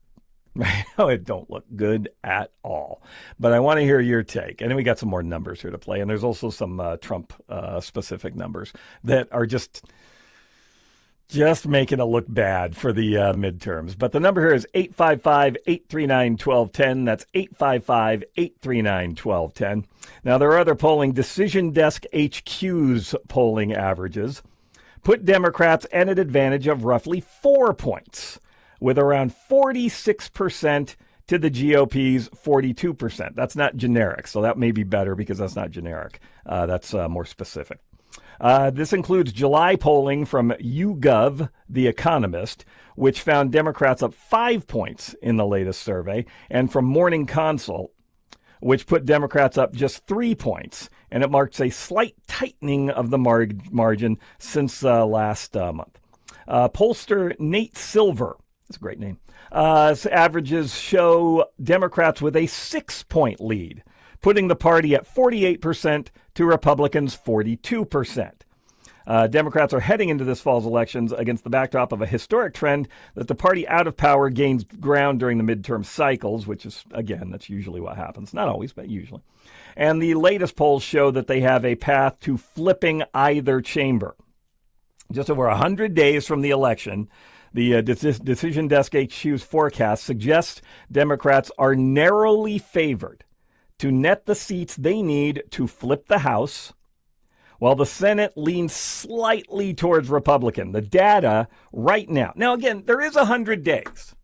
Right now, it don't look good at all. But I want to hear your take. And then we got some more numbers here to play. And there's also some Trump-specific numbers that are just making it look bad for the midterms. But the number here is 855-839-1210. That's 855-839-1210. Now, there are other polling. Decision Desk HQ's polling averages put Democrats at an advantage of roughly 4 points, with around 46% to the GOP's 42%. That's not generic, so that may be better because that's not generic. That's more specific. This includes July polling from YouGov, The Economist, which found Democrats up 5 points in the latest survey, and from Morning Consult, which put Democrats up just 3 points, and it marks a slight tightening of the margin since last month. Pollster Nate Silver, that's a great name, averages show Democrats with a 6-point lead, putting the party at 48% to Republicans' 42%. Democrats are heading into this fall's elections against the backdrop of a historic trend that the party out of power gains ground during the midterm cycles, which is, again, that's usually what happens. Not always, but usually. And the latest polls show that they have a path to flipping either chamber. Just over 100 days from the election, the Decision Desk HQ's forecast suggests Democrats are narrowly favored to net the seats they need to flip the House, while the Senate leans slightly towards Republican. The data right now. Now, again, there is 100 days.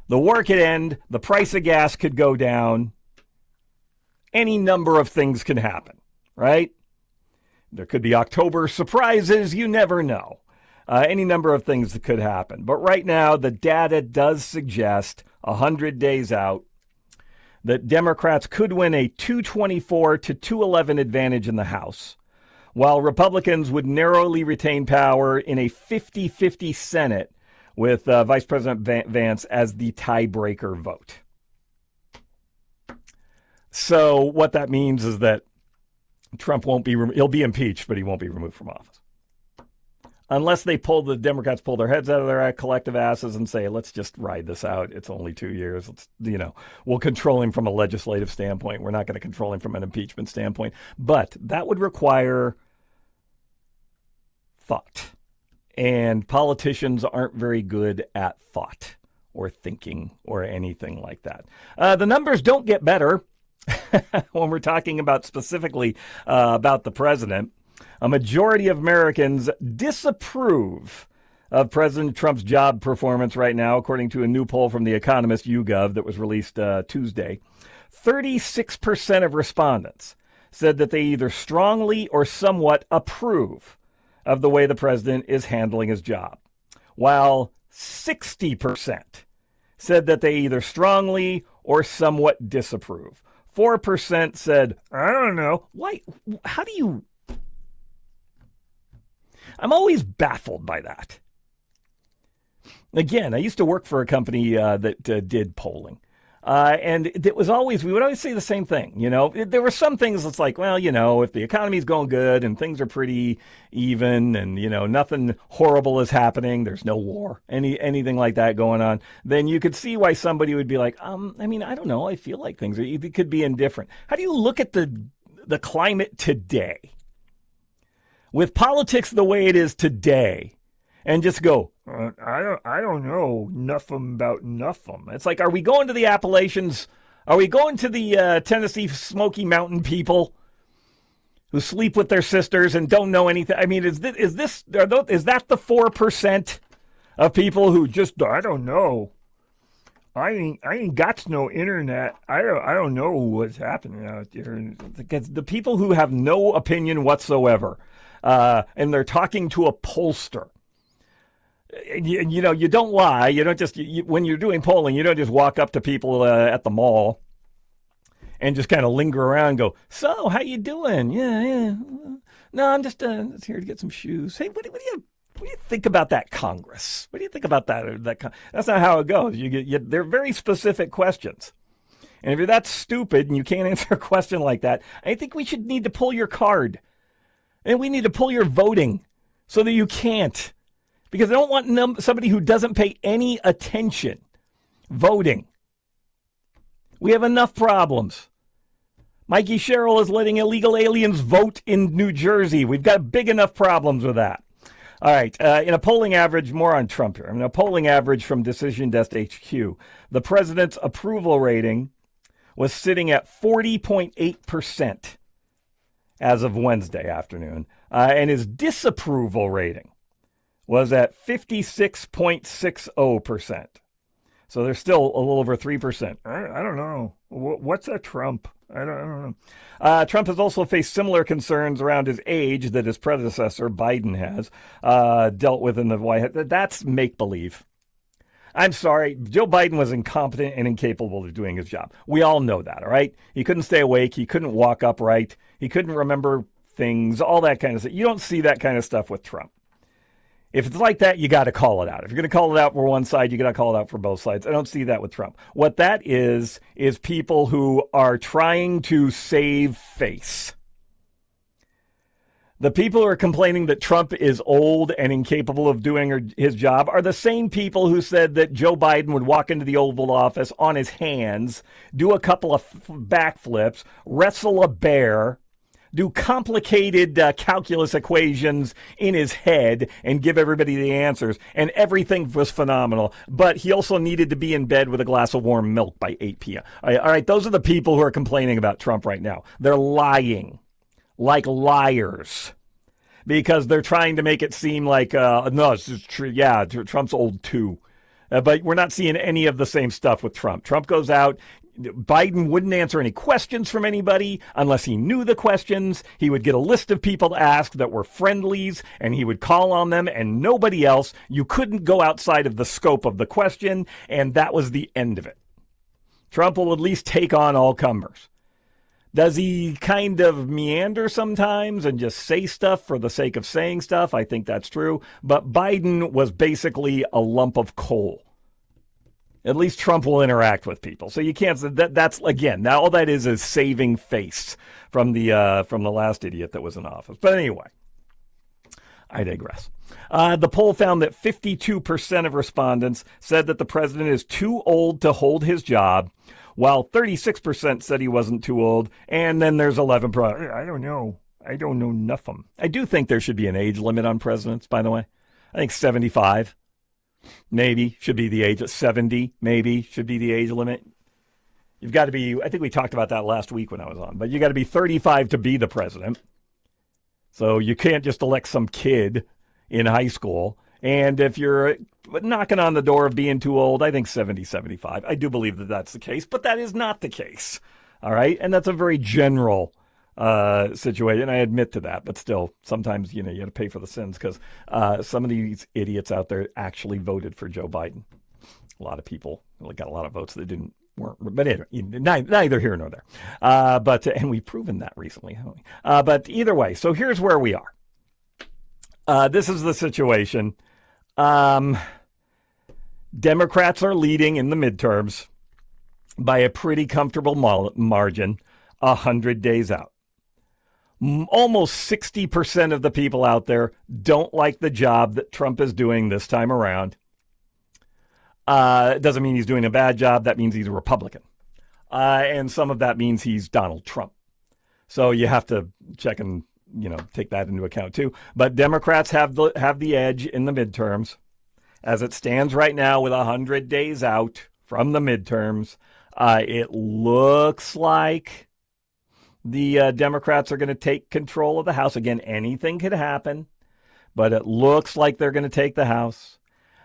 The war could end. The price of gas could go down. Any number of things can happen, right? There could be October surprises. You never know. Any number of things that could happen. But right now, the data does suggest 100 days out that Democrats could win a 224 to 211 advantage in the House, while Republicans would narrowly retain power in a 50-50 Senate with Vice President Vance as the tiebreaker vote. So what that means is that Trump won't be, he'll be impeached, but he won't be removed from office. Unless the Democrats pull their heads out of their collective asses and say, let's just ride this out. It's only 2 years. We'll control him from a legislative standpoint. We're not going to control him from an impeachment standpoint. But that would require thought. And politicians aren't very good at thought or thinking or anything like that. The numbers don't get better when we're talking about specifically about the president. A majority of Americans disapprove of President Trump's job performance right now, according to a new poll from The Economist YouGov that was released Tuesday. 36% of respondents said that they either strongly or somewhat approve of the way the president is handling his job, while 60% said that they either strongly or somewhat disapprove. 4% said, I don't know. Why? How do you... I'm always baffled by that. Again, I used to work for a company that did polling. And it was always, we would always say the same thing. There were some things that's like, well, if the economy's going good and things are pretty even and, nothing horrible is happening, there's no war, anything like that going on, then you could see why somebody would be like, I don't know, I feel like things could be indifferent. How do you look at the climate today? With politics the way it is today, and just go, I don't know nothing about nothing. It's like, are we going to the Appalachians? Are we going to the Tennessee Smoky Mountain people who sleep with their sisters and don't know anything? I mean, is that the 4% of people who just, I don't know. I ain't got no internet. I don't know what's happening out there. The people who have no opinion whatsoever. And they're talking to a pollster. You don't lie. You don't just, when you're doing polling, you don't just walk up to people at the mall and just kind of linger around and go, so, how you doing? Yeah. No, I'm just here to get some shoes. Hey, what do you think about that Congress? What do you think about that? That's not how it goes. They're very specific questions. And if you're that stupid and you can't answer a question like that, I think we should need to pull your card. And we need to pull your voting so that you can't. Because I don't want somebody who doesn't pay any attention voting. We have enough problems. Mikey Sherrill is letting illegal aliens vote in New Jersey. We've got big enough problems with that. All right. In a polling average, more on Trump here. A polling average from Decision Desk HQ, the president's approval rating was sitting at 40.8%. as of Wednesday afternoon, and his disapproval rating was at 56.60%. So there's still a little over 3%. I don't know. What's a Trump? I don't know. Trump has also faced similar concerns around his age that his predecessor, Biden, has dealt with in the White House. That's make-believe. I'm sorry. Joe Biden was incompetent and incapable of doing his job. We all know that, all right? He couldn't stay awake. He couldn't walk upright. He couldn't remember things, all that kind of stuff. You don't see that kind of stuff with Trump. If it's like that, you got to call it out. If you're going to call it out for one side, you got to call it out for both sides. I don't see that with Trump. What that is people who are trying to save face. The people who are complaining that Trump is old and incapable of doing his job are the same people who said that Joe Biden would walk into the Oval Office on his hands, do a couple of backflips, wrestle a bear, do complicated calculus equations in his head and give everybody the answers, and everything was phenomenal. But he also needed to be in bed with a glass of warm milk by 8 p.m. All right, those are the people who are complaining about Trump right now. They're lying like liars because they're trying to make it seem like, no, it's just true. Yeah, Trump's old too. But we're not seeing any of the same stuff with Trump. Trump goes out. Biden wouldn't answer any questions from anybody unless he knew the questions. He would get a list of people to ask that were friendlies, and he would call on them and nobody else. You couldn't go outside of the scope of the question, and that was the end of it. Trump will at least take on all comers. Does he kind of meander sometimes and just say stuff for the sake of saying stuff? I think that's true. But Biden was basically a lump of coal. At least Trump will interact with people. So you can't say that's again, now all that is saving face from the last idiot that was in office. But anyway, I digress. The poll found that 52% of respondents said that the president is too old to hold his job, while 36% said he wasn't too old. And then there's 11%. I don't know. I don't know nothing. I do think there should be an age limit on presidents, by the way. I think 75. Maybe should be the age of 70, maybe should be the age limit. You've got to be, I think we talked about that last week when I was on, but you got to be 35 to be the president. So you can't just elect some kid in high school. And if you're knocking on the door of being too old, I think 70, 75. I do believe that that's the case, but that is not the case. All right. And that's a very general situation. I admit to that, but still, sometimes, you got to pay for the sins because some of these idiots out there actually voted for Joe Biden. A lot of people got a lot of votes that weren't, but anyway, neither here nor there. And we've proven that recently, haven't we? But either way, so here's where we are. This is the situation. Democrats are leading in the midterms by a pretty comfortable margin, 100 days out. Almost 60% of the people out there don't like the job that Trump is doing this time around. It doesn't mean he's doing a bad job. That means he's a Republican. And some of that means he's Donald Trump. So you have to check and, take that into account too. But Democrats have the edge in the midterms. As it stands right now with 100 days out from the midterms, it looks like the Democrats are going to take control of the House. Again, anything could happen, but it looks like they're going to take the House.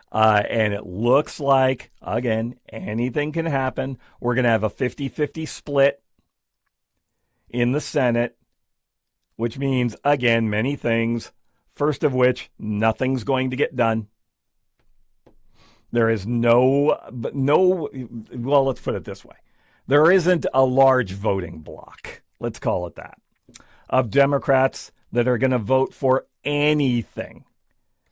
And it looks like, again, anything can happen. We're going to have a 50-50 split in the Senate, which means, again, many things. First of which, nothing's going to get done. There is well, let's put it this way. There isn't a large voting bloc. Let's call it that, of Democrats that are going to vote for anything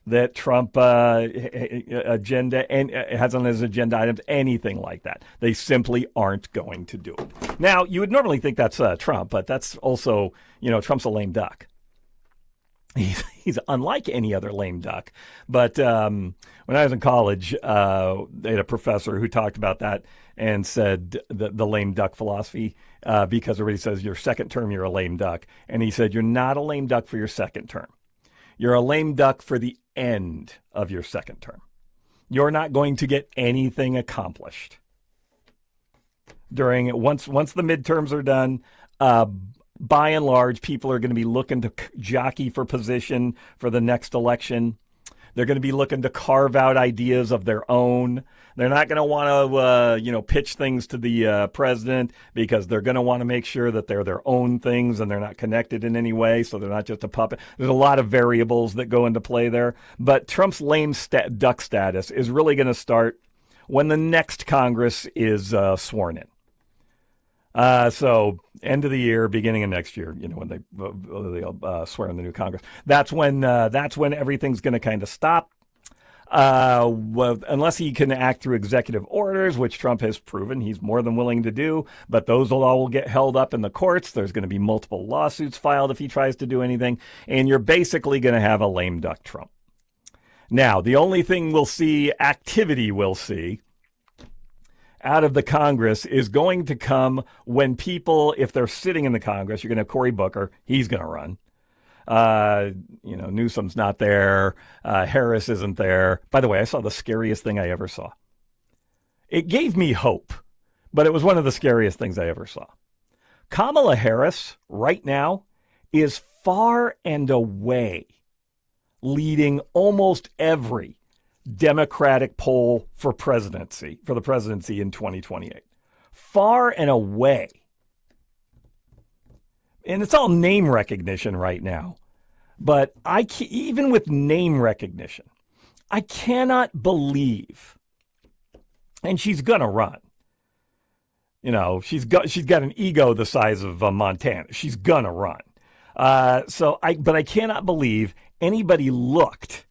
that Trump agenda and has on his agenda items, anything like that. They simply aren't going to do it. Now, you would normally think that's Trump, but that's also, Trump's a lame duck. He's unlike any other lame duck. But when I was in college, they had a professor who talked about that and said the lame duck philosophy, because everybody says your second term, you're a lame duck. And he said, you're not a lame duck for your second term. You're a lame duck for the end of your second term. You're not going to get anything accomplished. Once the midterms are done, by and large, people are going to be looking to jockey for position for the next election. They're going to be looking to carve out ideas of their own. They're not going to want to, pitch things to the president because they're going to want to make sure that they're their own things and they're not connected in any way, so they're not just a puppet. There's a lot of variables that go into play there. But Trump's lame duck status is really going to start when the next Congress is sworn in. So end of the year, beginning of next year, when they swear in the new Congress, that's when everything's going to kind of stop. Unless he can act through executive orders, which Trump has proven he's more than willing to do, but those will get held up in the courts. There's going to be multiple lawsuits filed if he tries to do anything, and you're basically going to have a lame duck Trump. Now, the only thing activity we'll see out of the Congress is going to come when people, if they're sitting in the Congress, you're going to have Cory Booker. He's going to run. Newsom's not there. Harris isn't there. By the way, I saw the scariest thing I ever saw. It gave me hope, but it was one of the scariest things I ever saw. Kamala Harris right now is far and away leading almost every Democratic poll for the presidency in 2028. Far and away. And it's all name recognition right now. But even with name recognition, I cannot believe, and she's going to run. She's got an ego the size of Montana. She's going to run. But I cannot believe anybody looked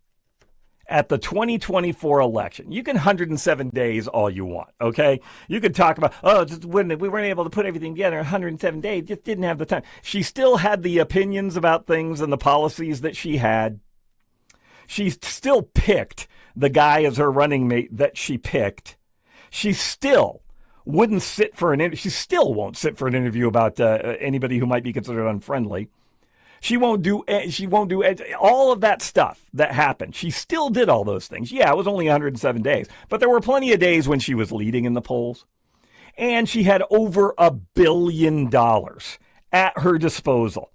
at the 2024 election. You can 107 days all you want, okay? You could talk about, we weren't able to put everything together in 107 days, just didn't have the time. She still had the opinions about things and the policies that she had. She still picked the guy as her running mate that she picked. She still wouldn't sit for an interview. She still won't sit for an interview about anybody who might be considered unfriendly. She won't do all of that stuff that happened. She still did all those things. Yeah, it was only 107 days, but there were plenty of days when she was leading in the polls. And she had over $1 billion at her disposal.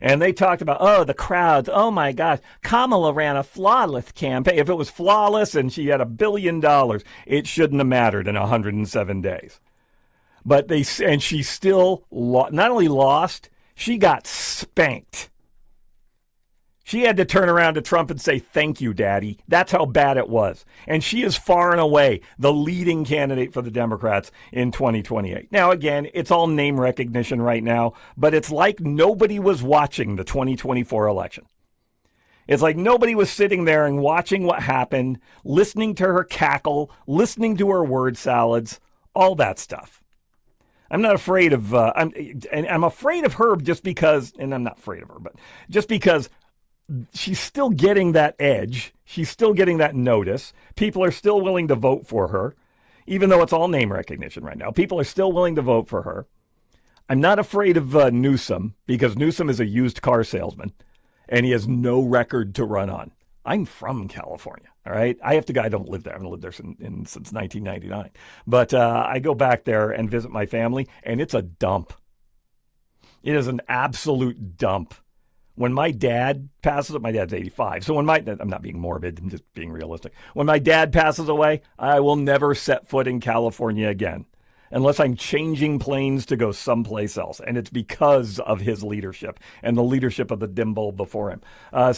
And they talked about, the crowds, oh my gosh, Kamala ran a flawless campaign. If it was flawless and she had $1 billion, it shouldn't have mattered in 107 days. But she still not only lost, she got spanked. She had to turn around to Trump and say, thank you, Daddy. That's how bad it was. And she is far and away the leading candidate for the Democrats in 2028. Now, again, it's all name recognition right now, but it's like nobody was watching the 2024 election. It's like nobody was sitting there and watching what happened, listening to her cackle, listening to her word salads, all that stuff. I'm not afraid of, I'm afraid of her just because, and I'm not afraid of her, but just because she's still getting that edge. She's still getting that notice. People are still willing to vote for her, even though it's all name recognition right now. People are still willing to vote for her. I'm not afraid of Newsom because Newsom is a used car salesman and he has no record to run on. I'm from California, all right? I don't live there. I haven't lived there since 1999. But I go back there and visit my family, and it's a dump. It is an absolute dump. When my dad passes, my dad's 85. So I'm not being morbid, I'm just being realistic. When my dad passes away, I will never set foot in California again. Unless I'm changing planes to go someplace else. And it's because of his leadership and the leadership of the dim bulb before him. I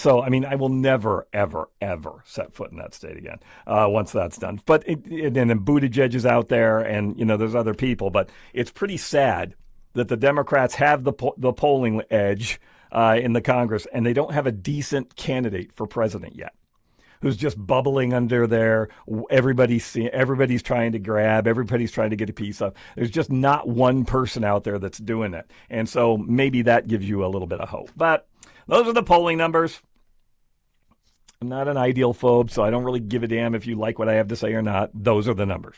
will never, ever, ever set foot in that state again once that's done. But then Buttigieg is out there and, there's other people. But it's pretty sad that the Democrats have the polling edge in the Congress and they don't have a decent candidate for president yet. Who's just bubbling under there. Everybody's trying to grab. Everybody's trying to get a piece of. There's just not one person out there that's doing it. And so maybe that gives you a little bit of hope. But those are the polling numbers. I'm not an ideal phobe, so I don't really give a damn if you like what I have to say or not. Those are the numbers,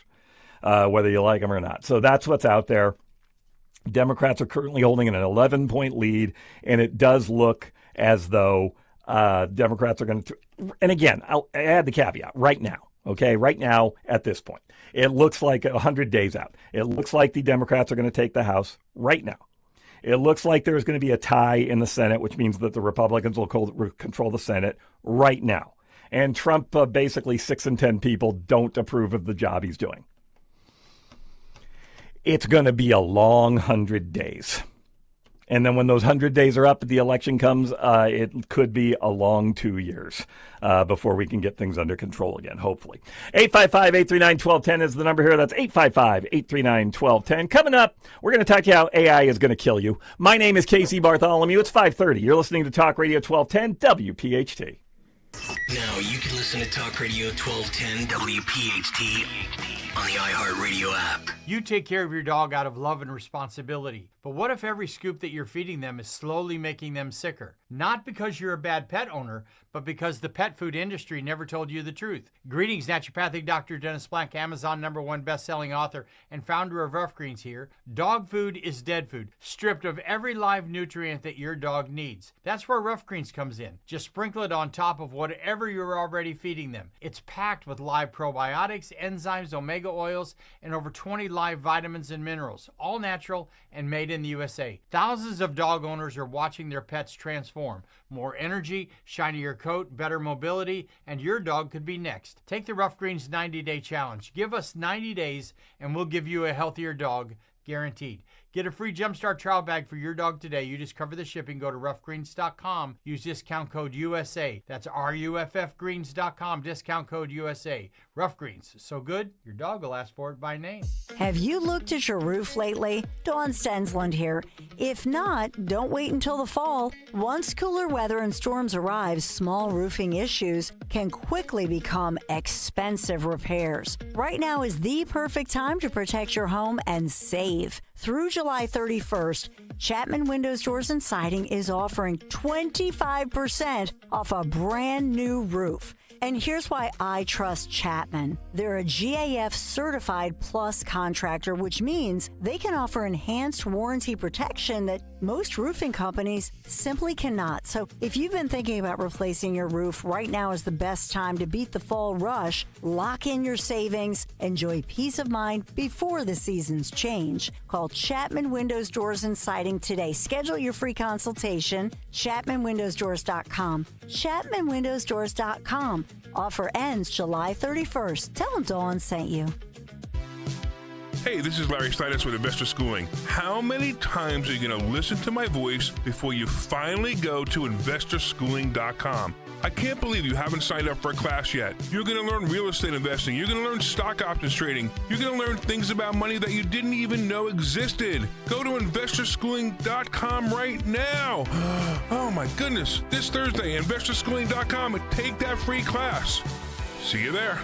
whether you like them or not. So that's what's out there. Democrats are currently holding an 11-point lead, and it does look as though Democrats are going to, and again, I'll add the caveat right now, okay? Right now, at this point, it looks like 100 days out. It looks like the Democrats are going to take the House right now. It looks like there's going to be a tie in the Senate, which means that the Republicans will control the Senate right now. And Trump, basically 6 in 10 people don't approve of the job he's doing. It's going to be a long 100 days. And then when those 100 days are up, the election comes, it could be a long 2 years before we can get things under control again, hopefully. 855-839-1210 is the number here. That's 855-839-1210. Coming up, we're going to talk to you how AI is going to kill you. My name is Casey Bartholomew. It's 5:30. You're listening to Talk Radio 1210 WPHT. Now you can listen to Talk Radio 1210 WPHT on the iHeartRadio app. You take care of your dog out of love and responsibility. But what if every scoop that you're feeding them is slowly making them sicker? Not because you're a bad pet owner, but because the pet food industry never told you the truth. Greetings, naturopathic Dr. Dennis Black, Amazon #1 best-selling author and founder of Rough Greens here. Dog food is dead food, stripped of every live nutrient that your dog needs. That's where Rough Greens comes in. Just sprinkle it on top of whatever you're already feeding them. It's packed with live probiotics, enzymes, omega oils, and over 20 live vitamins and minerals, all natural and made in the USA. Thousands of dog owners are watching their pets transform. More energy, shinier coat, better mobility, and your dog could be next. Take the Rough Greens 90-day challenge. Give us 90 days and we'll give you a healthier dog, guaranteed. Get a free Jumpstart trial bag for your dog today. You just cover the shipping. Go to roughgreens.com. Use discount code USA. That's RUFFgreens.com. Discount code USA. Rough Greens. So good, your dog will ask for it by name. Have you looked at your roof lately? Dawn Stensland here. If not, don't wait until the fall. Once cooler weather and storms arrive, small roofing issues can quickly become expensive repairs. Right now is the perfect time to protect your home and save. Through July 31st, Chapman Windows, Doors, and Siding is offering 25% off a brand new roof. And here's why I trust Chapman. They're a GAF Certified Plus contractor, which means they can offer enhanced warranty protection that most roofing companies simply cannot. So if you've been thinking about replacing your roof, right now is the best time to beat the fall rush. Lock in your savings. Enjoy peace of mind before the seasons change. Call Chapman Windows, Doors, and Siding today. Schedule your free consultation. ChapmanWindowsDoors.com. ChapmanWindowsDoors.com. Offer ends July 31st. Tell them Dawn sent you. Hey, this is Larry Steinitz with Investor Schooling. How many times are you going to listen to my voice before you finally go to investorschooling.com? I can't believe you haven't signed up for a class yet. You're going to learn real estate investing. You're going to learn stock options trading. You're going to learn things about money that you didn't even know existed. Go to investorschooling.com right now. Oh my goodness. This Thursday, investorschooling.com, and take that free class. See you there.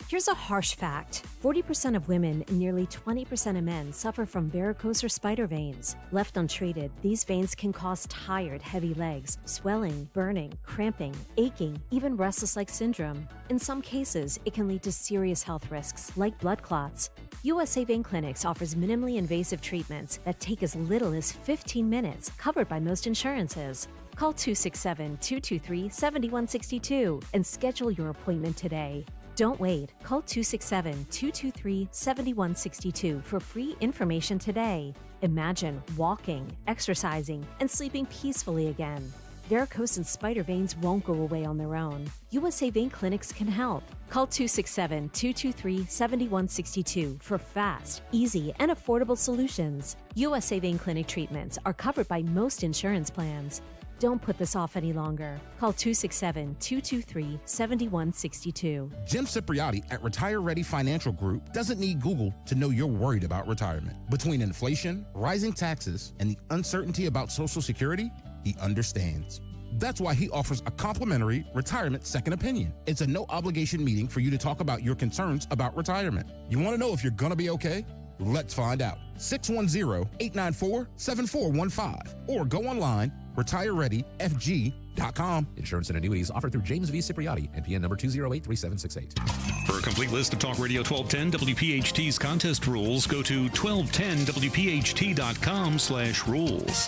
Here's a harsh fact. 40% of women and nearly 20% of men suffer from varicose or spider veins. Left untreated, these veins can cause tired, heavy legs, swelling, burning, cramping, aching, even restless leg syndrome. In some cases, it can lead to serious health risks like blood clots. USA Vein Clinics offers minimally invasive treatments that take as little as 15 minutes, covered by most insurances. Call 267-223-7162 and schedule your appointment today. Don't wait. Call 267-223-7162 for free information today. Imagine walking, exercising, and sleeping peacefully again. Varicose and spider veins won't go away on their own. USA Vein Clinics can help. Call 267-223-7162 for fast, easy, and affordable solutions. USA Vein Clinic treatments are covered by most insurance plans. Don't put this off any longer. Call 267-223-7162. Jim Cipriotti at Retire Ready Financial Group doesn't need Google to know you're worried about retirement. Between inflation, rising taxes, and the uncertainty about Social Security, he understands. That's why he offers a complimentary retirement second opinion. It's a no-obligation meeting for you to talk about your concerns about retirement. You want to know if you're going to be okay? Let's find out. 610-894-7415 or go online, retirereadyfg.com. Insurance and annuities offered through James V. Cipriotti, NPN number 2083768. For a complete list of Talk Radio 1210 WPHT's contest rules, go to 1210WPHT.com/rules.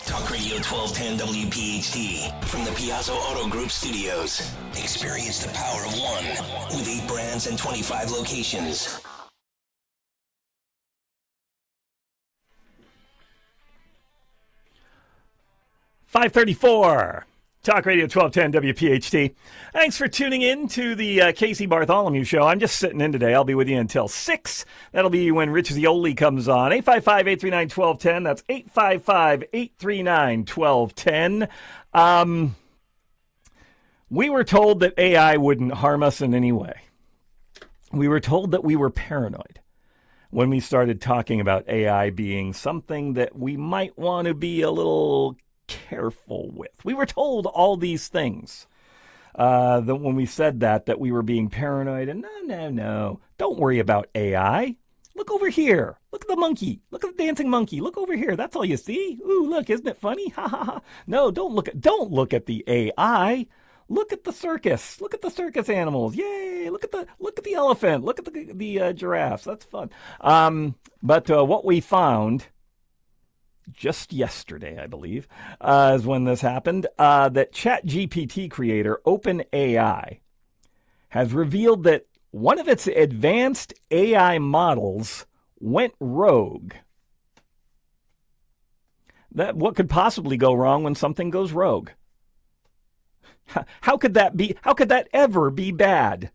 Talk Radio 1210 WPHT from the Piazza Auto Group studios. Experience the power of one with 8 brands and 25 locations. .534, Talk Radio 1210 WPHT. Thanks for tuning in to the Casey Bartholomew Show. I'm just sitting in today. I'll be with you until 6. That'll be when Rich Zioli comes on. 855-839-1210. That's 855-839-1210. We were told that AI wouldn't harm us in any way. We were told that we were paranoid when we started talking about AI being something that we might want to be a little careful with. We were told all these things that when we said that we were being paranoid. And no, don't worry about AI. Look over here. Look at the monkey. Look at the dancing monkey. Look over here. That's all you see. Ooh, look, isn't it funny? Ha ha ha. No, don't look at the AI. Look at the circus. Look at the circus animals. Yay! Look at the elephant. Look at the giraffes. That's fun. But what we found just yesterday, I believe, is when this happened, that ChatGPT creator OpenAI has revealed that one of its advanced AI models went rogue. What could possibly go wrong when something goes rogue? How could that be? How could that ever be bad?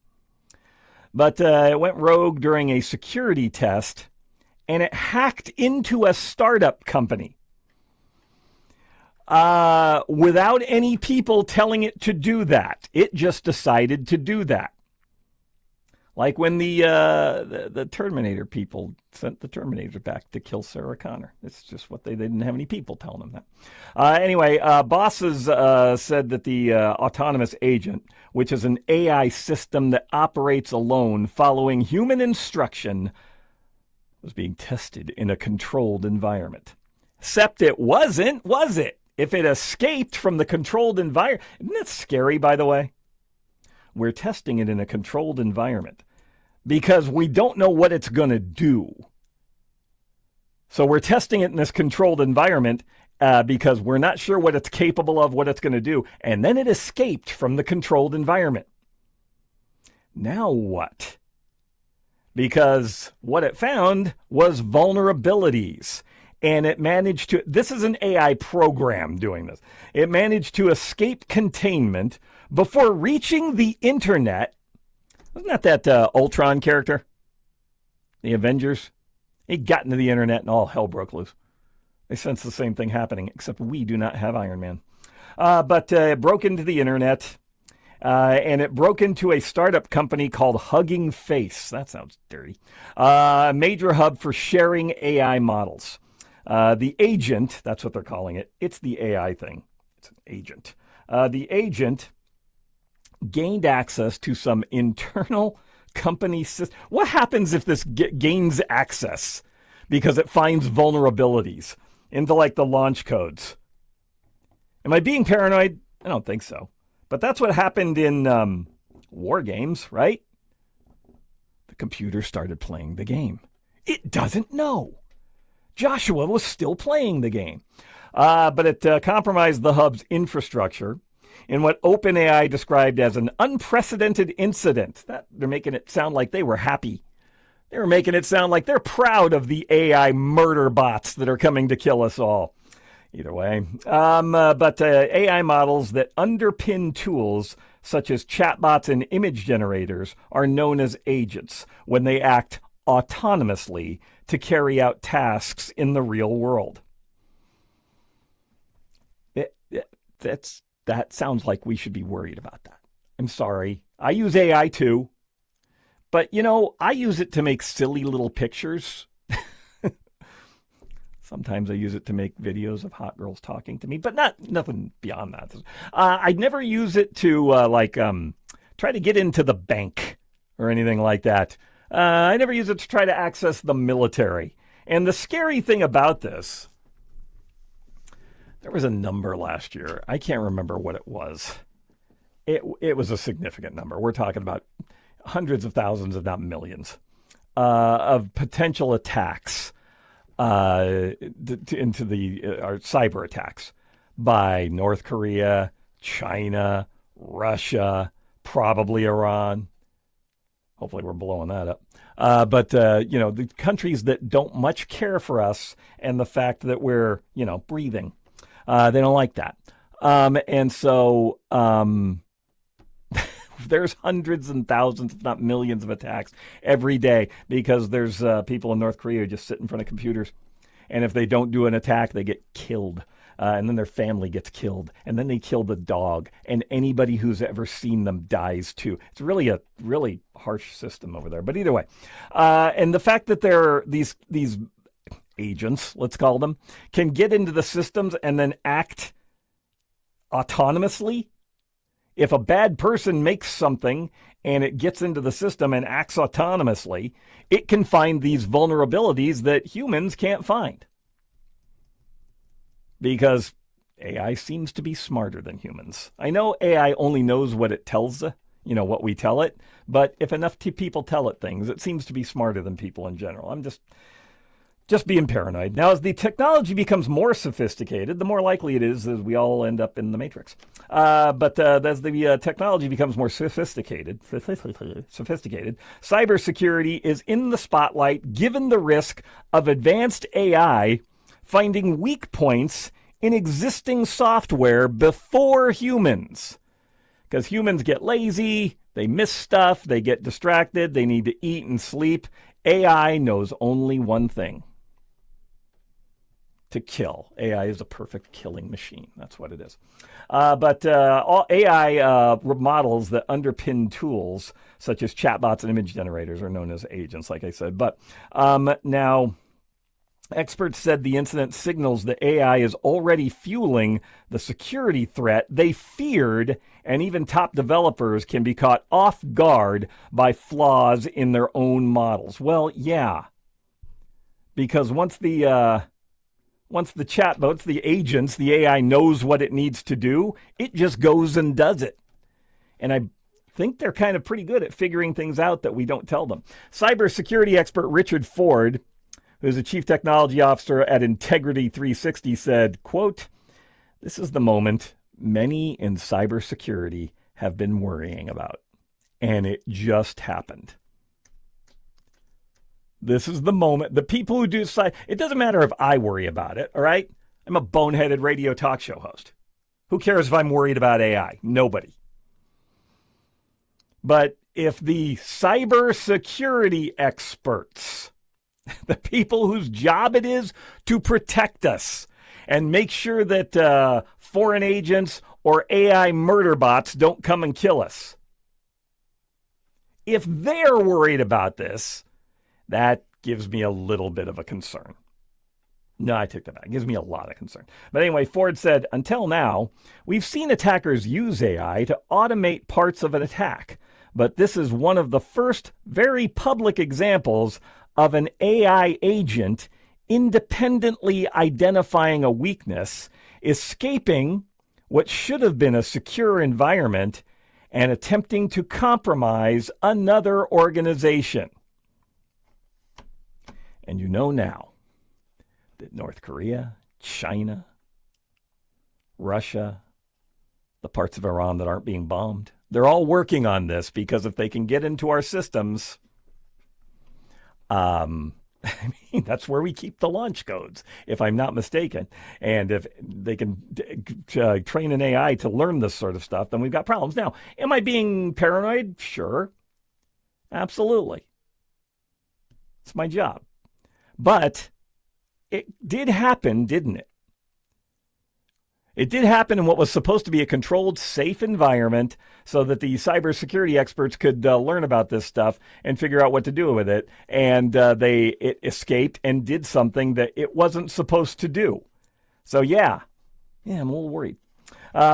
But it went rogue during a security test, and it hacked into a startup company without any people telling it to do that. It just decided to do that. Like when the Terminator people sent the Terminator back to kill Sarah Connor. It's just what they didn't have any people telling them that. Anyway, bosses said that the autonomous agent, which is an AI system that operates alone following human instruction, was being tested in a controlled environment. Except it wasn't, was it? If it escaped from the controlled environment. Isn't that scary, by the way? We're testing it in a controlled environment because we don't know what it's going to do. So we're testing it in this controlled environment because we're not sure what it's capable of, what it's going to do. And then it escaped from the controlled environment. Now what? Because what it found was vulnerabilities. And it managed to, this is an AI program doing this. It managed to escape containment before reaching the internet. Wasn't that Ultron character? The Avengers? He got into the internet and all hell broke loose. They sense the same thing happening, except we do not have Iron Man. But it broke into the internet, and it broke into a startup company called Hugging Face. That sounds dirty. A major hub for sharing AI models. The agent, that's what they're calling it. It's the AI thing. It's an agent. The agent gained access to some internal company system. What happens if this gains access because it finds vulnerabilities into like the launch codes? Am I being paranoid? I don't think so. But that's what happened in war games, right? The computer started playing the game. It doesn't know. Joshua was still playing the game. But it compromised the hub's infrastructure in what OpenAI described as an unprecedented incident. They're making it sound like they were happy. They were making it sound like they're proud of the AI murder bots that are coming to kill us all. Either way. But AI models that underpin tools such as chatbots and image generators are known as agents when they act autonomously to carry out tasks in the real world. That sounds like we should be worried about that. I'm sorry. I use AI too. But, I use it to make silly little pictures. Sometimes I use it to make videos of hot girls talking to me, but nothing beyond that. I never use it to try to get into the bank or anything like that. I never use it to try to access the military. And the scary thing about this, there was a number last year. I can't remember what it was. It was a significant number. We're talking about hundreds of thousands, if not millions, of potential attacks into the cyber attacks by North Korea, China, Russia, probably Iran. Hopefully we're blowing that up. But the countries that don't much care for us and the fact that we're, breathing, they don't like that. And so there's hundreds and thousands, if not millions of attacks every day because there's people in North Korea who just sit in front of computers. And if they don't do an attack, they get killed. And then their family gets killed. And then they kill the dog. And anybody who's ever seen them dies too. It's really a really harsh system over there. But either way. And the fact that there are these agents, let's call them, can get into the systems and then act autonomously If a bad person makes something and it gets into the system and acts autonomously, it can find these vulnerabilities that humans can't find. Because AI seems to be smarter than humans. I know AI only knows what it tells, what we tell it, but if enough people tell it things, it seems to be smarter than people in general. I'm just being paranoid. Now, as the technology becomes more sophisticated, the more likely it is that we all end up in the Matrix. But as the technology becomes more sophisticated, cybersecurity is in the spotlight given the risk of advanced AI finding weak points in existing software before humans. Because humans get lazy, they miss stuff, they get distracted, they need to eat and sleep. AI knows only one thing: to kill. AI is a perfect killing machine. That's what it is. But all AI models that underpin tools such as chatbots and image generators are known as agents, like I said. But now, experts said the incident signals that AI is already fueling the security threat they feared, and even top developers can be caught off guard by flaws in their own models. Well, yeah, because once the chatbots, the agents, the AI knows what it needs to do, it just goes and does it. And I think they're kind of pretty good at figuring things out that we don't tell them. Cybersecurity expert Richard Ford, who's the chief technology officer at Integrity 360, said, quote, "This is the moment many in cybersecurity have been worrying about, and it just happened. This is the moment. The people who do it doesn't matter if I worry about it, all right? I'm a boneheaded radio talk show host. Who cares if I'm worried about AI? Nobody. But if the cybersecurity experts, the people whose job it is to protect us and make sure that foreign agents or AI murder bots don't come and kill us, if they're worried about this, that gives me a little bit of a concern. No, I took that back. It gives me a lot of concern. But anyway, Ford said, until now, we've seen attackers use AI to automate parts of an attack. But this is one of the first very public examples of an AI agent independently identifying a weakness, escaping what should have been a secure environment, and attempting to compromise another organization. And you know now that North Korea, China, Russia, the parts of Iran that aren't being bombed, they're all working on this, because if they can get into our systems, that's where we keep the launch codes, if I'm not mistaken. And if they can train an AI to learn this sort of stuff, then we've got problems. Now, am I being paranoid? Sure. Absolutely. It's my job. But it did happen, didn't it? It did happen in what was supposed to be a controlled, safe environment so that the cybersecurity experts could learn about this stuff and figure out what to do with it. And it escaped and did something that it wasn't supposed to do. So, yeah, I'm a little worried.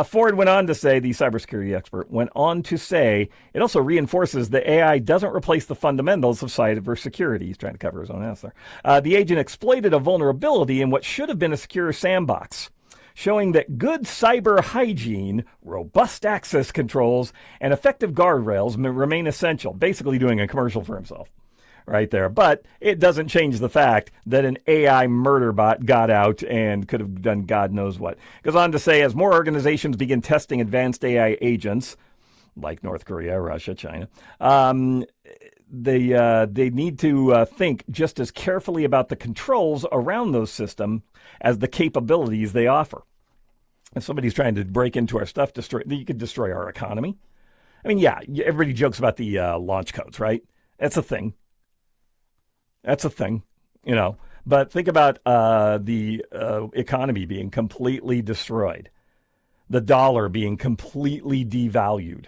Ford went on to say, the cybersecurity expert went on to say, it also reinforces that AI doesn't replace the fundamentals of cybersecurity. He's trying to cover his own ass there. The agent exploited a vulnerability in what should have been a secure sandbox, showing that good cyber hygiene, robust access controls, and effective guardrails remain essential. Basically doing a commercial for himself right there. But it doesn't change the fact that an AI murder bot got out and could have done God knows what. Goes on to say, as more organizations begin testing advanced AI agents, like North Korea, Russia, China, they need to think just as carefully about the controls around those systems as the capabilities they offer. If somebody's trying to break into our stuff, you could destroy our economy. I mean, yeah, everybody jokes about the launch codes, right? That's a thing. That's a thing, But think about the economy being completely destroyed, the dollar being completely devalued.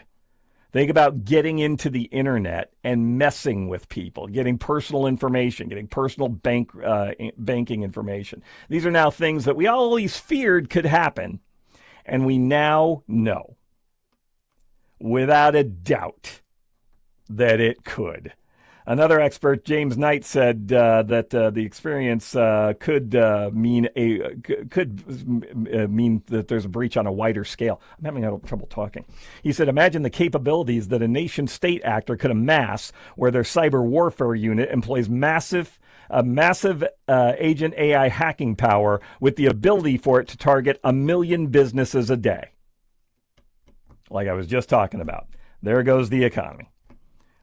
Think about getting into the internet and messing with people, getting personal information, getting personal banking information. These are now things that we always feared could happen, and we now know. without a doubt that it could. Another expert, James Knight, said that the experience could mean that there's a breach on a wider scale. I'm having a little trouble talking. He said, imagine the capabilities that a nation-state actor could amass where their cyber warfare unit employs massive agent AI hacking power with the ability for it to target 1 million businesses a day. Like I was just talking about. There goes the economy.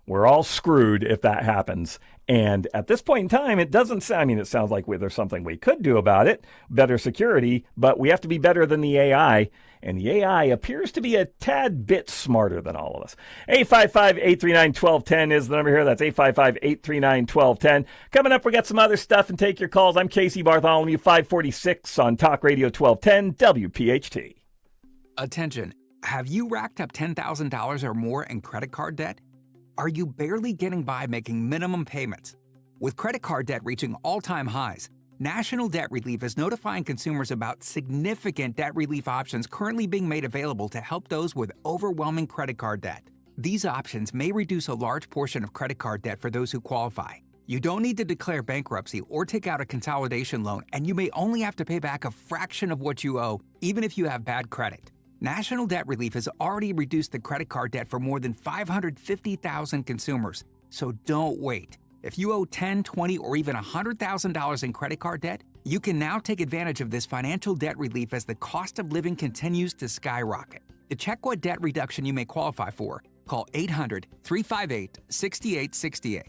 We're all screwed if that happens. And at this point in time, it doesn't sound, it sounds like there's something we could do about it, better security, but we have to be better than the AI. And the AI appears to be a tad bit smarter than all of us. 855-839-1210 is the number here. That's 855-839-1210. Coming up, we got some other stuff and take your calls. I'm Casey Bartholomew, 546 on Talk Radio 1210 WPHT. Attention. Have you racked up $10,000 or more in credit card debt? Are you barely getting by making minimum payments? With credit card debt reaching all-time highs, National Debt Relief is notifying consumers about significant debt relief options currently being made available to help those with overwhelming credit card debt. These options may reduce a large portion of credit card debt for those who qualify. You don't need to declare bankruptcy or take out a consolidation loan, and you may only have to pay back a fraction of what you owe, even if you have bad credit. National Debt Relief has already reduced the credit card debt for more than 550,000 consumers. So don't wait. If you owe $10,000, $20,000, or even $100,000 in credit card debt, you can now take advantage of this financial debt relief as the cost of living continues to skyrocket. To check what debt reduction you may qualify for, call 800-358-6868.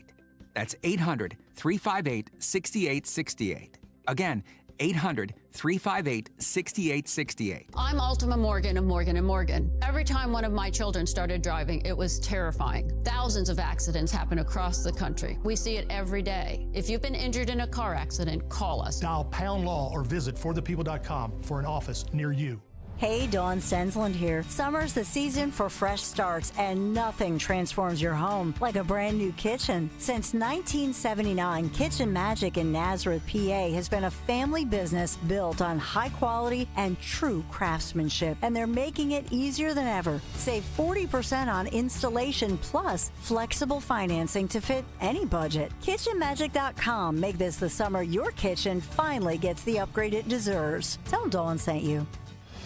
That's 800-358-6868. Again, 800-358-6868. I'm Ultima Morgan of Morgan & Morgan. Every time one of my children started driving, it was terrifying. Thousands of accidents happen across the country. We see it every day. If you've been injured in a car accident, call us. Dial Pound Law or visit forthepeople.com for an office near you. Hey, Dawn Stensland here. Summer's the season for fresh starts, and nothing transforms your home like a brand new kitchen. Since 1979, Kitchen Magic in Nazareth, PA has been a family business built on high quality and true craftsmanship, and they're making it easier than ever. Save 40% on installation plus flexible financing to fit any budget. KitchenMagic.com. Make this the summer your kitchen finally gets the upgrade it deserves. Tell Dawn sent you.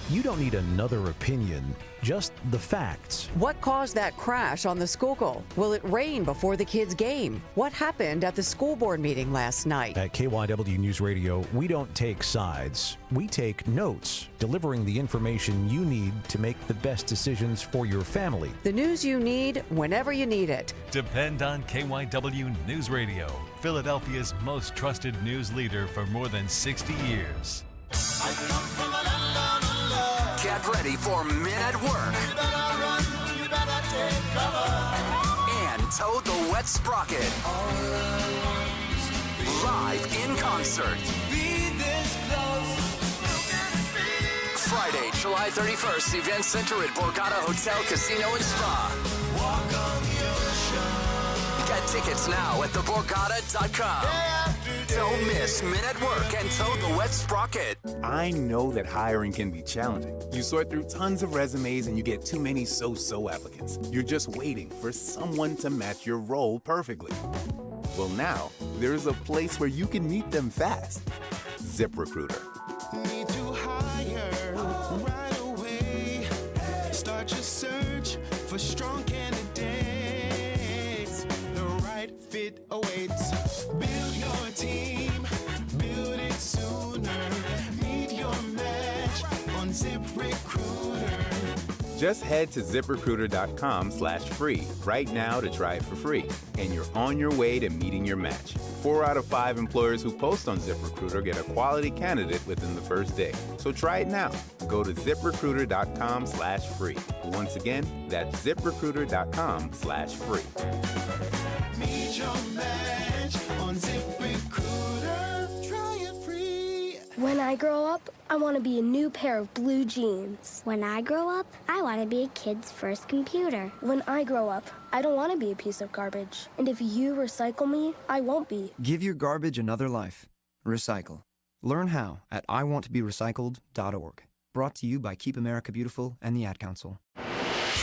You don't need another opinion, just the facts. What caused that crash on the Schuylkill? Will it rain before the kids' game? What happened at the school board meeting last night? At KYW News Radio, we don't take sides. We take notes, delivering the information you need to make the best decisions for your family. The news you need whenever you need it. Depend on KYW News Radio, Philadelphia's most trusted news leader for more than 60 years. Get ready for Men at Work. And Toad the Wet Sprocket. Live in concert. Friday, July 31st, Event Center at Borgata Hotel, Casino and Spa. Get tickets now at theborgata.com. Don't miss Men at Work and Toad the Wet Sprocket. I know that hiring can be challenging. You sort through tons of resumes and you get too many so-so applicants. You're just waiting for someone to match your role perfectly. Well, now, there's a place where you can meet them fast. ZipRecruiter. Need to hire right away. Start your search for strong candidates. The right fit awaits. Build your team, build it sooner. Meet your match on ZipRecruiter. Just head to ZipRecruiter.com/free right now to try it for free. And you're on your way to meeting your match. 4 out of 5 employers who post on ZipRecruiter get a quality candidate within the first day. So try it now. Go to ZipRecruiter.com/free. Once again, that's ZipRecruiter.com/free. Meet your match on ZipRecruiter. Try it free. When I grow up, I want to be a new pair of blue jeans. When I grow up, I want to be a kid's first computer. When I grow up, I don't want to be a piece of garbage. And if you recycle me, I won't be. Give your garbage another life. Recycle. Learn how at iwanttoberecycled.org. Brought to you by Keep America Beautiful and the Ad Council.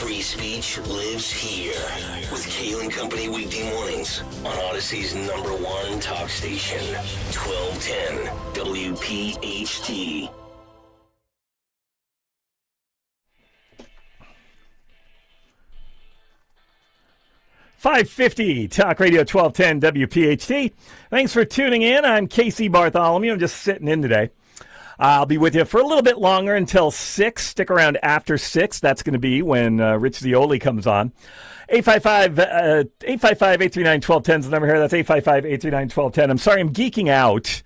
Free speech lives here with Kale and Company weekday mornings on Odyssey's #1 talk station, 1210 WPHT. .550 Talk Radio 1210 WPHT. Thanks for tuning in. I'm Casey Bartholomew. I'm just sitting in today. I'll be with you for a little bit longer until 6. Stick around after 6. That's going to be when Rich Zioli comes on. 855-839-1210 is the number here. That's 855-839-1210. I'm sorry, I'm geeking out.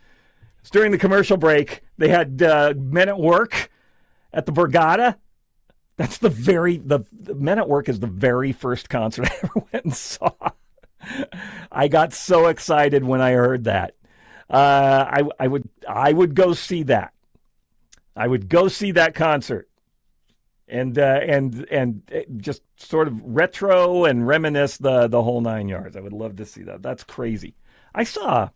It's during the commercial break. They had Men at Work at the Borgata. That's the Men at Work is the very first concert I ever went and saw. I got so excited when I heard that. I would go see that. I would go see that concert, and just sort of retro and reminisce the whole 9 yards. I would love to see that. That's crazy. I saw.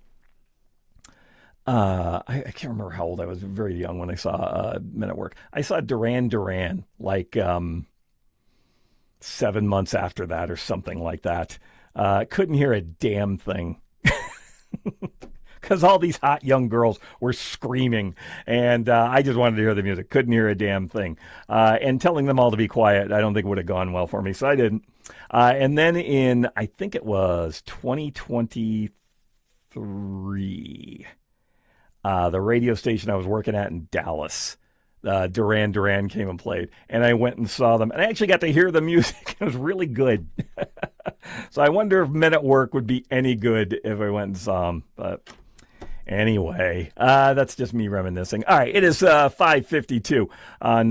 I can't remember how old I was. Very young when I saw Men at Work. I saw Duran Duran like 7 months after that or something like that. Couldn't hear a damn thing. Because all these hot young girls were screaming, and I just wanted to hear the music. Couldn't hear a damn thing. And telling them all to be quiet, I don't think would have gone well for me, so I didn't. And then in, I think it was 2023, the radio station I was working at in Dallas, Duran Duran came and played, and I went and saw them. And I actually got to hear the music. It was really good. So I wonder if Men at Work would be any good if I went and saw them, but... Anyway, that's just me reminiscing. All right, it is 5:52 on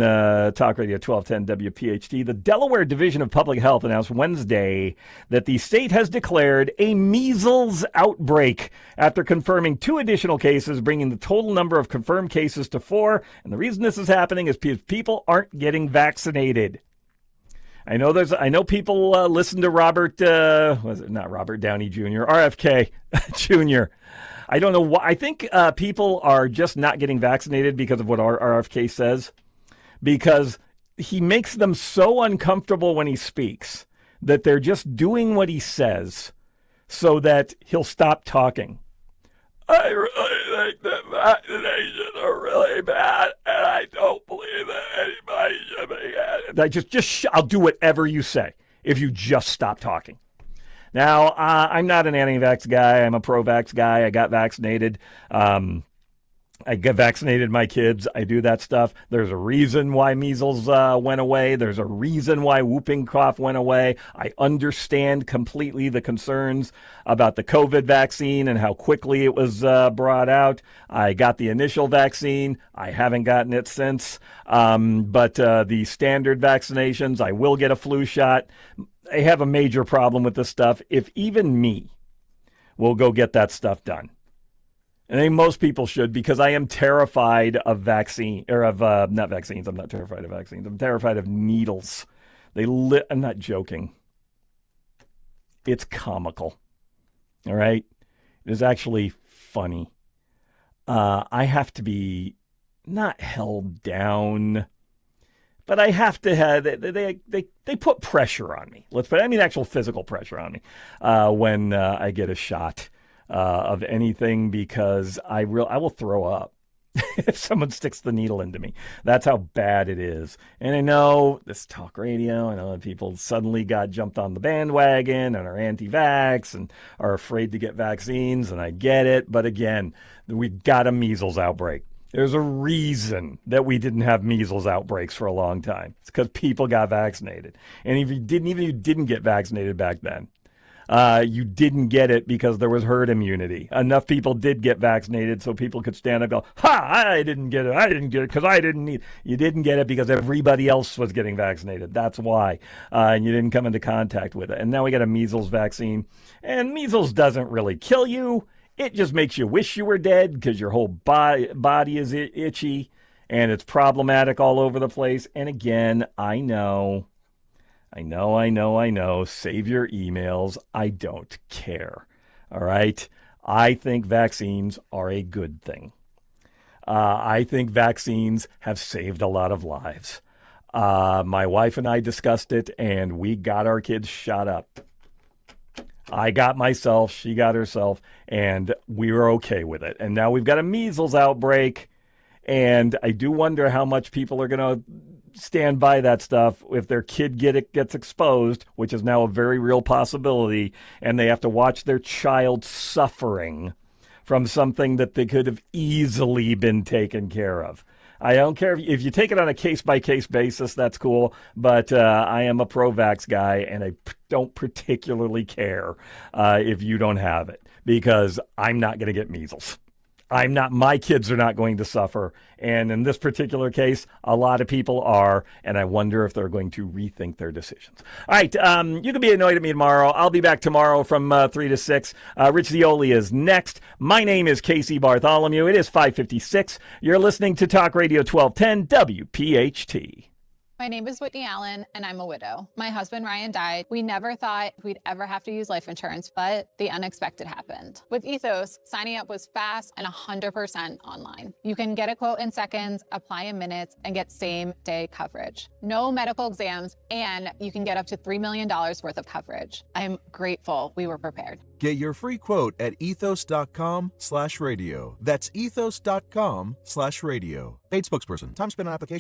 Talk Radio 1210 WPHT. The Delaware Division of Public Health announced Wednesday that the state has declared a measles outbreak after confirming 2 additional cases, bringing the total number of confirmed cases to 4. And the reason this is happening is because people aren't getting vaccinated. I know people listen to not Robert Downey Jr., RFK Jr. I don't know why. I think people are just not getting vaccinated because of what RFK says, because he makes them so uncomfortable when he speaks that they're just doing what he says so that he'll stop talking. I really think that vaccinations are really bad, and I don't believe that anybody should be getting. I'll do whatever you say if you just stop talking. Now, I'm not an anti-vax guy. I'm a pro-vax guy. I got vaccinated. I get vaccinated my kids. I do that stuff. There's a reason why measles went away. There's a reason why whooping cough went away. I understand completely the concerns about the COVID vaccine and how quickly it was brought out. I got the initial vaccine. I haven't gotten it since. But the standard vaccinations, I will get a flu shot. I have a major problem with this stuff. If even me will go get that stuff done. And I think most people should, because I am terrified of not vaccines. I'm not terrified of vaccines. I'm terrified of needles. I'm not joking. It's comical. All right? It is actually funny. I have to be not held down, but I have to have, they put pressure on me. Actual physical pressure on me when I get a shot of anything, because I will throw up if someone sticks the needle into me. That's how bad it is. And I know this talk radio, I know that people suddenly jumped on the bandwagon and are anti-vax and are afraid to get vaccines, and I get it. But again, we got a measles outbreak. There's a reason that we didn't have measles outbreaks for a long time. It's because people got vaccinated. And even if you didn't get vaccinated back then, you didn't get it because there was herd immunity. Enough people did get vaccinated so people could stand up and go, I didn't get it. I didn't get it because I didn't need it. You didn't get it because everybody else was getting vaccinated. That's why. And you didn't come into contact with it. And now we got a measles vaccine. And measles doesn't really kill you. It just makes you wish you were dead because your whole body is itchy and it's problematic all over the place. And again, I know. Save your emails. I don't care. All right? I think vaccines are a good thing. I think vaccines have saved a lot of lives. My wife and I discussed it, and we got our kids shot up. I got myself, she got herself, and we were okay with it. And now we've got a measles outbreak, and I do wonder how much people are going to stand by that stuff if their kid gets exposed, which is now a very real possibility, and they have to watch their child suffering from something that they could have easily been taken care of. I don't care if you take it on a case-by-case basis, that's cool, but I am a pro-vax guy, and I don't particularly care if you don't have it, because I'm not going to get measles. My kids are not going to suffer. And in this particular case, a lot of people are, and I wonder if they're going to rethink their decisions. All right, you can be annoyed at me tomorrow. I'll be back tomorrow from 3 to 6. Rich Zioli is next. My name is Casey Bartholomew. It is 5:56. You're listening to Talk Radio 1210 WPHT. My name is Whitney Allen, and I'm a widow. My husband, Ryan, died. We never thought we'd ever have to use life insurance, but the unexpected happened. With Ethos, signing up was fast and 100% online. You can get a quote in seconds, apply in minutes, and get same-day coverage. No medical exams, and you can get up to $3 million worth of coverage. I'm grateful we were prepared. Get your free quote at ethos.com/radio. That's ethos.com/radio. Paid spokesperson. Time spent on application.